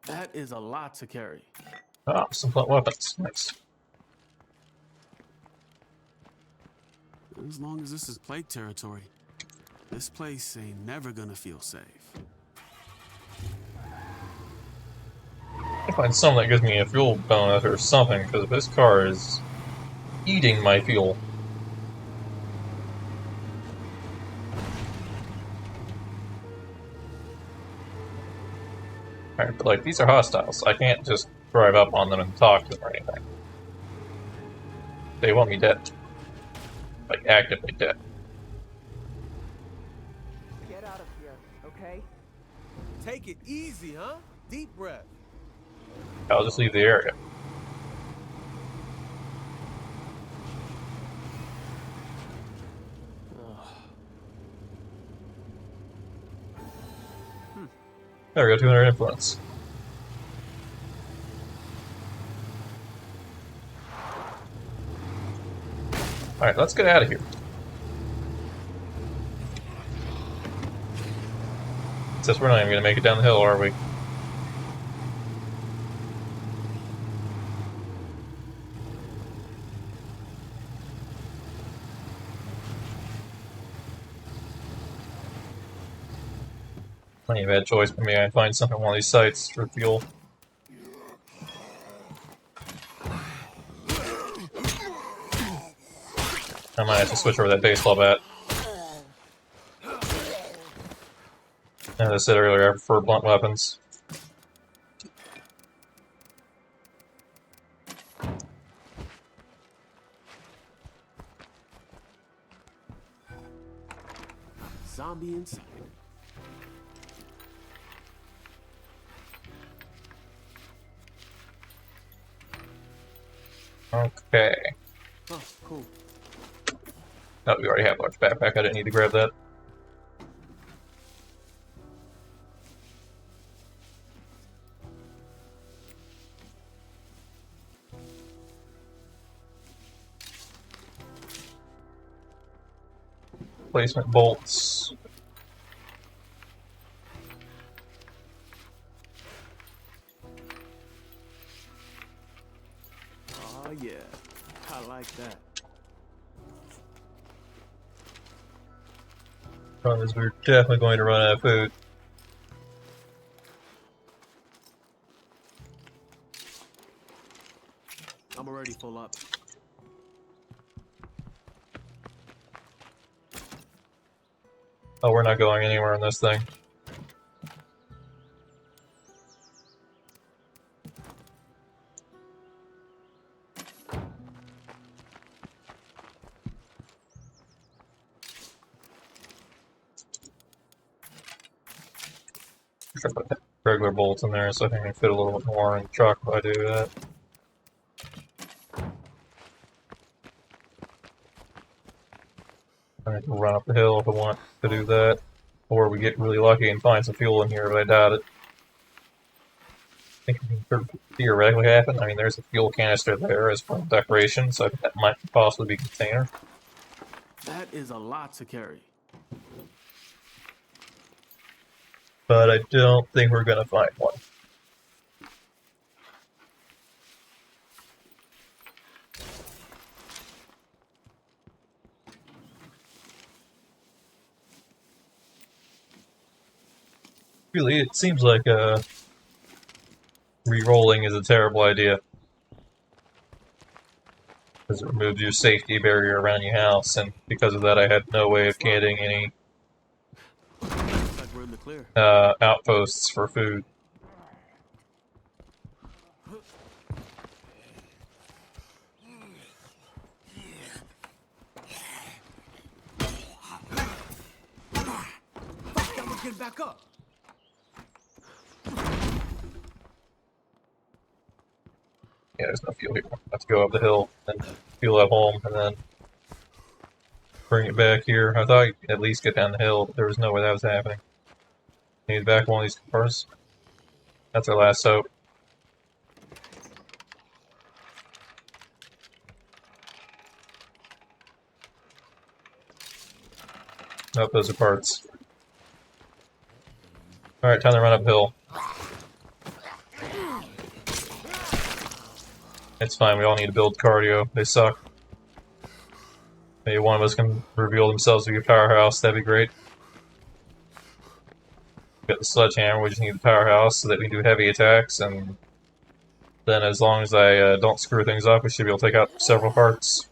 That is a lot to carry. Ah, some blunt weapons. Nice. As long as this is plague territory, this place ain't never gonna feel safe. I find something that gives me a fuel bonus or something, because this car is eating my fuel. Alright, but like, these are hostiles. I can't just drive up on them and talk to them or anything. They want me dead. Like, actively dead. Get out of here, okay? Take it easy, huh? Deep breath. I'll just leave the area. There we go, 200 influence. Alright, let's get out of here. Since we're not even going to make it down the hill, are we? Plenty of bad choice for me. I find something on one of these sites for fuel. I might have to switch over that baseball bat. As I said earlier, I prefer blunt weapons. Zombie inside. Okay. Oh, cool. Oh, we already have a large backpack. I didn't need to grab that. Placement bolts. Oh, yeah. I like that. Problem is, we're definitely going to run out of food. I'm already full up. Oh, we're not going anywhere on this thing. Should put regular bolts in there so I can fit a little bit more in the truck if I do that. I need to run up the hill if I want to do that. Or we get really lucky and find some fuel in here, but I doubt it. I think it could theoretically happen. I mean, there's a fuel canister there as part of decoration, so I think that might possibly be a container. That is a lot to carry. But I don't think we're gonna find one. Really, it seems like re-rolling is a terrible idea. Because it removes your safety barrier around your house, and because of that I had no way of getting any Looks like we're in the clear. outposts for food. Get back up. Yeah, there's no fuel here. I have to go up the hill and fuel at home and then bring it back here. I thought you could at least get down the hill, but there was no way that was happening. Need back one of these cars. That's our last hope. Nope, those are parts. Alright, time to run uphill. It's fine, we all need to build cardio. They suck. Maybe one of us can reveal themselves to be a powerhouse, that'd be great. Got the sledgehammer, we just need the powerhouse so that we can do heavy attacks, and then as long as I don't screw things up, we should be able to take out several hearts.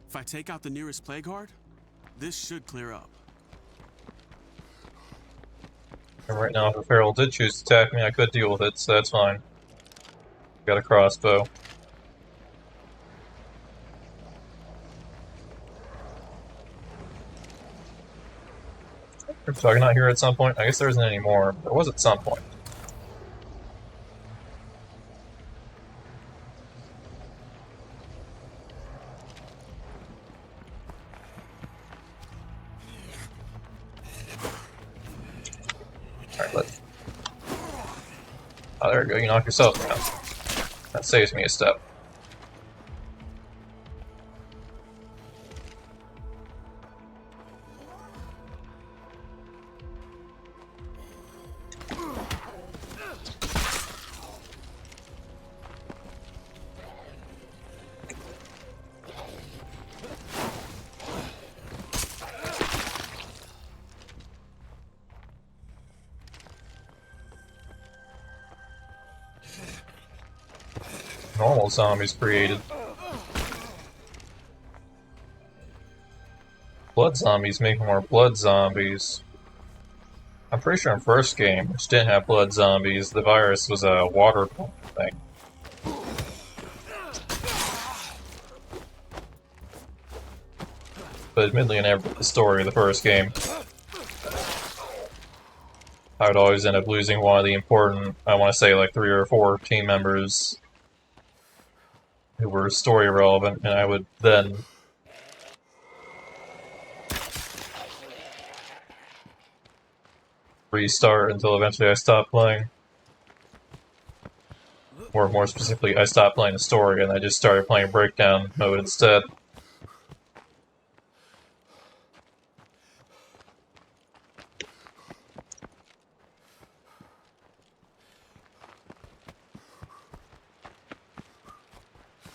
If I take out the nearest plague heart, this should clear up. And right now, if a feral did choose to attack me, I could deal with it, so that's fine. Got a crossbow. So I can not hear at some point? I guess there isn't any more. There was at some point. Alright, let's... Oh, there we go, you knock yourself down. That saves me a step. Normal zombies created. Blood zombies make more blood zombies. I'm pretty sure in first game, which didn't have blood zombies, the virus was a water thing. But admittedly, in the story of the first game, I would always end up losing one of the important, I want to say like 3 or 4 team members who were story relevant, and I would then restart until eventually I stopped playing. Or more specifically, I stopped playing the story and I just started playing breakdown mode instead.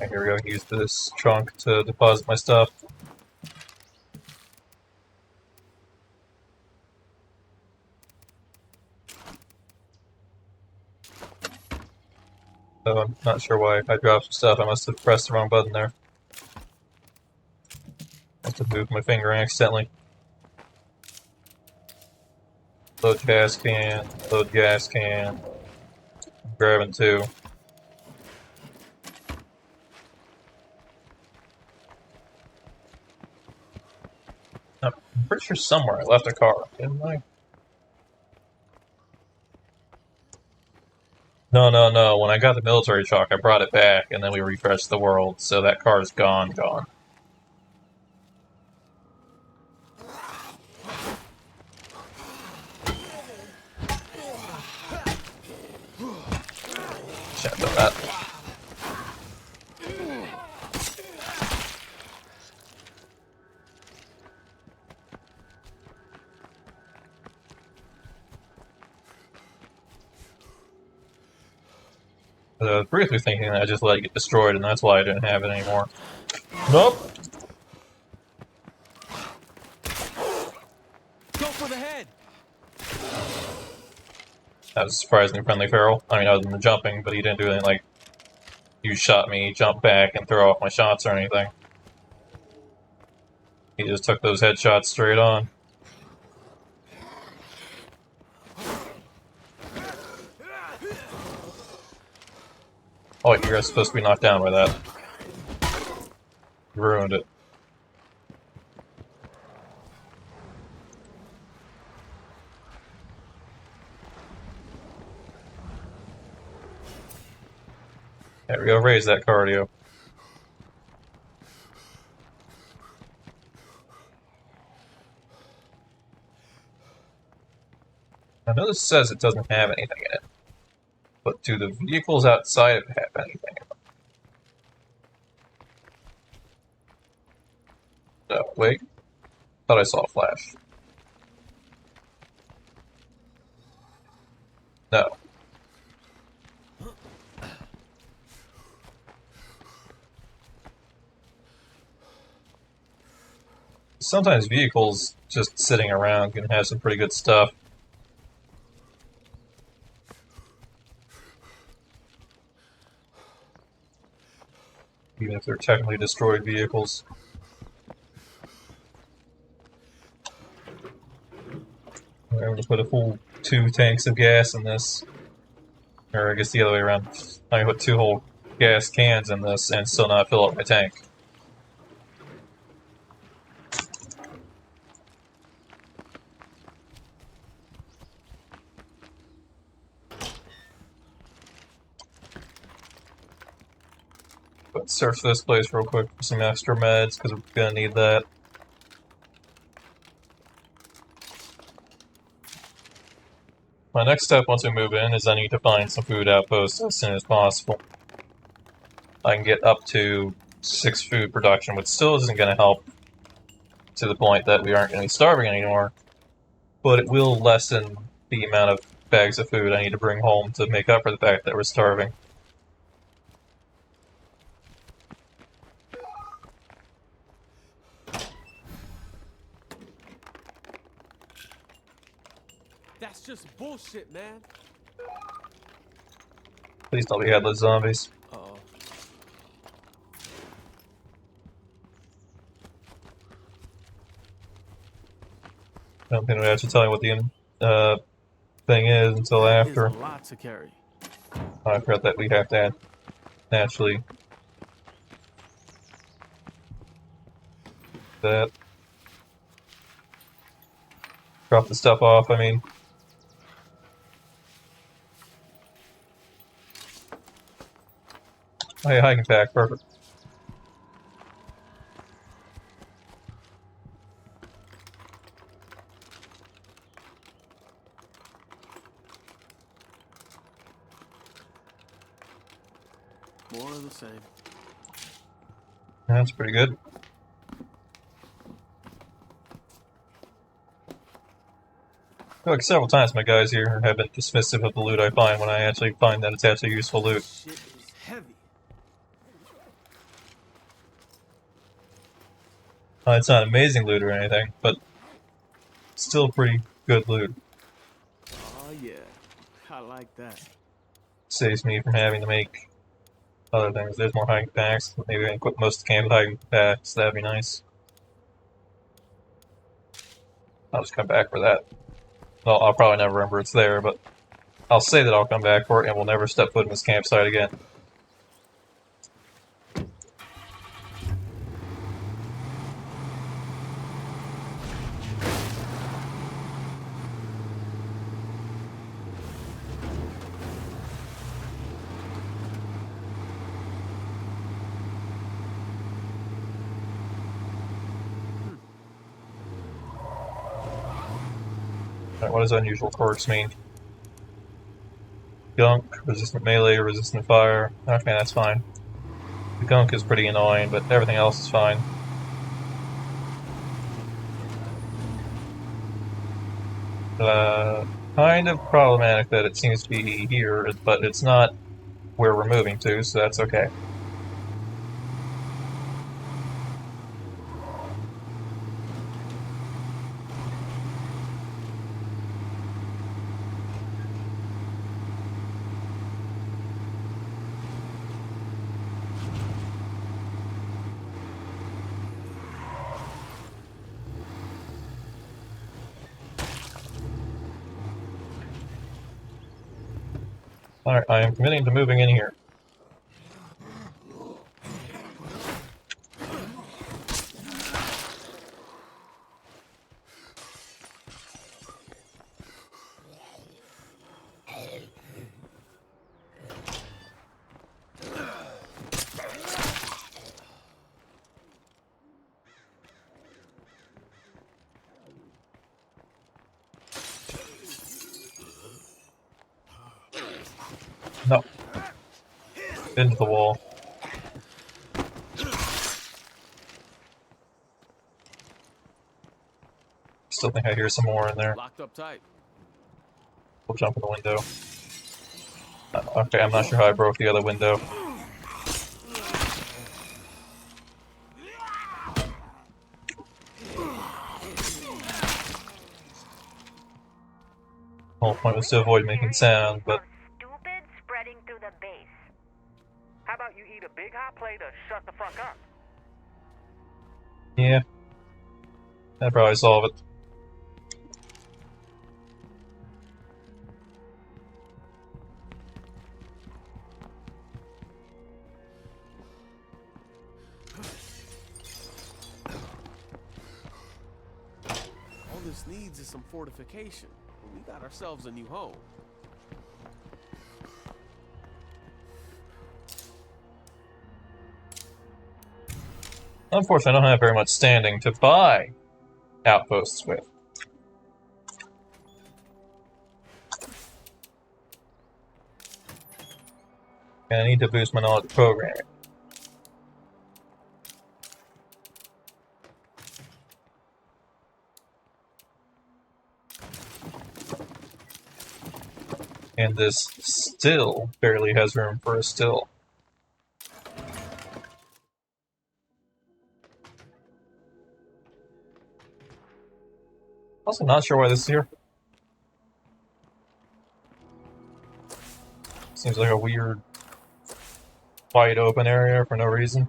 And here we go, use this trunk to deposit my stuff. So I'm not sure why I dropped some stuff. I must have pressed the wrong button there. Must have moved my finger accidentally. Load gas can, load gas can. I'm grabbing 2. I'm pretty sure somewhere I left a car, didn't I? No, no, no. When I got the military truck, I brought it back, and then we refreshed the world, so that car's gone. Should have done that. I was briefly thinking that I just let it get destroyed, and that's why I didn't have it anymore. Nope. Go for the head. That was surprisingly friendly feral. I mean, other than the jumping, but he didn't do anything like you shot me, jump back, and throw off my shots or anything. He just took those headshots straight on. Oh, you guys supposed to be knocked down by that. You ruined it. There we go, raise that cardio. I know this says it doesn't have anything in it, but do the vehicles outside of it have anything in them? No, wait. Thought I saw a flash. No. Sometimes vehicles just sitting around can have some pretty good stuff. Even if they're technically destroyed vehicles. I'm going to put a full 2 tanks of gas in this. Or I guess the other way around. I can put 2 whole gas cans in this and still not fill up my tank. Let's search this place real quick for some extra meds, because we're going to need that. My next step once we move in is I need to find some food outposts as soon as possible. I can get up to 6 food production, which still isn't going to help to the point that we aren't going to be starving anymore, but it will lessen the amount of bags of food I need to bring home to make up for the fact that we're starving. That's just bullshit, man. Please don't be headless zombies. Uh-oh. I don't think we have to tell you what the thing is until after. It's a lot to carry. I forgot that we have to add naturally that. Drop the stuff off, I mean. Oh yeah, hiking pack, perfect. More of the same. That's pretty good. I feel like several times my guys here have been dismissive of the loot I find when I actually find that it's actually useful loot. Shit is heavy. It's not amazing loot or anything, but still pretty good loot. Oh yeah, I like that. Saves me from having to make other things. There's more hiking packs. Maybe I can equip most of the camp with hiking packs. That'd be nice. I'll just come back for that. Well, I'll probably never remember it's there, but I'll say that I'll come back for it and we'll never step foot in this campsite again. Alright, what does unusual quirks mean? Gunk, resistant melee, resistant fire. Okay, that's fine. The gunk is pretty annoying, but everything else is fine. Kind of problematic that it seems to be here, but it's not where we're moving to, so that's okay. Alright, I am committing to moving in here. No. Into the wall. Still think I hear some more in there. Locked up tight. We'll jump in the window. Okay, I'm not sure how I broke the other window. The whole point was to avoid making sound, but Stupid spreading through the base. How about you eat a big hot plate or shut the fuck up? yeah. That'd probably solve it. All this needs is some fortification. We got ourselves a new home. Unfortunately, I don't have very much standing to buy outposts with. And I need to boost my knowledge of programming. And this still barely has room for a still. Also not sure why this is here. Seems like a weird, wide open area for no reason.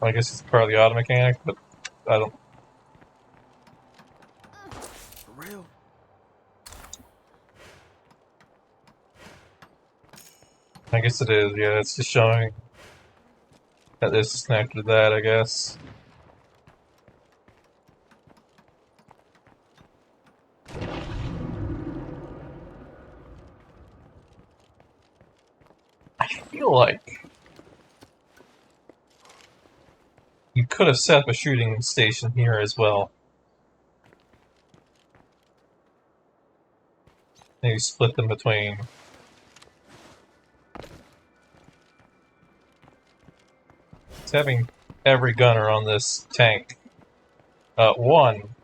I guess it's part of the auto mechanic, but I don't. For real? I guess it is, yeah, it's just showing that this is connected to that, I guess. I feel like you could have set up a shooting station here as well. Maybe split them between. It's having every gunner on this tank. One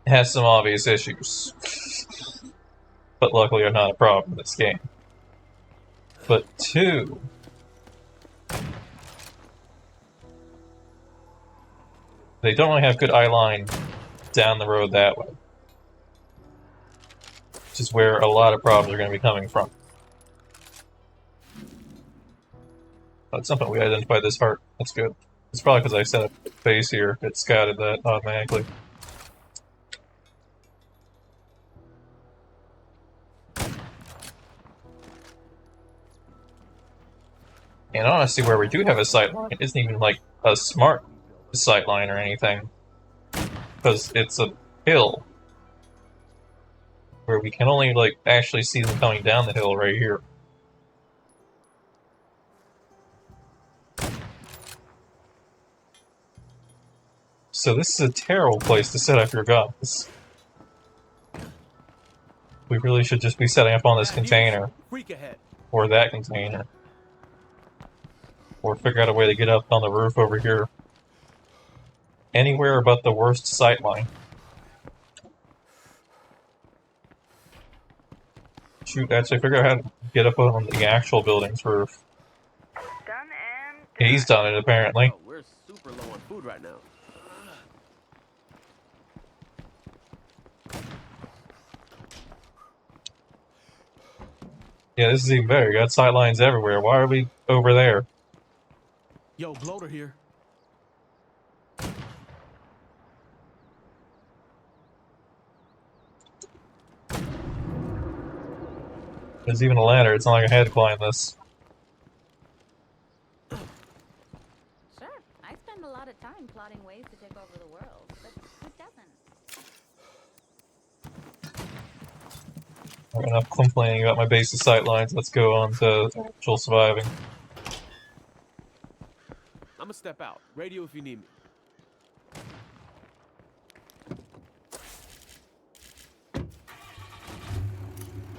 has some obvious issues. But luckily are not a problem in this game. But two, they don't really have good eye line down the road that way. Which is where a lot of problems are going to be coming from. At some point we identified this heart. That's good. It's probably because I set up a base here. It scouted that automatically. And honestly, where we do have a sightline, it isn't even like a smart sightline or anything. Because it's a hill. Where we can only, like, actually see them coming down the hill right here. So this is a terrible place to set up your guns. We really should just be setting up on this container. Freak ahead. Or that container. Or figure out a way to get up on the roof over here. Anywhere but the worst sightline. Shoot, actually figure out how to get up on the actual building's roof. Done and He's done it, apparently. Oh, we're super low on food right now. Yeah, this is even better. You got sightlines everywhere. Why are we over there? Yo, bloater here. There's even a ladder. It's not like I had to climb this. Sure, I spend a lot of time plotting ways to take over the world, but who doesn't? Enough complaining about my basic sightlines. Let's go on to actual surviving. I'm gonna step out. Radio if you need me.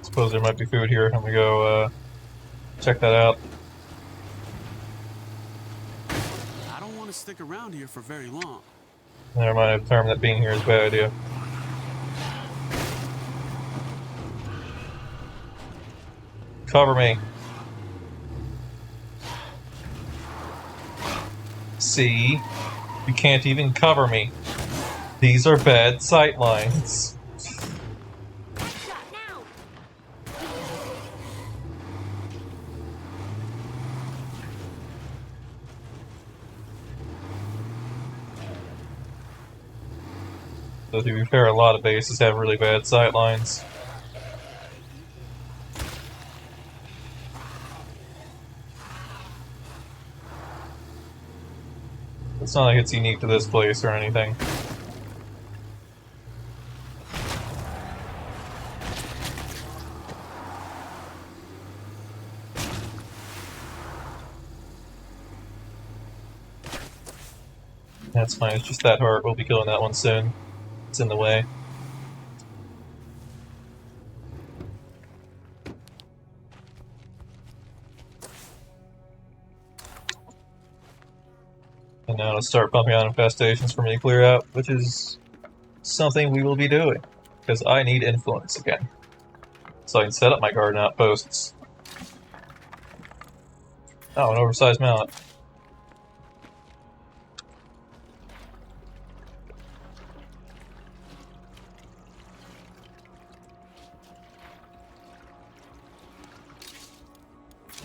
Suppose there might be food here. I'm gonna go check that out. I don't want to stick around here for very long. Never mind, I've determined that being here is a bad idea. Cover me. See? You can't even cover me. These are bad sightlines. So to be fair, a lot of bases have really bad sightlines. It's not like it's unique to this place or anything. That's fine, it's just that heart. We'll be killing that one soon. It's in the way. And now to start pumping out infestations for me to clear out, which is something we will be doing. Because I need influence again. So I can set up my garden outposts. Oh, an oversized mallet.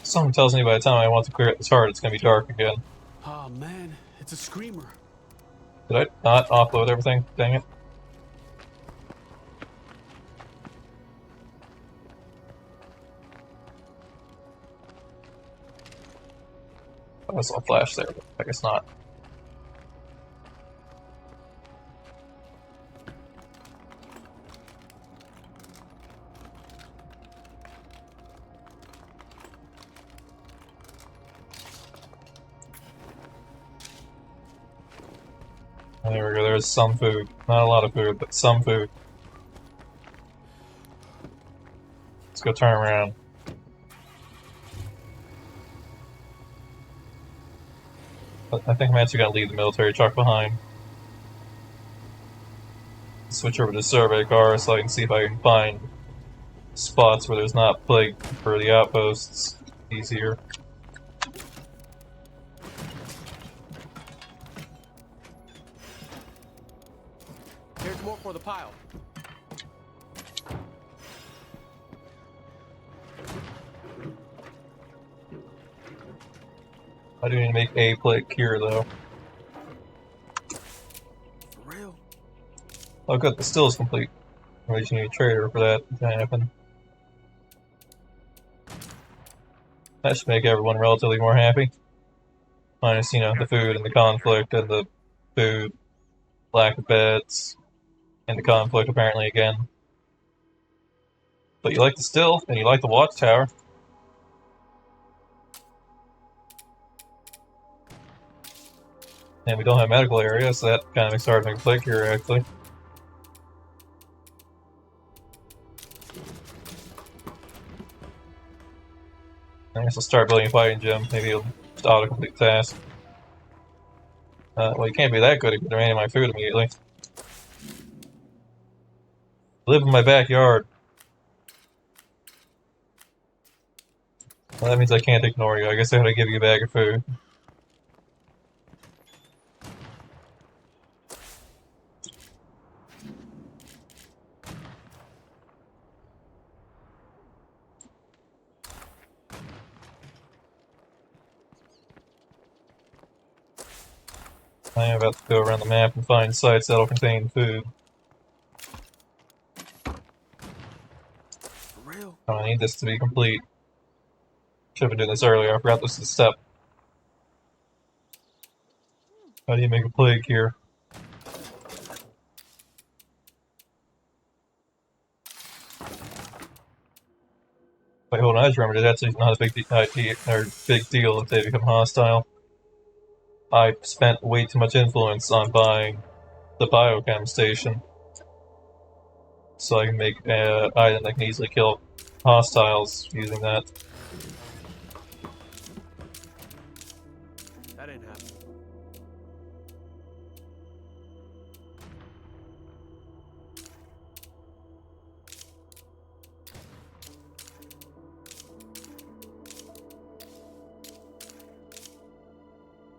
Someone tells me by the time I want to clear out this heart, it's going to be dark again. Oh man, it's a screamer. Did I not offload everything? Dang it. I saw a flash there, but I guess not. There we go, there's some food. Not a lot of food, but some food. Let's go turn around. But I think I'm actually going to leave the military truck behind. Switch over to survey car so I can see if I can find spots where there's not plague for the outposts easier. Here's more for the pile. I do need to make a plague cure though. For real? Oh good, the still is complete. We just need a trader for that to happen. That should make everyone relatively more happy. Minus, you know, the food and the conflict and the food, lack of beds, and the conflict apparently again. But you like the still, and you like the watchtower. And we don't have medical area, so that kind of makes it hard to make a play here, actually. I guess I'll start building a fighting gym. Maybe it'll just auto-complete task. Well, you can't be that good if you're demanding my food immediately. Live in my backyard. Well, that means I can't ignore you. I guess I gotta give you a bag of food. I am about to go around the map and find sites that'll contain food. For real? I need this to be complete. Should have been doing this earlier. I forgot this is a step. How do you make a plague here? Wait, hold on. I just remembered that's not a big deal if they become hostile. I spent way too much influence on buying the biochem station, so I can make an item that can easily kill hostiles using that. That ain't happening.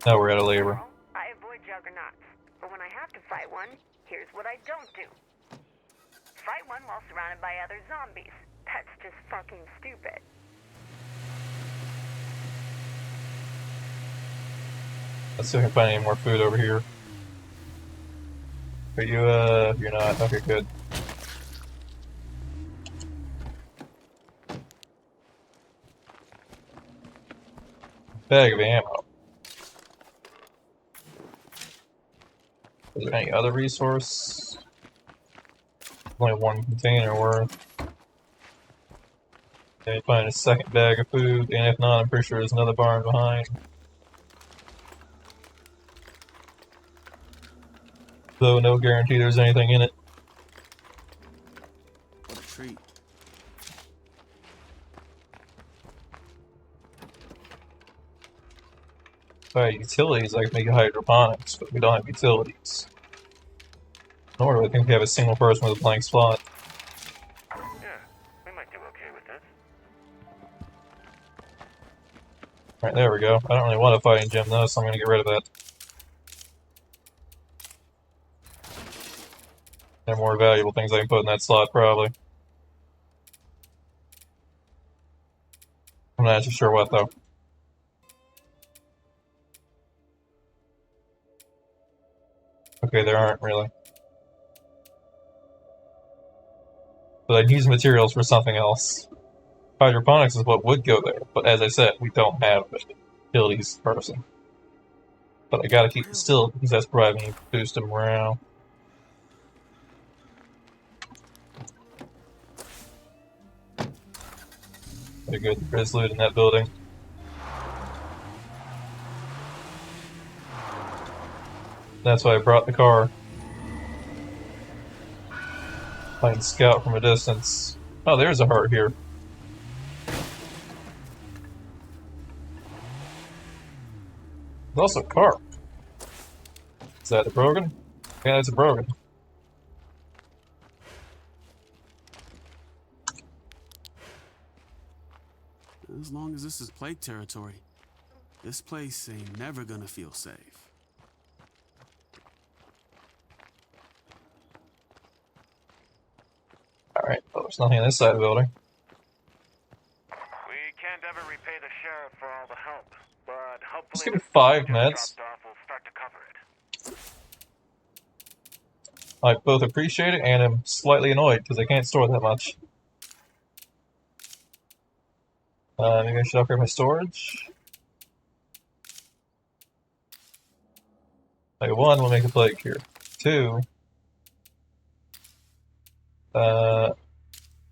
Now we're out of labor. Well, I avoid juggernauts, but when I have to fight one, here's what I don't do. Fight one while surrounded by other zombies. That's just fucking stupid. Let's see if I can find any more food over here. Are you, you're not. Okay, good. Bag of ammo. Is there any other resource? Only one container worth. Okay, find a second bag of food, and if not, I'm pretty sure there's another barn behind. Though no guarantee there's anything in it. What a treat. Alright, utilities, I can make hydroponics, but we don't have utilities. Nor do I think we have a single person with a blank slot. Yeah, we might do okay with this. Alright, there we go. I don't really want a fighting gym though, so I'm gonna get rid of that. There are more valuable things I can put in that slot, probably. I'm not actually sure what, though. Okay, there aren't, really. But I'd use materials for something else. Hydroponics is what would go there, but as I said, we don't have a abilities person. But I gotta keep it still, because that's providing me a boost of morale. Very good, there's loot in that building. That's why I brought the car. I can scout from a distance. Oh, there's a heart here. There's also a car. Is that a brogan? Yeah, that's a brogan. As long as this is plague territory, this place ain't never gonna feel safe. Alright, well, there's nothing on this side of the building. We can't ever repay the sheriff for all the help, but hopefully Just give me 5 meds. we'll start to cover it. I both appreciate it and am slightly annoyed because I can't store that much. Maybe I should upgrade my storage. Okay, 1, we'll make a plague here. 2,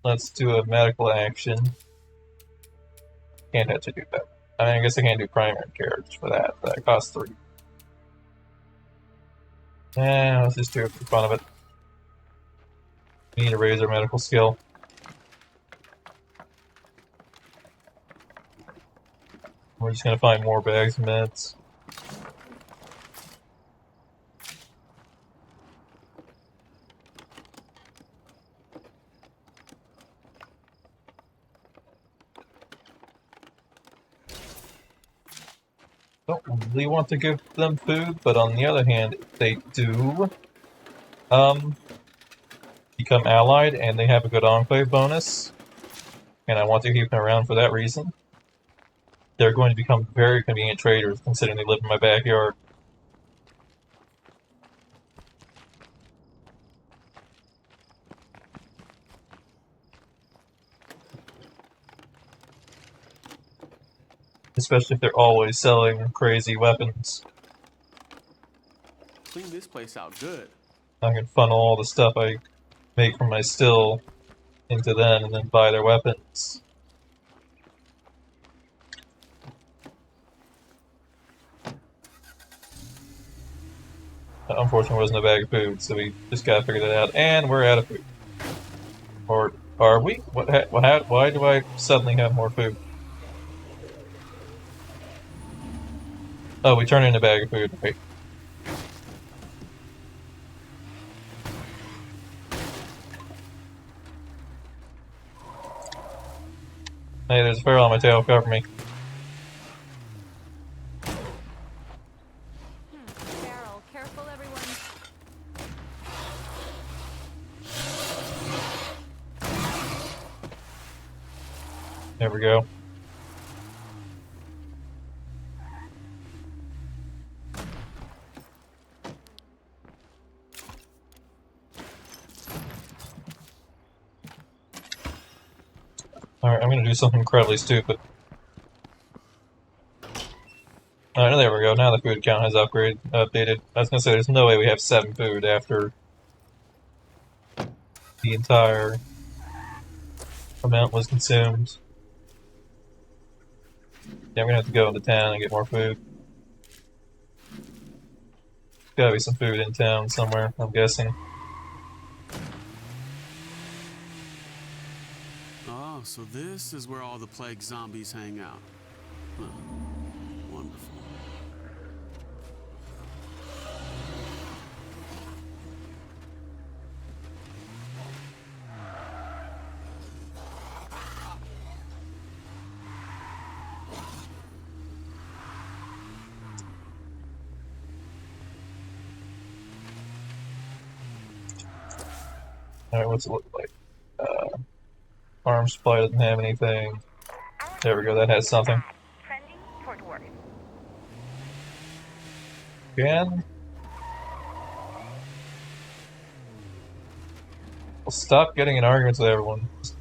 let's do a medical action. Can't actually do that. I mean, I guess I can't do primary care for that. That costs 3. Let's just do it for the fun of it. We need to raise our medical skill. We're just gonna find more bags of meds. Don't really want to give them food, but on the other hand, if they do become allied and they have a good enclave bonus, and I want to keep them around for that reason, they're going to become very convenient traders, considering they live in my backyard. Especially if they're always selling crazy weapons. Clean this place out good. I can funnel all the stuff I make from my still into them and then buy their weapons. Unfortunately, there wasn't a bag of food, so we just gotta figure that out. And we're out of food. Or are we? Why do I suddenly have more food? Oh, we turned in a bag of food. Wait. Hey, there's a ferrule on my tail. Cover me. Carol, careful, everyone. There we go. Alright, I'm gonna do something incredibly stupid. Alright, there we go. Now the food count has updated. I was gonna say, there's no way we have 7 food after the entire amount was consumed. Yeah, I'm gonna have to go into town and get more food. Gotta be some food in town somewhere, I'm guessing. Oh, so this is where all the plague zombies hang out. Huh. Wonderful. Alright, what's it look like? Arm supply doesn't have anything. There we go, that has something. Trending toward worse. Again? Well, stop getting in arguments with everyone. Just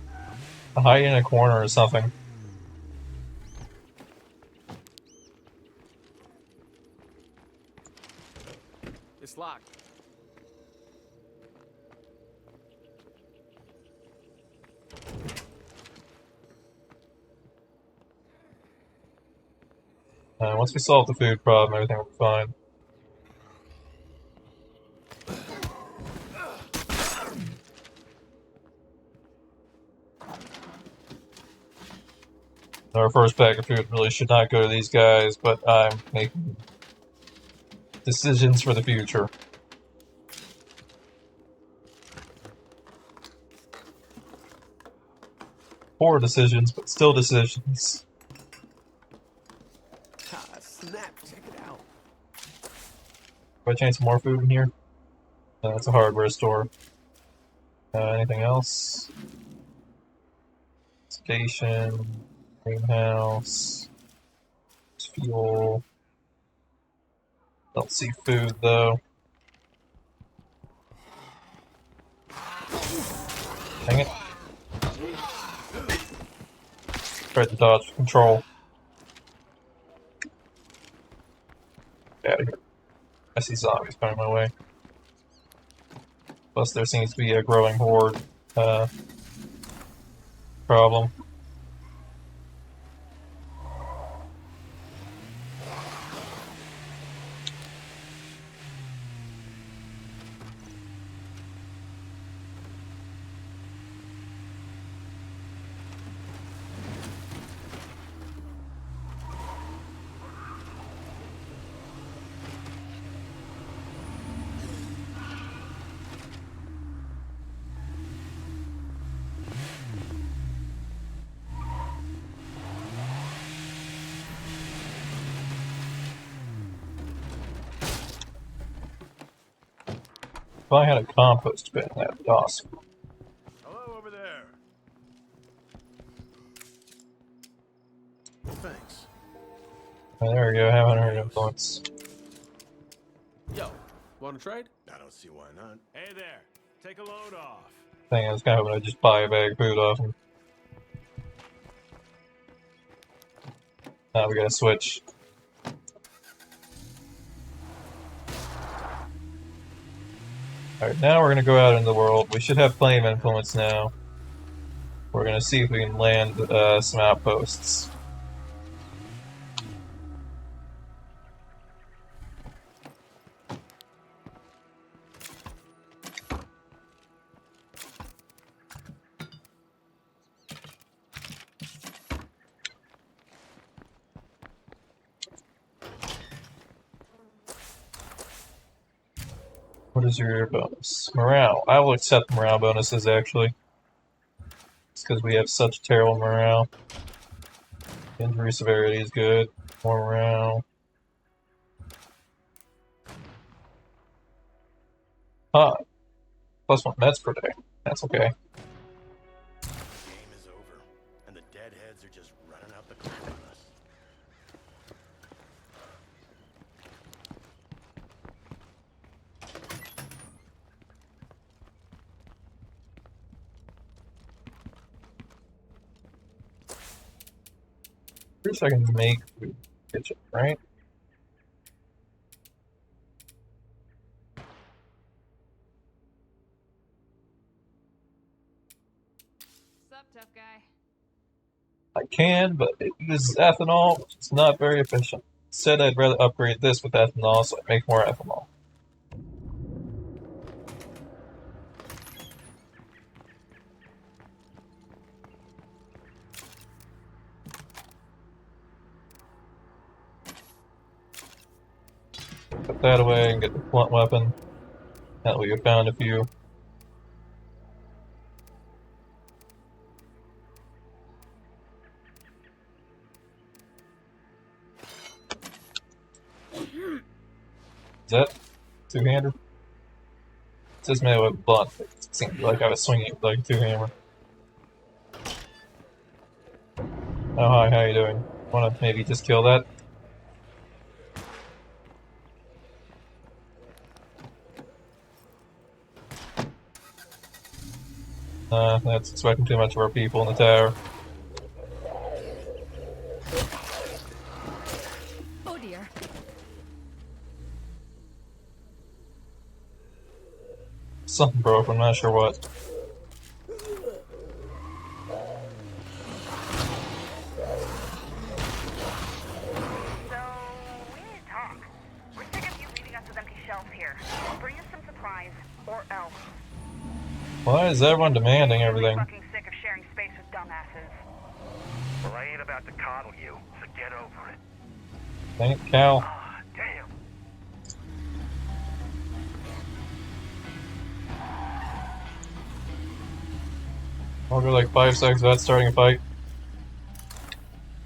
hide in a corner or something. It's locked. Once we solve the food problem, everything will be fine. Our first bag of food really should not go to these guys, but I'm making decisions for the future. Poor decisions, but still decisions. Ah, snap. Check it out. By chance, more food in here? It's a hardware store. Anything else? Station, greenhouse, fuel. Don't see food though. Dang it. Tried to dodge control. Get out of here. I see zombies coming my way. Plus, there seems to be a growing horde problem. If I had a compost bin, that'd be awesome. Hello over there. Thanks. Oh, there we go, haven't heard influence. Yo, wanna trade? I don't see why not. Hey there, take a load off. Thing I was kind of hoping I'd just buy a bag of food off him. Now we gotta switch. Alright, now we're gonna go out into the world. We should have plenty of influence now. We're gonna see if we can land some outposts. What is your bonus? Morale. I will accept morale bonuses, actually. It's because we have such terrible morale. Injury severity is good. More morale. Huh. +1 meds per day. That's okay. The game is over, and the deadheads are just running out the clock on us. First I can make food kitchen, right? Sup, tough guy? I can, but it uses ethanol, which is not very efficient. Instead, I'd rather upgrade this with ethanol so I make more ethanol. Put that away and get the blunt weapon. That way you found a few. Is that two-hander? It says melee with blunt. It seemed like I was swinging it like a two-hammer. Oh hi, how you doing? Wanna maybe just kill that? That's expecting too much of our people in the tower. Oh dear. Something broke, I'm not sure what. So, we need to talk. We're sick of you leaving us with empty shelves here. Bring us some supplies, or else. Why is everyone demanding We're everything? fucking sick of sharing space with dumbasses. Well, I ain't about to coddle you, so get over it. Thank Cal. Ah, damn. I'll go like 5 seconds without starting a fight.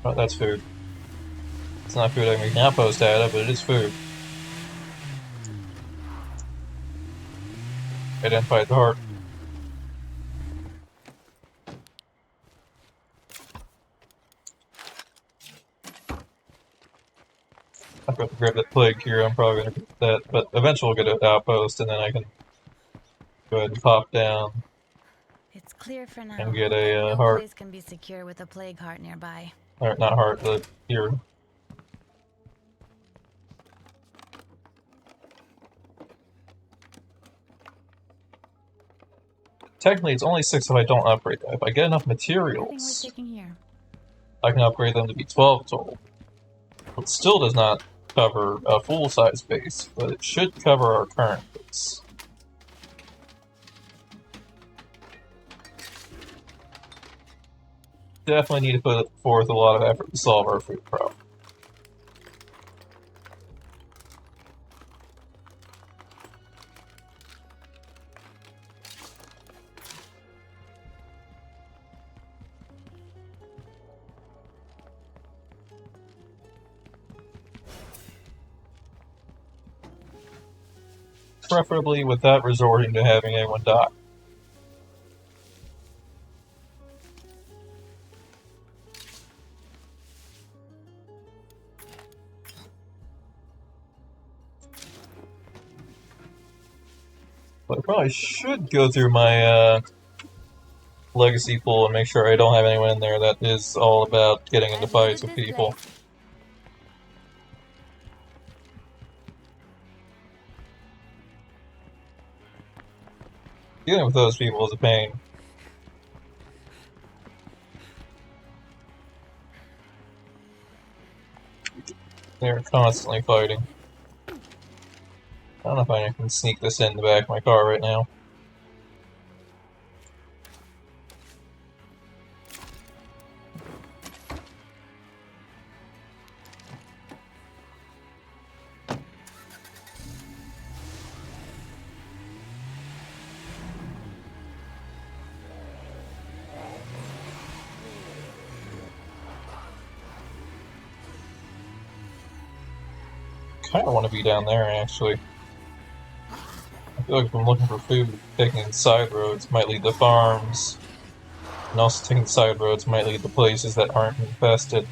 Oh, that's food. It's not food I can make an outpost out of, but it is food. Identify the heart. I'm going to grab that plague here, I'm probably going to get that, but eventually we'll get an outpost and then I can go ahead and pop down. It's clear for now. And get but a, no heart. place can be secure with a plague heart nearby. Or, not heart, but here. Technically, it's only 6 if I don't upgrade that. If I get enough Nothing worth materials, taking here. I can upgrade them to be 12 total. It still does not cover a full-size base, but it should cover our current base. Definitely need to put forth a lot of effort to solve our food problem. preferably without resorting to having anyone die. But I probably should go through my legacy pool and make sure I don't have anyone in there that is all about getting into fights with people. Dealing with those people is a pain. They're constantly fighting. I don't know if I can sneak this in the back of my car right now. I kind of want to be down there, actually. I feel like if I'm looking for food, taking side roads might lead to farms. And also taking side roads might lead to places that aren't infested.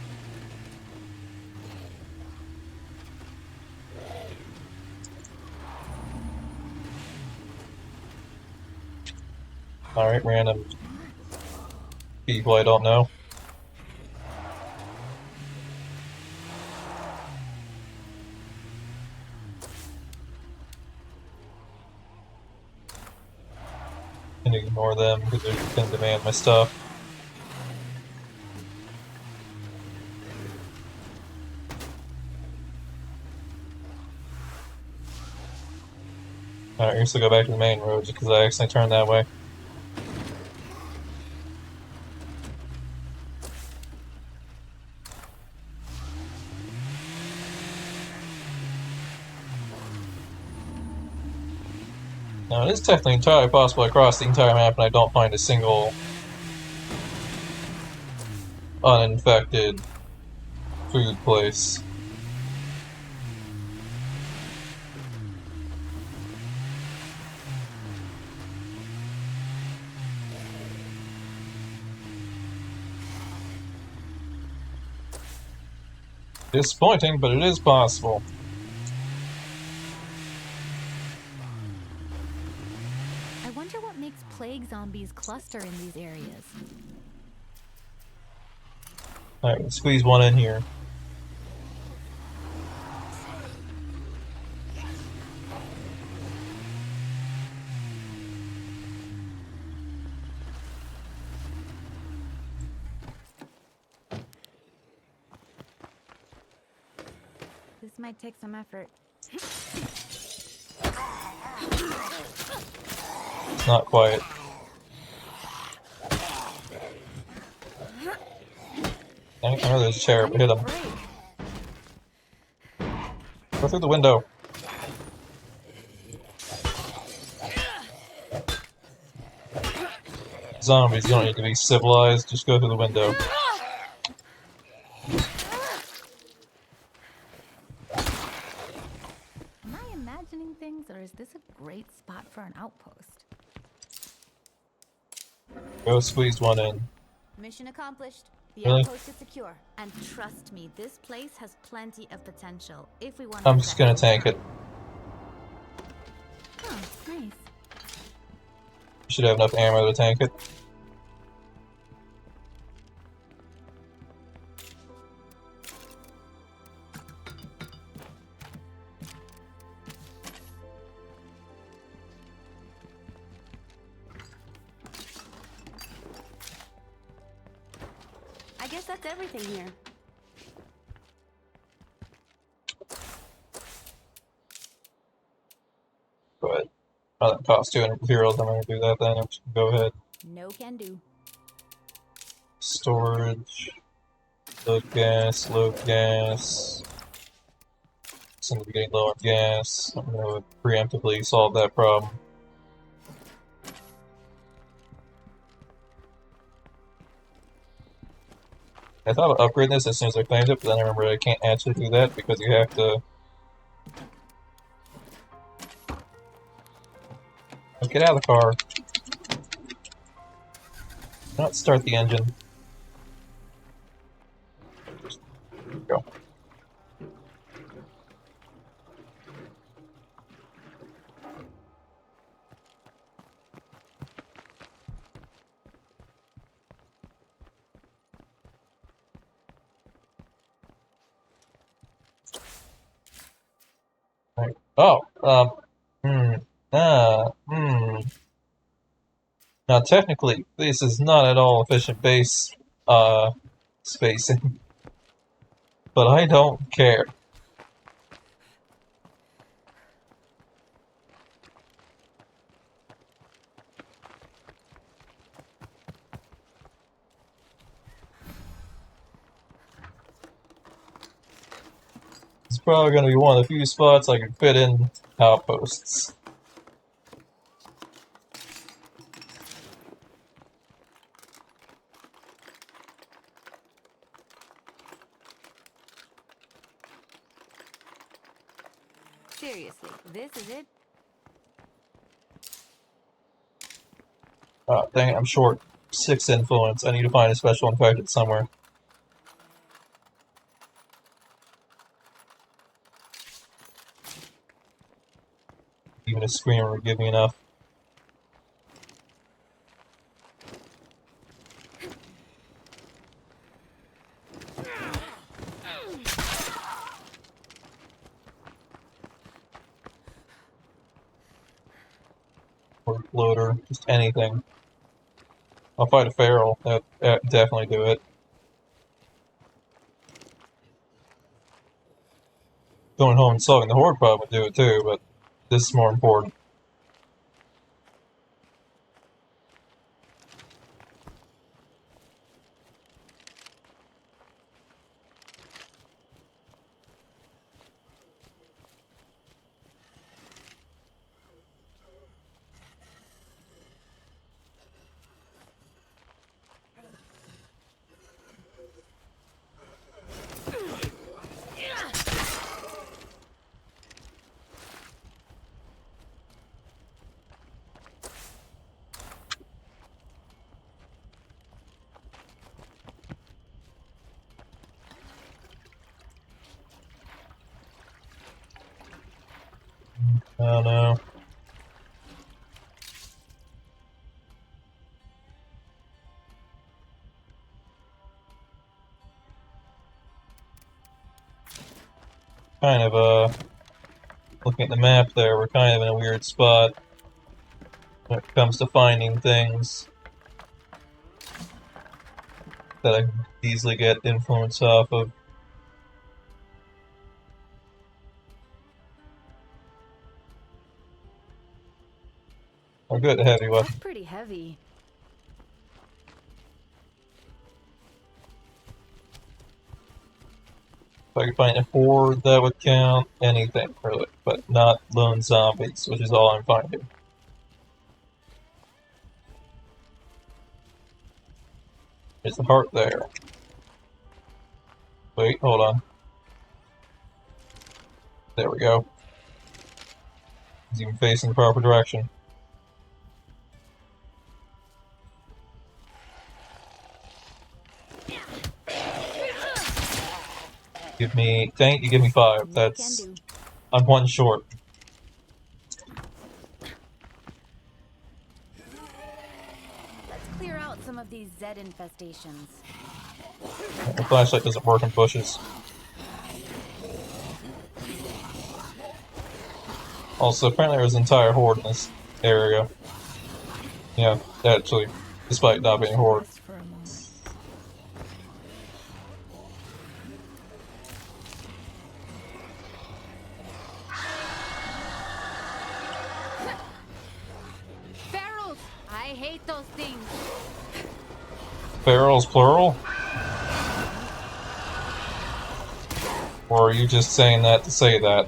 Alright, random people I don't know. And ignore them because they're going to demand my stuff. Alright, I used to go back to the main road because I accidentally turned that way. Now, it is technically entirely possible I cross the entire map and I don't find a single uninfected food place. Disappointing, but it is possible. I wonder what makes plague zombies cluster in these areas. Alright, let's squeeze one in here. This might take some effort. It's not quiet. I know there's a chair, but hit him. Go through the window. Zombies, you don't need to be civilized, just go through the window. Am I imagining things, or is this a great spot for an outpost? Go squeeze one in. Mission accomplished. The Really? outpost is secure. And trust me, this place has plenty of potential if we want I'm just gonna tank it. Oh, nice. You should have enough ammo to tank it. I guess that's everything here. But that costs 200 materials, I'm gonna do that then. Go ahead. No can do. Storage. Load gas. Seem to be getting low on gas. I'm gonna preemptively solve that problem. I thought about upgrading this as soon as I claimed it, but then I remembered I can't actually do that because you have to Get out of the car. Do not start the engine. Go. Right. Oh, Now, technically, this is not at all efficient base, spacing, but I don't care. It's probably going to be one of the few spots I can fit in outposts. Seriously, this is it? Dang it, I'm short 6 influence. I need to find a special infected somewhere. Even a screamer would give me enough. Or floater, just anything. I'll fight a feral. That definitely do it. Going home and solving the horde problem would do it too, but this is more important. I don't know. Kind of, looking at the map there, we're kind of in a weird spot when it comes to finding things that I can easily get influence off of. Oh good, a heavy weapon. That's pretty heavy. If I could find a horde, that would count. Anything, really. But not lone zombies, which is all I'm finding. There's the heart there. Wait, hold on. There we go. He's even facing the proper direction. Give me... Dang it, you give me 5. That's... I'm 1 short. Let's clear out some of these Zed infestations. The flashlight doesn't work in bushes. Also, apparently there's an entire horde in this area. Yeah, actually, despite not being a horde. Ferals! I hate those things. Ferals, plural? Or are you just saying that to say that?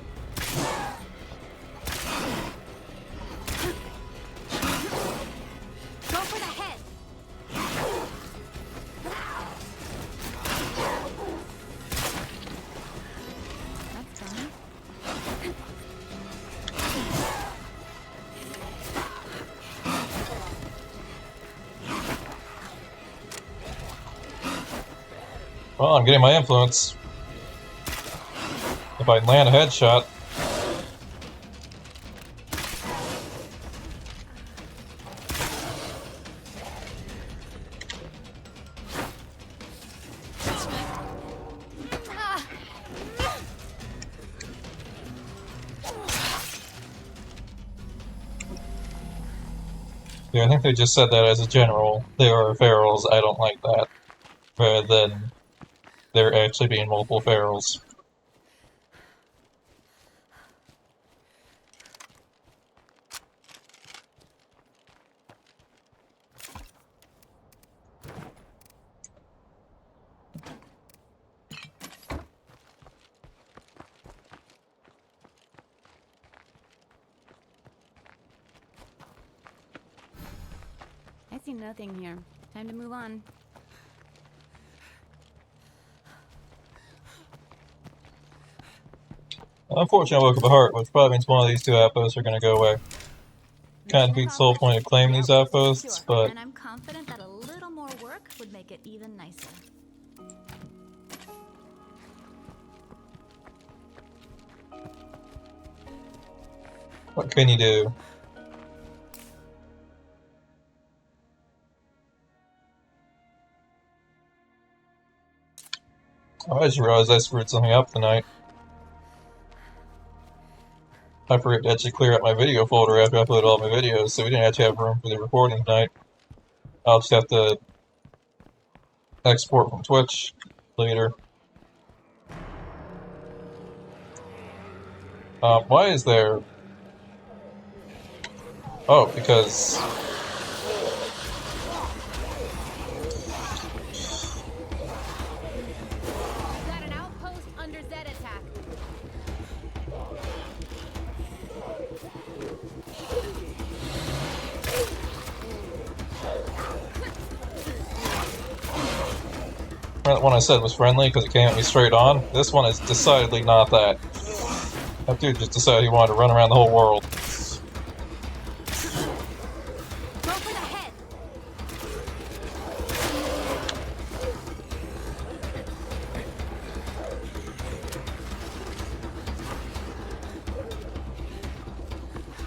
Go for the head. That's fine. Well, I'm getting my influence. If I land a headshot. Yeah, I think they just said that as a general. They are ferals. I don't like that. Rather than there actually being multiple ferals. I see nothing here. Time to move on. Unfortunately, I woke up a heart, which probably means one of these two outposts are going to go away. Kind of beats the whole point of claiming these outposts, but... And I'm confident that a little more work would make it even nicer. What can you do? Oh, I just realized I screwed something up tonight. I forgot to actually clear out my video folder after I uploaded all my videos, so we didn't actually have room for the recording tonight. I'll just have to export from Twitch later. Why is there... Oh, because... Got an outpost under Z attack. That one I said was friendly because it came at me straight on. This one is decidedly not that. That dude just decided he wanted to run around the whole world. Go for the head.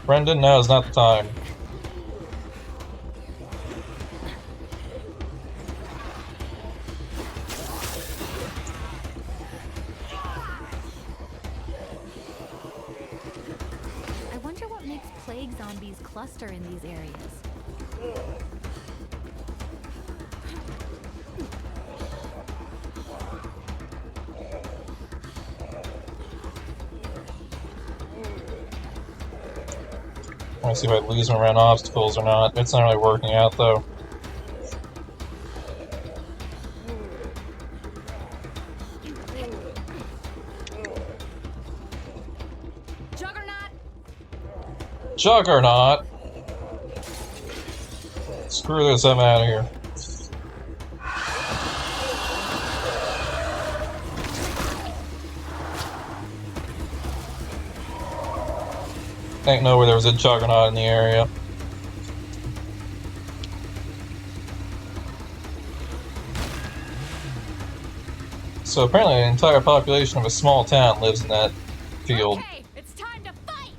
Brendan, now is not the time. I wonder what makes plague zombies cluster in these areas. I want to see if I lose him around obstacles or not. It's not really working out though. Juggernaut! Juggernaut! Screw this, I'm out of here. I didn't know where there was a Juggernaut in the area. So apparently the entire population of a small town lives in that field. Okay, it's time to fight!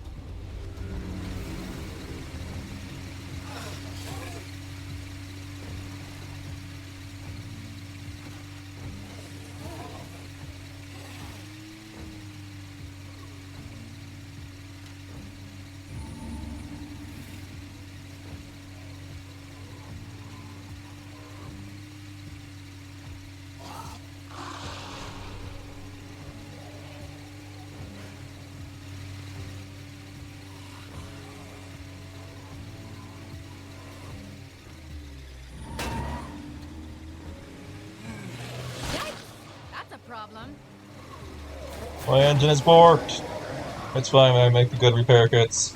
That's a problem. My engine is borked. It's fine, I make the good repair kits.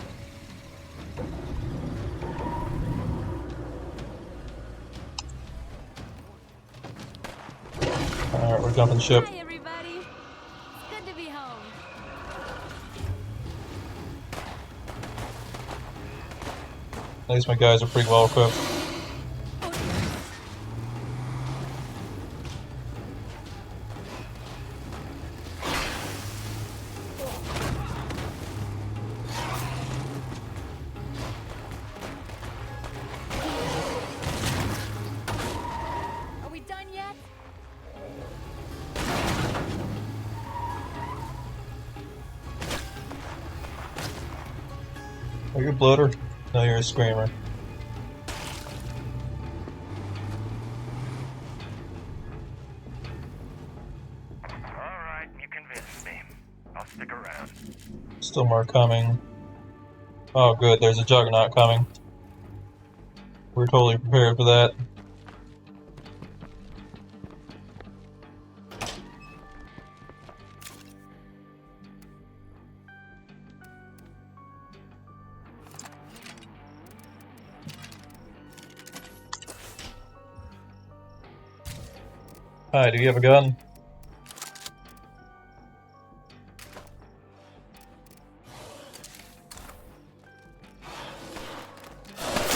Alright, we're jumping ship. Hi, everybody. It's good to be home. At least my guys are pretty well equipped. Are you a bloater? No, you're a screamer. Alright, you convinced me. I'll stick around. Still more coming. Oh good, there's a juggernaut coming. We're totally prepared for that. Hi, do you have a gun?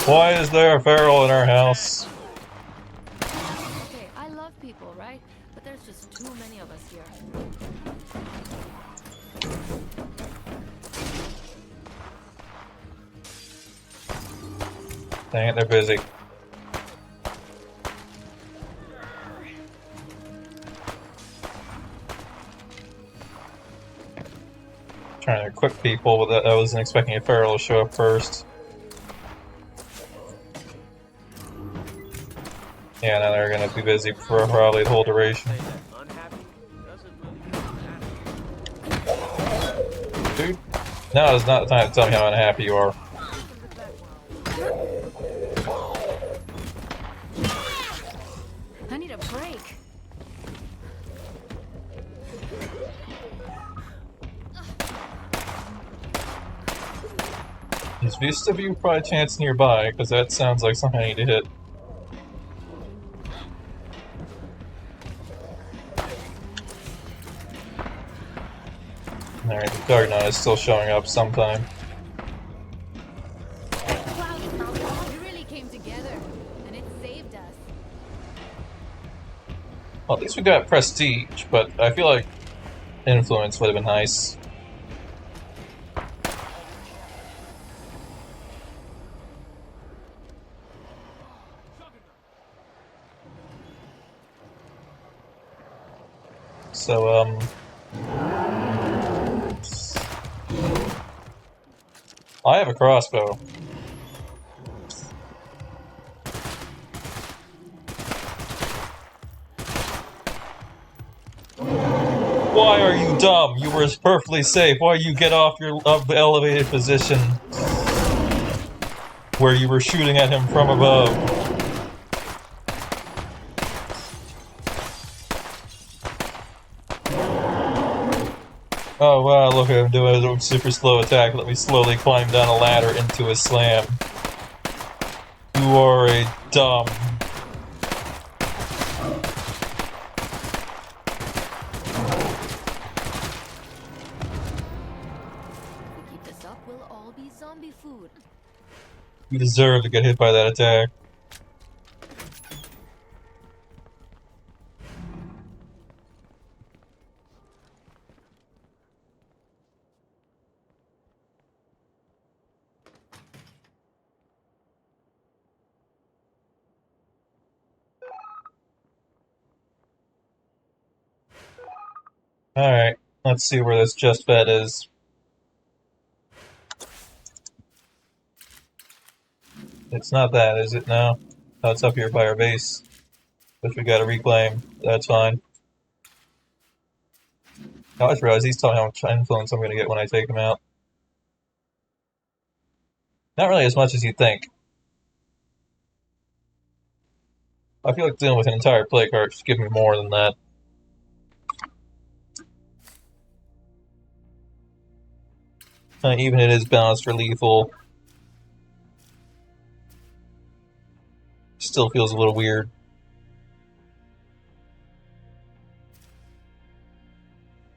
Why is there a feral in our house? Okay, I love people, right? But there's just too many of us here. Dang it, they're busy. Trying to equip people, but I wasn't expecting a feral to show up first. Yeah, now they're gonna be busy for probably the whole duration. Dude, now is not the time to tell me how unhappy you are. I need a break. Is Vista View by chance nearby? Because that sounds like something I need to hit. Alright, the Juggernaut is still showing up sometime. Wow, we really came together, and it saved us. Well, at least we got prestige, but I feel like influence would have been nice. So, I have a crossbow. Why are you dumb? You were perfectly safe. Why you get off the elevated position where you were shooting at him from above? Oh wow, look at him doing a super slow attack. Let me slowly climb down a ladder into a slam. You are a dumb. If we keep this up, we'll all be zombie food. You deserve to get hit by that attack. Alright, let's see where this just vet is. It's not that, is it? No. No, it's up here by our base. Which we gotta reclaim. That's fine. I just realized he's telling me how much influence I'm gonna get when I take him out. Not really as much as you'd think. I feel like dealing with an entire play card should give me more than that. Even it is balanced for lethal. Still feels a little weird.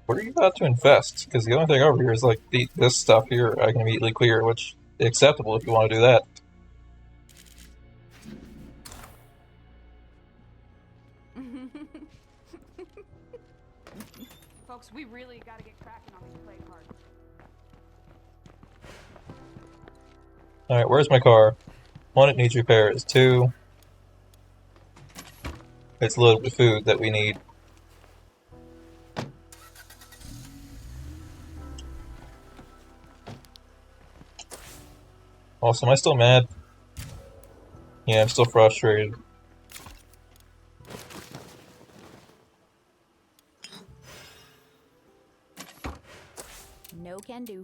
What are you about to infest? Because the only thing over here is like this stuff here I can immediately clear, which is acceptable if you want to do that. Folks, we really gotta get cracking on these play cards. Alright, where's my car? 1, it needs repairs. 2, it's loaded with food that we need. Also, am I still mad? Yeah, I'm still frustrated. No can do.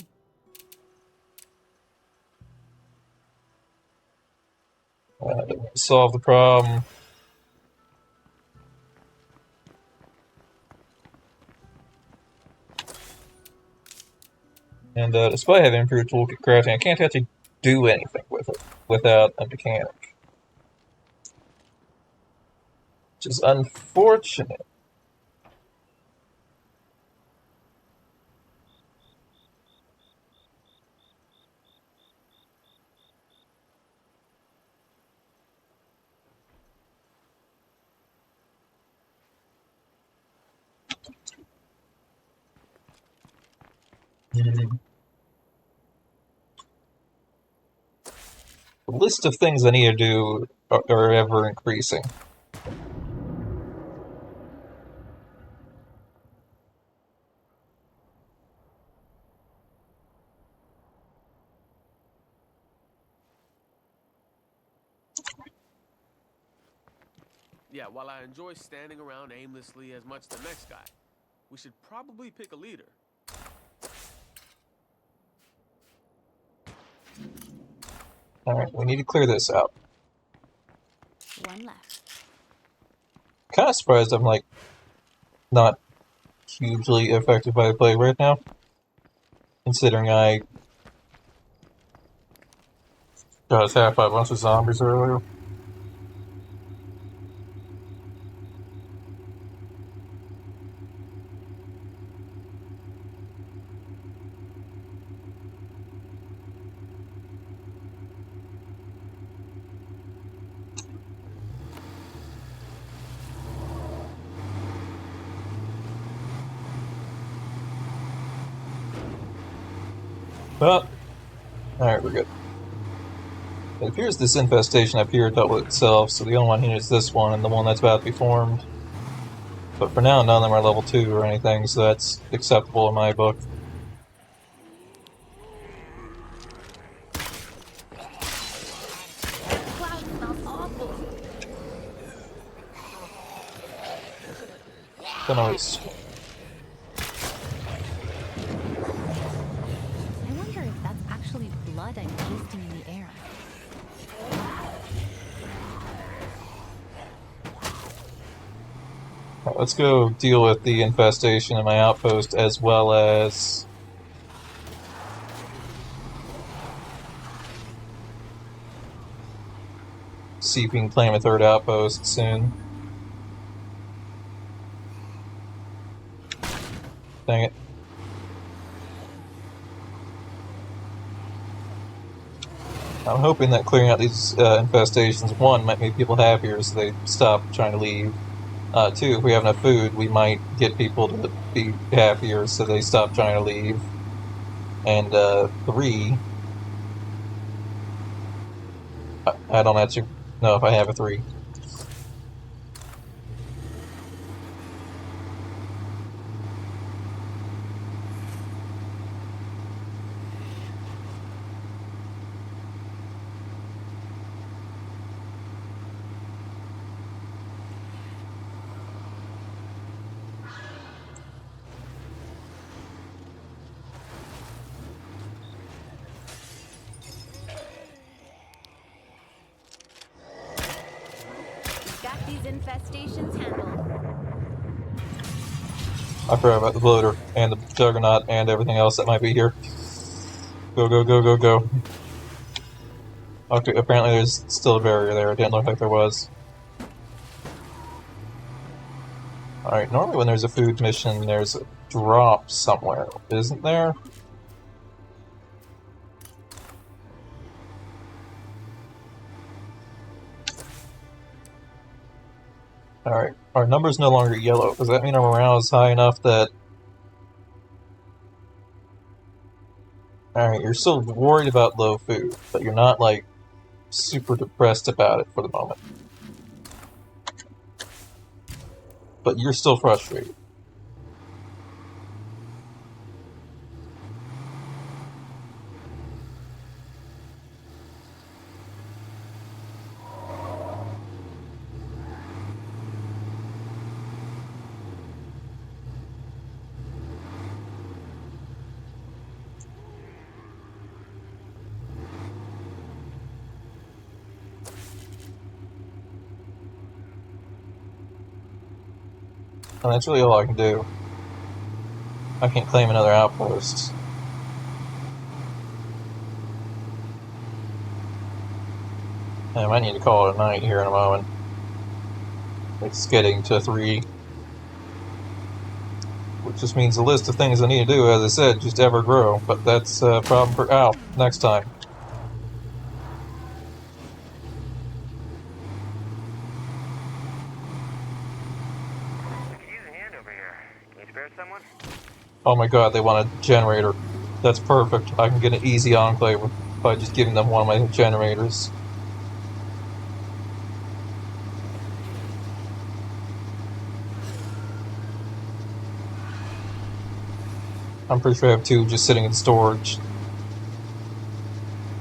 Solve the problem. And despite having improved toolkit crafting, I can't actually do anything with it without a mechanic. Which is unfortunate. The list of things I need to do are ever increasing. Yeah, while I enjoy standing around aimlessly as much as the next guy, we should probably pick a leader. Alright, we need to clear this out. One left. Kind of surprised I'm, like, not hugely affected by the plague right now. Considering I got attacked by a bunch of zombies earlier. But, alright, we're good. It appears this infestation up here dealt with itself, so the only one here is this one and the one that's about to be formed. But for now, none of them are level 2 or anything, so that's acceptable in my book. Cloud smells awful. Don't always... I wonder if that's actually blood I'm tasting in the air. Right, let's go deal with the infestation in my outpost as well as... see if we can claim a third outpost soon. Dang it. I'm hoping that clearing out these infestations, one, might make people happier so they stop trying to leave. Two, if we have enough food, we might get people to be happier so they stop trying to leave. And three, I don't actually know if I have a three. Got these infestations handled. I forgot about the bloater and the juggernaut and everything else that might be here. Go, go, go, go, go. Okay, apparently there's still a barrier there. It didn't look like there was. Alright, normally when there's a food mission, there's a drop somewhere, isn't there? Alright, our number's no longer yellow. Does that mean our morale is high enough that... Alright, you're still worried about low food, but you're not, like, super depressed about it for the moment. But you're still frustrated. And that's really all I can do. I can't claim another outpost. I might need to call it a night here in a moment. It's getting to 3. Which just means the list of things I need to do, as I said, just ever grow. But that's a problem for Al next time. I could use a hand over here. Can you spare someone? Oh my god, they want a generator. That's perfect. I can get an easy enclave by just giving them one of my generators. I'm pretty sure I have 2 just sitting in storage.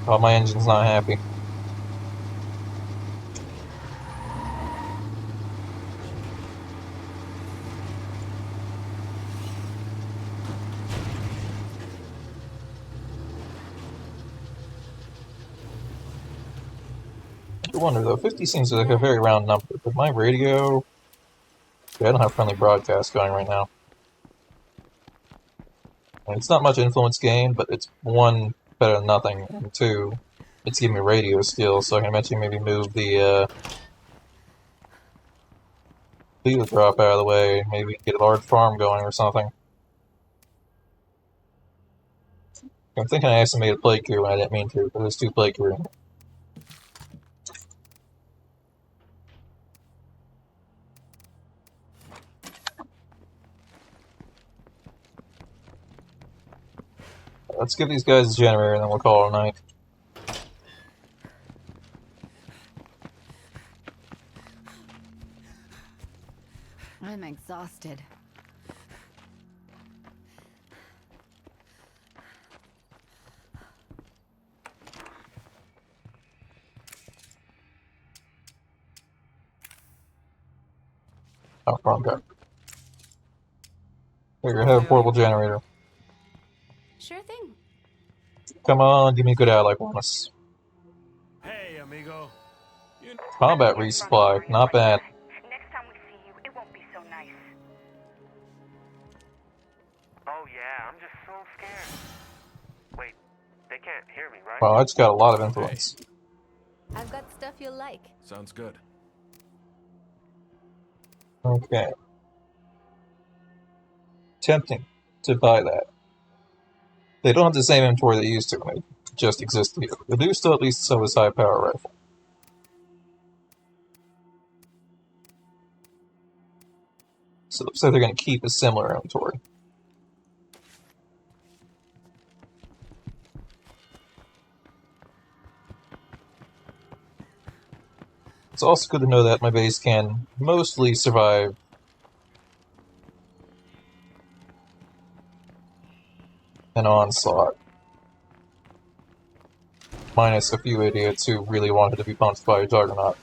Oh, my engine's not happy. I wonder though, 50 seems like a very round number, but my radio... Okay, I don't have friendly broadcast going right now. And it's not much influence gain, but it's 1, better than nothing, and 2, it's giving me radio skills, so I can eventually maybe move the beetle drop out of the way, maybe get a large farm going or something. I'm thinking I estimated plate crew when I didn't mean to, but there's 2 plate crew. Let's give these guys a generator and then we'll call it a night. I'm exhausted. Oh, wrong guy. Here, have a portable generator. Sure thing. Come on, give me a good ally bonus. Hey, amigo. Combat resupply, not bad. Next time we see you, it won't be so nice. Oh yeah, I'm just so scared. Wait, they can't hear me, right? Well, I just got a lot of influence. I've got stuff you'll like. Sounds good. Okay. Tempting to buy that. They don't have the same inventory they used to when they just exist here. They do still at least have a high power rifle. So it looks like they're going to keep a similar inventory. It's also good to know that my base can mostly survive an onslaught. Minus a few idiots who really wanted to be punched by a juggernaut.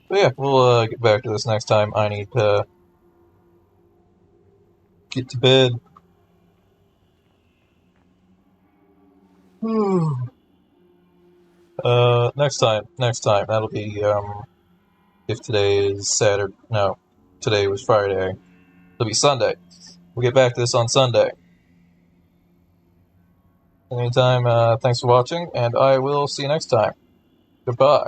But yeah, we'll get back to this next time. I need to get to bed. Next time. That'll be, if today is Saturday. No, today was Friday. It'll be Sunday. We'll get back to this on Sunday. In the meantime, thanks for watching, and I will see you next time. Goodbye.